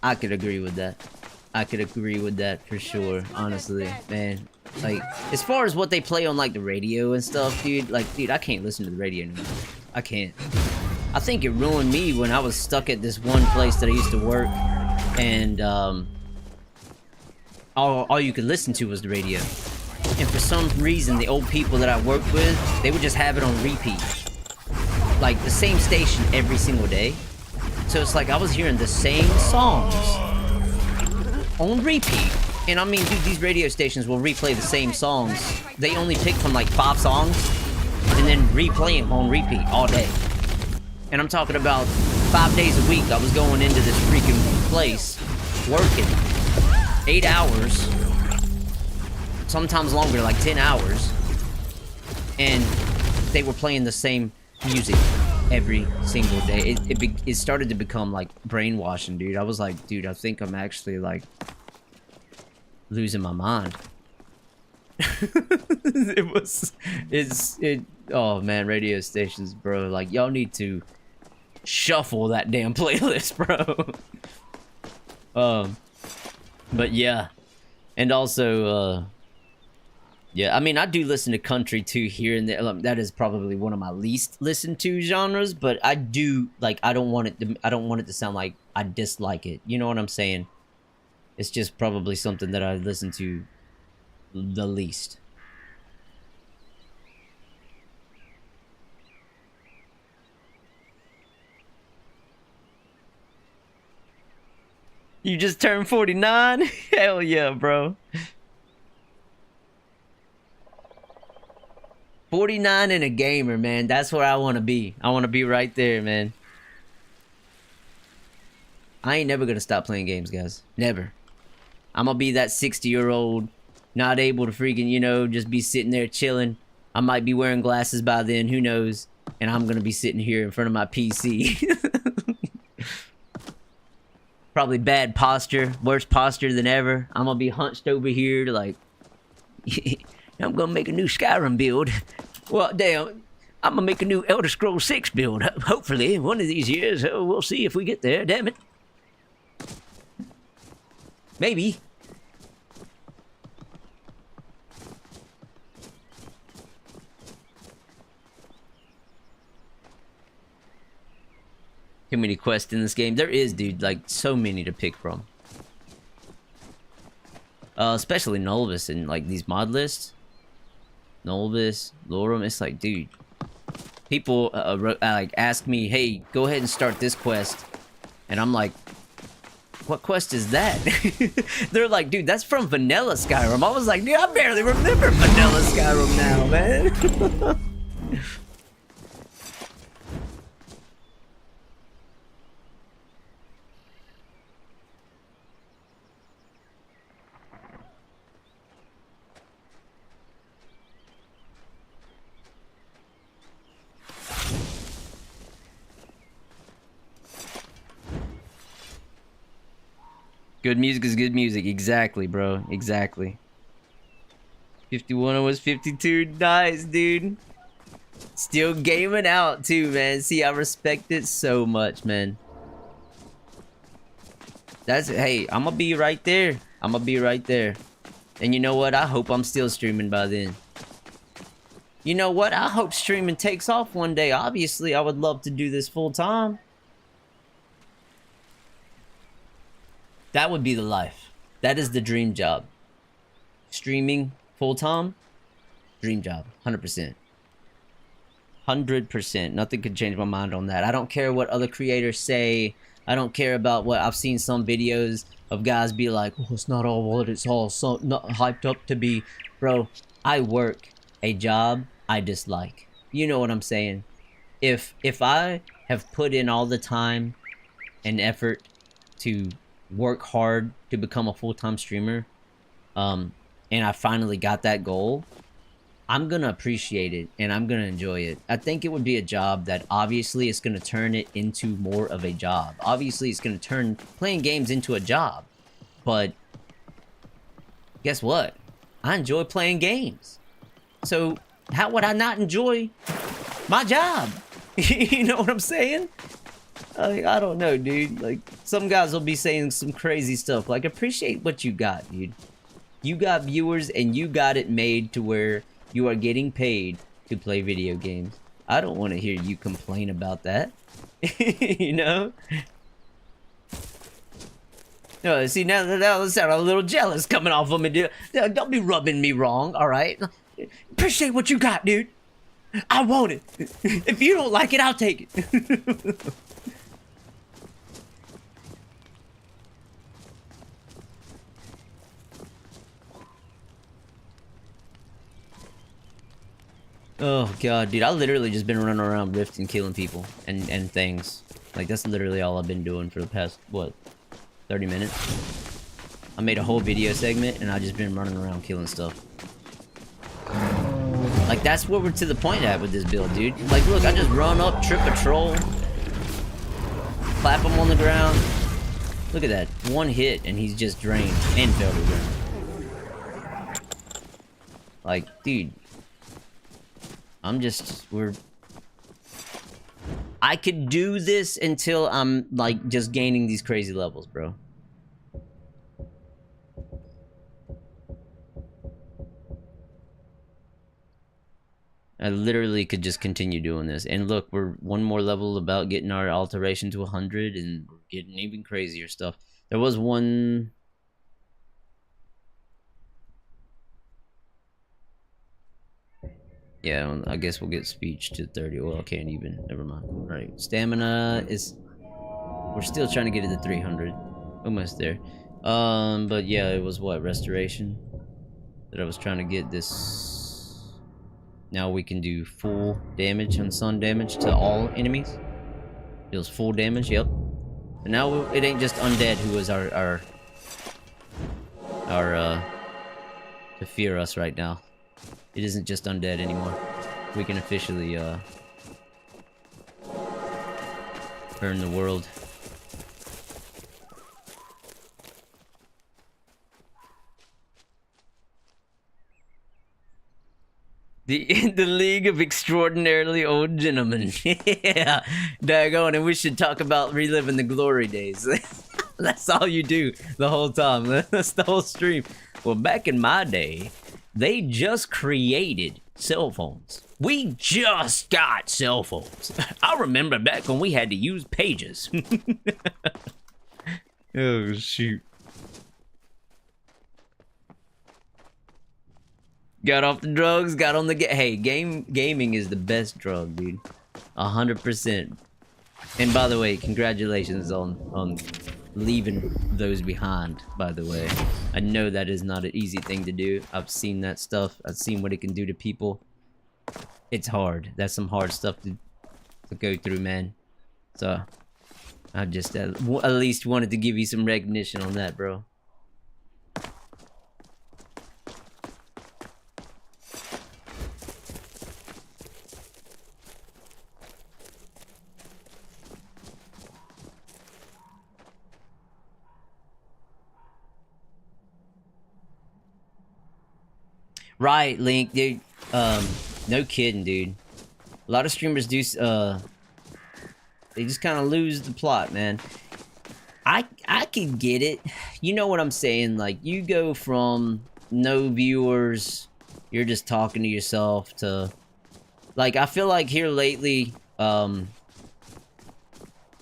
I could agree with that. I could agree with that for sure, honestly, man. Like, as far as what they play on, like, the radio and stuff, dude, like, dude, I can't listen to the radio anymore. I can't. I think it ruined me when I was stuck at this one place that I used to work, and, all you could listen to was the radio. And for some reason, the old people that I worked with, they would just have it on repeat. Like, the same station every single day. So it's like I was hearing the same songs on repeat. And I mean, dude, these radio stations will replay the same songs. They only pick from like 5 songs and then replay them on repeat all day. And I'm talking about 5 days a week. I was going into this freaking place, working 8 hours, sometimes longer, like 10 hours. And they were playing the same music every single day. It started to become like brainwashing, dude. I was like, dude, I think I'm actually like losing my mind. Oh man, radio stations, bro, like y'all need to shuffle that damn playlist, bro. But yeah, and also yeah, I mean, I do listen to country too here and there. That is probably one of my least listened to genres, but I do like. I don't want it to sound like I dislike it. You know what I'm saying? It's just probably something that I listen to the least. You just turned 49? Hell yeah, bro. 49 and a gamer, man. That's where I want to be. I want to be right there, man. I ain't never gonna stop playing games, guys. Never. I'm gonna be that 60-year-old, not able to freaking, you know, just be sitting there chilling. I might be wearing glasses by then, who knows? And I'm gonna be sitting here in front of my PC. Probably bad posture, worse posture than ever. I'm gonna be hunched over here to like... I'm gonna make a new Skyrim build. Well, damn, I'm gonna make a new Elder Scrolls 6 build. Hopefully, one of these years. We'll see if we get there, damn it. Maybe. Too many quests in this game. There is, dude, like, so many to pick from. Especially Nolvus and, like, these mod lists. Nolvus, Lorum, it's like, dude. People, like, ask me, hey, go ahead and start this quest. And I'm like, what quest is that? They're like, dude, that's from Vanilla Skyrim. I was like, dude, I barely remember Vanilla Skyrim now, man. Good music is good music. Exactly, bro. Exactly. 51 was 52. Nice, dude. Still gaming out, too, man. See, I respect it so much, man. That's... Hey, I'm gonna be right there. I'm gonna be right there. And you know what? I hope I'm still streaming by then. You know what? I hope streaming takes off one day. Obviously, I would love to do this full time. That would be the life. That is the dream job. Streaming full-time, dream job. 100%. 100%. Nothing could change my mind on that. I don't care what other creators say. I don't care about what... I've seen some videos of guys be like, oh, it's not all what it's all so not hyped up to be. Bro, I work a job I dislike. You know what I'm saying? If I have put in all the time and effort to... work hard to become a full-time streamer, and I finally got that goal, I'm gonna appreciate it and I'm gonna enjoy it. I think it would be a job that obviously it's gonna turn it into more of a job. Obviously it's gonna turn playing games into a job, but guess what? I enjoy playing games. So how would I not enjoy my job? You know what I'm saying? Like, I don't know, dude. Like, some guys will be saying some crazy stuff. Like, appreciate what you got, dude. You got viewers and you got it made to where you are getting paid to play video games. I don't want to hear you complain about that. You know? No, see, now that sound a little jealous coming off of me, dude. Don't be rubbing me wrong, alright? Appreciate what you got, dude. I want it. If you don't like it, I'll take it. Oh god, dude, I literally just been running around rifting, killing people and things. Like, that's literally all I've been doing for the past, what, 30 minutes? I made a whole video segment and I just been running around killing stuff. Like, that's where we're to the point at with this build, dude. Like, look, I just run up, trip a troll, clap him on the ground. Look at that, one hit and he's just drained and fell to the ground. Like, dude. I could do this until I'm, like, just gaining these crazy levels, bro. I literally could just continue doing this. And look, we're one more level about getting our alteration to 100, and we're getting even crazier stuff. There was one... Yeah, I guess we'll get speech to 30. Well, I can't even. Never mind. Alright, stamina is... We're still trying to get it to 300. Almost there. But yeah, it was what? Restoration? That I was trying to get this... Now we can do full damage and sun damage to all enemies. Deals full damage, yep. But now it ain't just undead who is our to fear us right now. It isn't just undead anymore. We can officially, burn the world. The League of Extraordinarily Old Gentlemen. Yeah, daggone, and we should talk about reliving the glory days. That's all you do the whole time. That's the whole stream. Well, back in my day, they just created cell phones. We just got cell phones. I remember back when we had to use pages. Oh, shoot. Got off the drugs, got on the hey, gaming is the best drug, dude. 100%. And by the way, congratulations on leaving those behind, by the way. I know that is not an easy thing to do. I've seen that stuff. I've seen what it can do to people. It's hard. That's some hard stuff to go through, man. So, I just at least wanted to give you some recognition on that, bro. Right, Link, dude. No kidding, dude. A lot of streamers do, they just kind of lose the plot, man. I can get it. You know what I'm saying? Like, you go from no viewers, you're just talking to yourself, to... Like, I feel like here lately,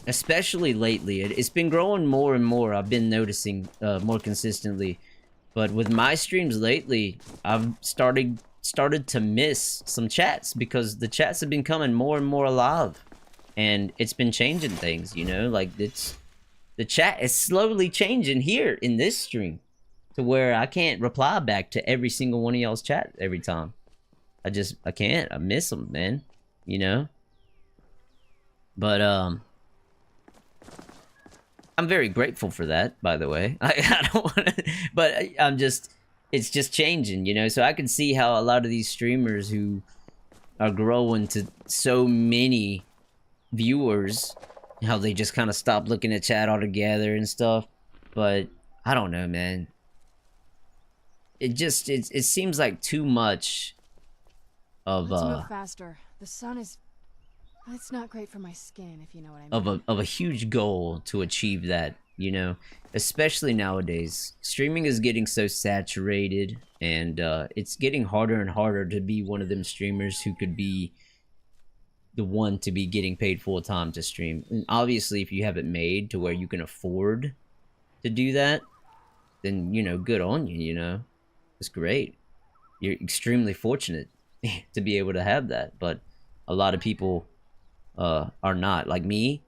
especially lately, it's been growing more and more. I've been noticing, more consistently. But with my streams lately, I've started to miss some chats because the chats have been coming more and more alive. And it's been changing things, you know? Like, the chat is slowly changing here in this stream to where I can't reply back to every single one of y'all's chat every time. I can't. I miss them, man. You know? But, I'm very grateful for that, by the way. I don't want to, but it's just changing, you know? So I can see how a lot of these streamers who are growing to so many viewers, how they just kind of stop looking at chat altogether and stuff. But I don't know, man. it seems like too much of Let's move faster. The sun is... It's not great for my skin, if you know what I mean. of a huge goal to achieve that, you know, especially nowadays. Streaming is getting so saturated, and it's getting harder and harder to be one of them streamers who could be the one to be getting paid full time to stream. And obviously, if you have it made to where you can afford to do that, then, you know, good on you, you know. It's great. You're extremely fortunate to be able to have that, but a lot of people are not. Like me,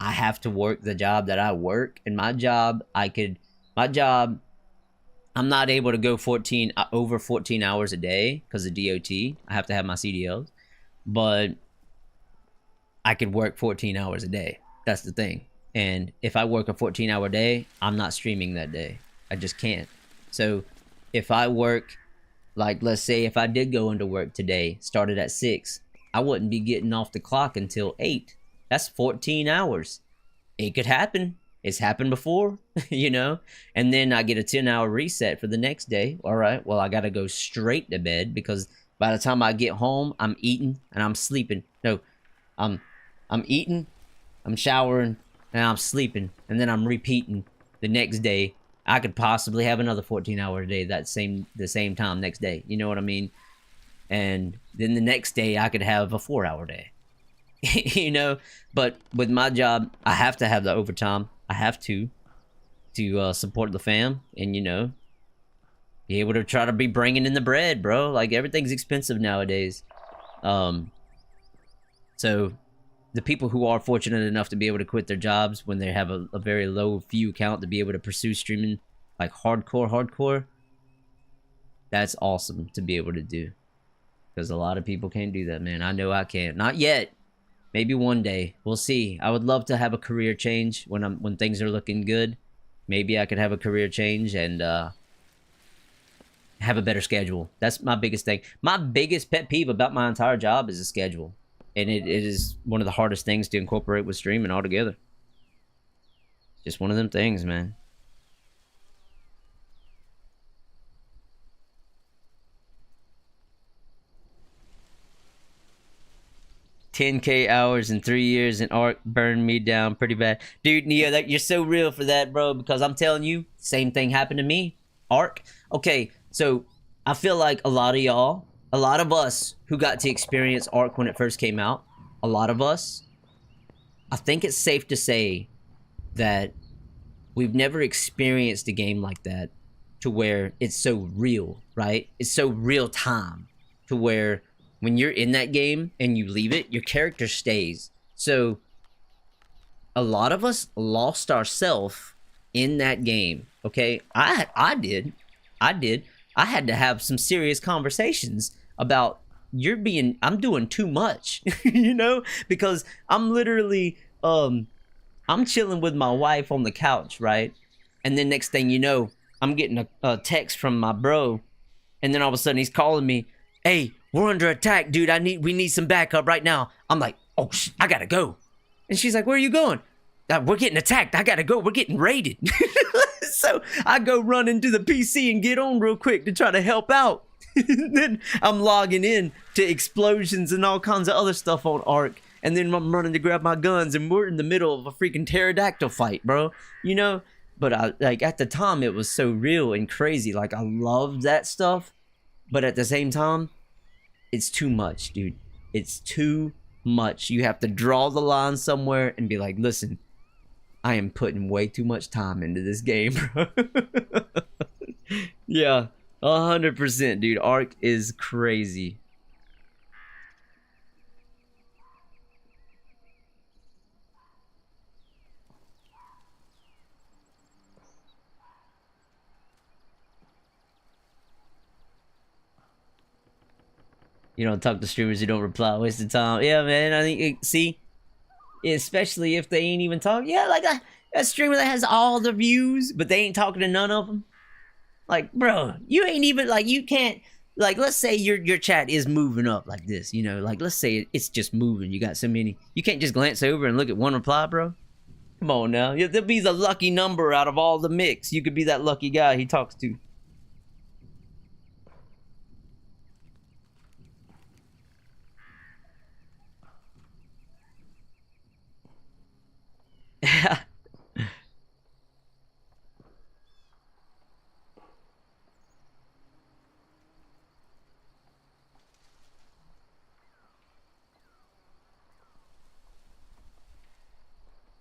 I have to work the job that I work, and my job, I'm not able to go over 14 hours a day because of DOT. I have to have my CDLs, but I could work 14 hours a day. That's the thing. And if I work a 14-hour day, I'm not streaming that day. I just can't. So if I work, like, let's say if I did go into work today, started at 6, I wouldn't be getting off the clock until 8. That's 14 hours. It could happen. It's happened before, you know? And then I get a 10-hour reset for the next day. All right, well, I got to go straight to bed because by the time I get home, I'm eating and I'm sleeping. No, I'm eating, I'm showering, and I'm sleeping. And then I'm repeating the next day. I could possibly have another 14-hour day the same time next day. You know what I mean? And then the next day I could have a 4-hour day. You know? But with my job, I have to have the overtime. I have to support the fam and, you know, be able to try to be bringing in the bread, bro. Like, everything's expensive nowadays. So the people who are fortunate enough to be able to quit their jobs when they have a very low view count to be able to pursue streaming like hardcore, that's awesome to be able to do. Because a lot of people can't do that, man. I know I can't. Not yet. Maybe one day. We'll see. I would love to have a career change when things are looking good. Maybe I could have a career change and have a better schedule. That's my biggest thing. My biggest pet peeve about my entire job is the schedule. And it is one of the hardest things to incorporate with streaming altogether. Just one of them things, man. $10K hours in 3 years and Ark burned me down pretty bad. Dude, Neo, you're so real for that, bro, because I'm telling you, same thing happened to me. Ark. Okay, so I feel like a lot of us who got to experience Ark when it first came out, a lot of us, I think it's safe to say that we've never experienced a game like that to where it's so real, right? It's so real time to where when you're in that game and you leave it, your character stays. So a lot of us lost ourselves in that game, okay? I did. I had to have some serious conversations about I'm doing too much, you know? Because I'm literally, I'm chilling with my wife on the couch, right? And then next thing you know, I'm getting a text from my bro. And then all of a sudden he's calling me, hey, we're under attack, dude. We need some backup right now. I'm like, oh, I gotta go. And she's like, where are you going? We're getting attacked. I gotta go. We're getting raided. So I go run into the PC and get on real quick to try to help out. Then I'm logging in to explosions and all kinds of other stuff on Ark. And then I'm running to grab my guns and we're in the middle of a freaking pterodactyl fight, bro. You know? But like at the time it was so real and crazy. Like I loved that stuff. But at the same time, it's too much, dude. It's too much. You have to draw the line somewhere and be like, listen, I am putting way too much time into this game, bro. Yeah, 100%, dude. Ark is crazy. You don't talk to streamers who don't reply, waste of time. Yeah, man, I think, see, especially if they ain't even talking. Yeah, like a streamer that has all the views, but they ain't talking to none of them. Like, bro, you ain't even, like, you can't, like, let's say your chat is moving up like this, you know, like, let's say it's just moving. You got so many, you can't just glance over and look at one reply, bro. Come on now. There'll be the lucky number out of all the mix. You could be that lucky guy he talks to.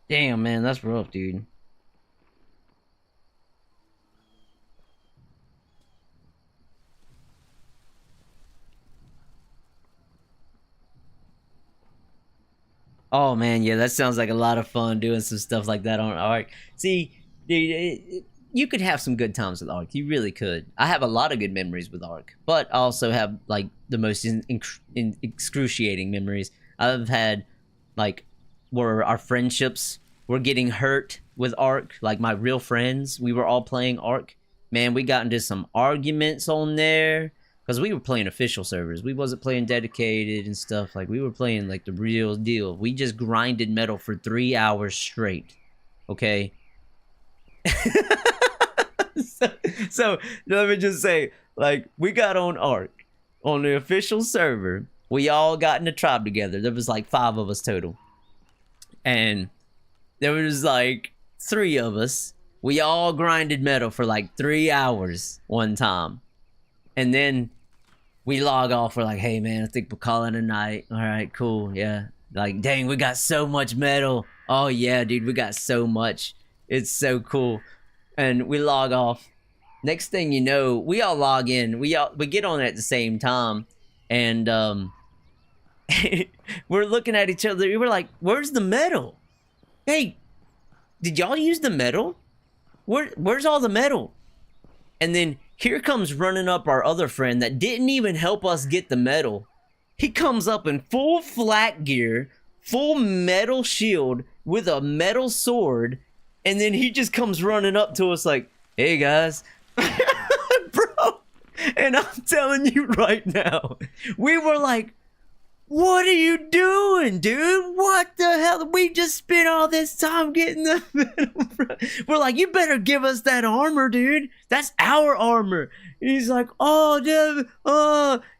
Damn, man, that's rough, dude. Oh man, yeah, that sounds like a lot of fun doing some stuff like that on Ark. See, dude, you could have some good times with Ark. You really could. I have a lot of good memories with Ark, but I also have like the most excruciating memories. I've had like where our friendships were getting hurt with Ark. Like my real friends, we were all playing Ark. Man, we got into some arguments on there. Because we were playing official servers. We wasn't playing dedicated and stuff. Like, we were playing, like, the real deal. We just grinded metal for 3 hours straight. Okay? so, let me just say, like, we got on Ark. On the official server. We all got in a tribe together. There was, like, 5 of us total. And there was, like, 3 of us. We all grinded metal for, like, 3 hours one time. And then we log off. We're like, hey, man, I think we'll call it a night. All right, cool. Yeah. Like, dang, we got so much metal. Oh, yeah, dude, we got so much. It's so cool. And we log off. Next thing you know, we all log in. We get on at the same time. And we're looking at each other. We're like, where's the metal? Hey, did y'all use the metal? Where's all the metal? And then here comes running up our other friend that didn't even help us get the metal. He comes up in full flak gear, full metal shield with a metal sword, and then he just comes running up to us like, hey guys. Bro, and I'm telling you right now, we were like, what are you doing, dude? What the hell? We just spent all this time getting the metal. We're like, you better give us that armor, dude. That's our armor. And he's like, oh, dude,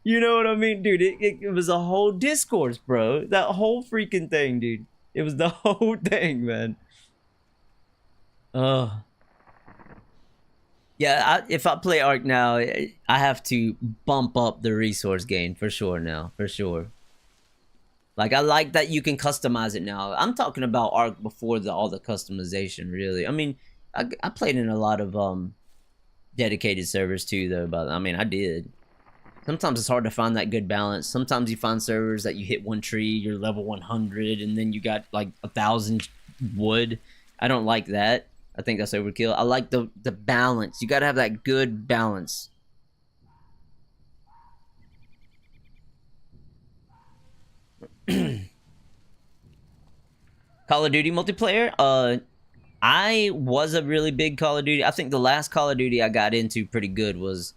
you know what I mean? Dude, it was a whole discourse, bro. That whole freaking thing, dude. It was the whole thing, man. Yeah, if I play Ark now, I have to bump up the resource gain for sure now, for sure. Like, I like that you can customize it now. I'm talking about Ark before all the customization, really. I mean, I played in a lot of dedicated servers too, though. But I mean, I did. Sometimes it's hard to find that good balance. Sometimes you find servers that you hit one tree, you're level 100, and then you got like 1,000 wood. I don't like that. I think that's overkill. I like the balance. You gotta have that good balance. Call of Duty multiplayer? I was a really big Call of Duty. I think the last Call of Duty I got into pretty good was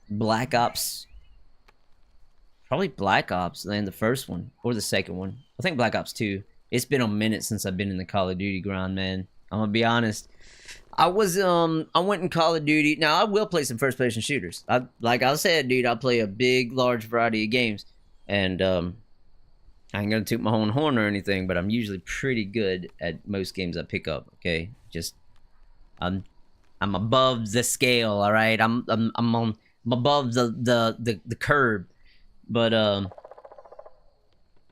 Black Ops. Probably Black Ops, then the first one or the second one. I think Black Ops 2. It's been a minute since I've been in the Call of Duty grind, man. I'm gonna be honest. I went in Call of Duty. Now, I will play some first-person shooters. Like I said, dude, I play a big, large variety of games. And, I ain't gonna toot my own horn or anything, but I'm usually pretty good at most games I pick up, okay? Just, I'm above the scale, alright? I'm above the curb. But,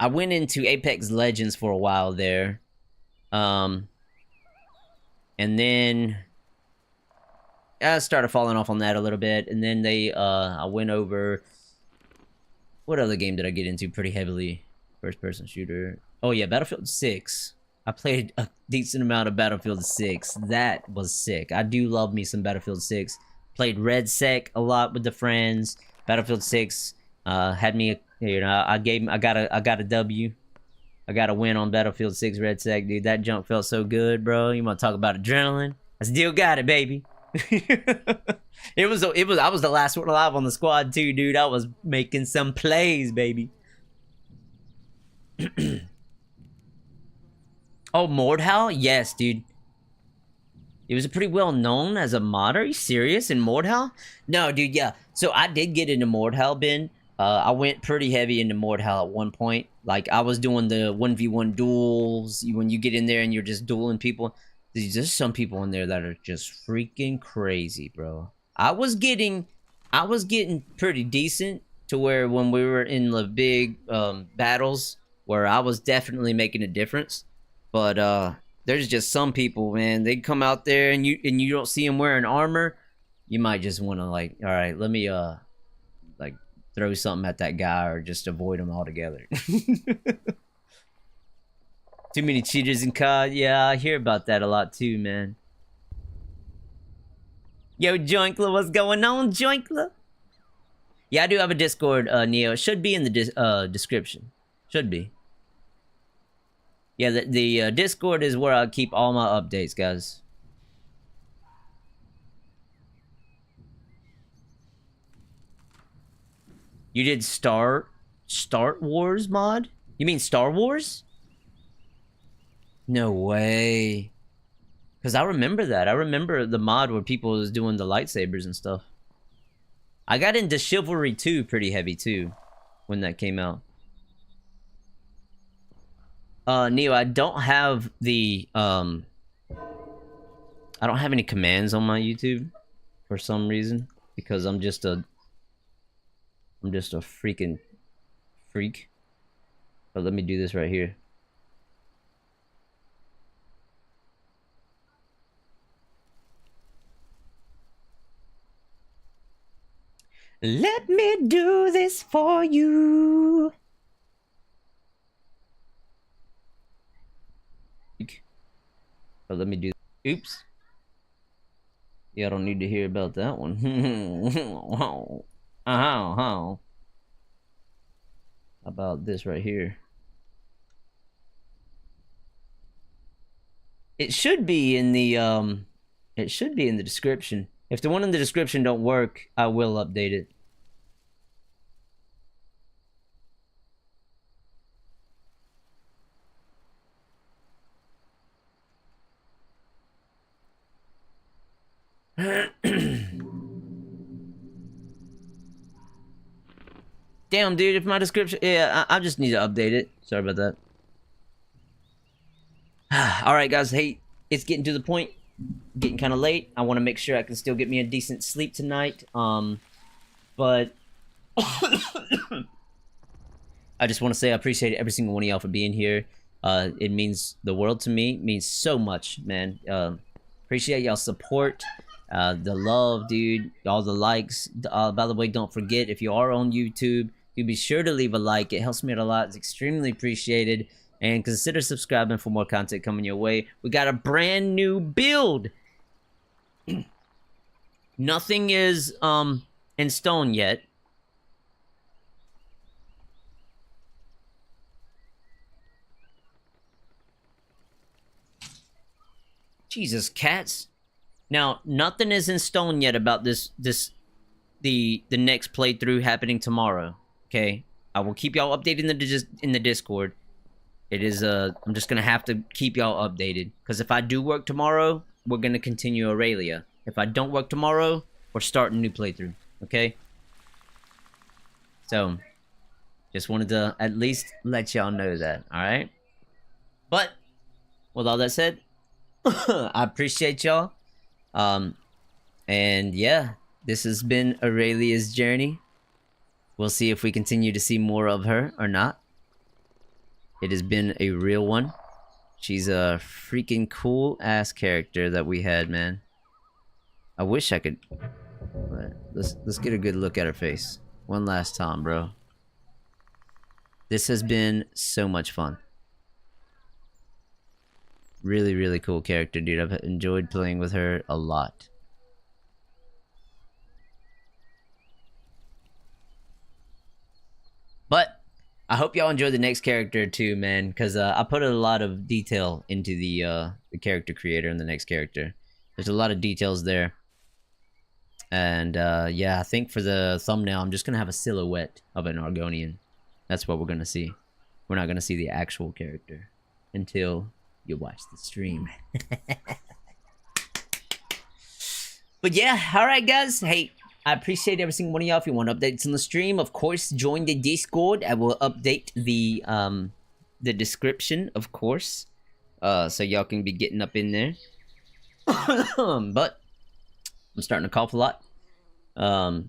I went into Apex Legends for a while there. And then I started falling off on that a little bit. And then I went over, what other game did I get into pretty heavily? First person shooter. Oh yeah, Battlefield 6. I played a decent amount of Battlefield 6. That was sick. I do love me some Battlefield 6. Played Red Sec a lot with the friends. Battlefield 6 had me, you know, I got a W. I got a win on Battlefield 6 Red Sec, dude. That junk felt so good, bro. You want to talk about adrenaline? I still got it, baby. I was the last one alive on the squad too, dude. I was making some plays, baby. Oh, Mordhau? Yes, dude. It was pretty well known as a mod. Are you serious? In Mordhau? No, dude, yeah. So I did get into Mordhau, Ben. I went pretty heavy into Mordhau at one point. Like I was doing the 1v1 duels. When you get in there and you're just dueling people, there's just some people in there that are just freaking crazy, bro. I was getting pretty decent to where when we were in the big battles where I was definitely making a difference. But there's just some people, man. They come out there and you don't see them wearing armor. You might just want to like, all right, let me like throw something at that guy or just avoid him altogether. Too many cheaters in COD. Yeah, I hear about that a lot too, man. Yo, Joinkla, what's going on, Joinkla? Yeah, I do have a Discord, Neo. It should be in the description. Should be. Yeah, the Discord is where I keep all my updates, guys. You did Star Wars mod? You mean Star Wars? No way. Because I remember that. I remember the mod where people was doing the lightsabers and stuff. I got into Chivalry 2 pretty heavy too when that came out. Neo, I don't have the I don't have any commands on my YouTube for some reason because I'm just a freaking freak. But let me do this right here. Let me do this for you. But let me do. Oops. Yeah, I don't need to hear about that one. How about this right here? It should be in the description. If the one in the description don't work, I will update it. Damn, dude, if my description... Yeah, I just need to update it. Sorry about that. Alright, guys. Hey, it's getting to the point. Getting kind of late. I want to make sure I can still get me a decent sleep tonight. But... I just want to say I appreciate every single one of y'all for being here. It means the world to me. It means so much, man. Appreciate y'all's support. The love, dude, all the likes. By the way, don't forget, if you are on YouTube, you be sure to leave a like. It helps me out a lot. It's extremely appreciated. And consider subscribing for more content coming your way. We got a brand new build. Nothing is in stone yet. Jesus, cats. Now, nothing is in stone yet about the next playthrough happening tomorrow. Okay, I will keep y'all updated in the Discord. It is I'm just gonna have to keep y'all updated because if I do work tomorrow, we're gonna continue Aurelia. If I don't work tomorrow, we're starting a new playthrough. Okay. So, just wanted to at least let y'all know that. All right. But with all that said, I appreciate y'all. And yeah, this has been Aurelia's journey. We'll see if we continue to see more of her or not. It has been a real one. She's a freaking cool ass character that we had, man. I wish I could. Right, let's get a good look at her face one last time, bro. This has been so much fun. Really, really cool character, dude. I've enjoyed playing with her a lot. But I hope y'all enjoy the next character too, man, because I put a lot of detail into the character creator and the next character. There's a lot of details there. And yeah, I think for the thumbnail, I'm just going to have a silhouette of an Argonian. That's what we're going to see. We're not going to see the actual character until you watch the stream. But yeah, alright guys. Hey, I appreciate every single one of y'all. If you want updates on the stream, of course, join the Discord. I will update the description, of course, so y'all can be getting up in there. But I'm starting to cough a lot. I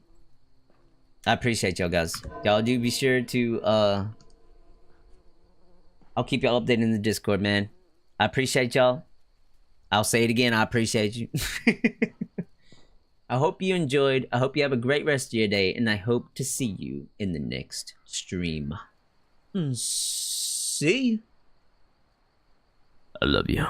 appreciate y'all guys. Y'all do be sure to I'll keep y'all updated in the Discord, man. I appreciate y'all. I'll say it again, I appreciate you. I hope you enjoyed. I hope you have a great rest of your day, and I hope to see you in the next stream. See you. I love you.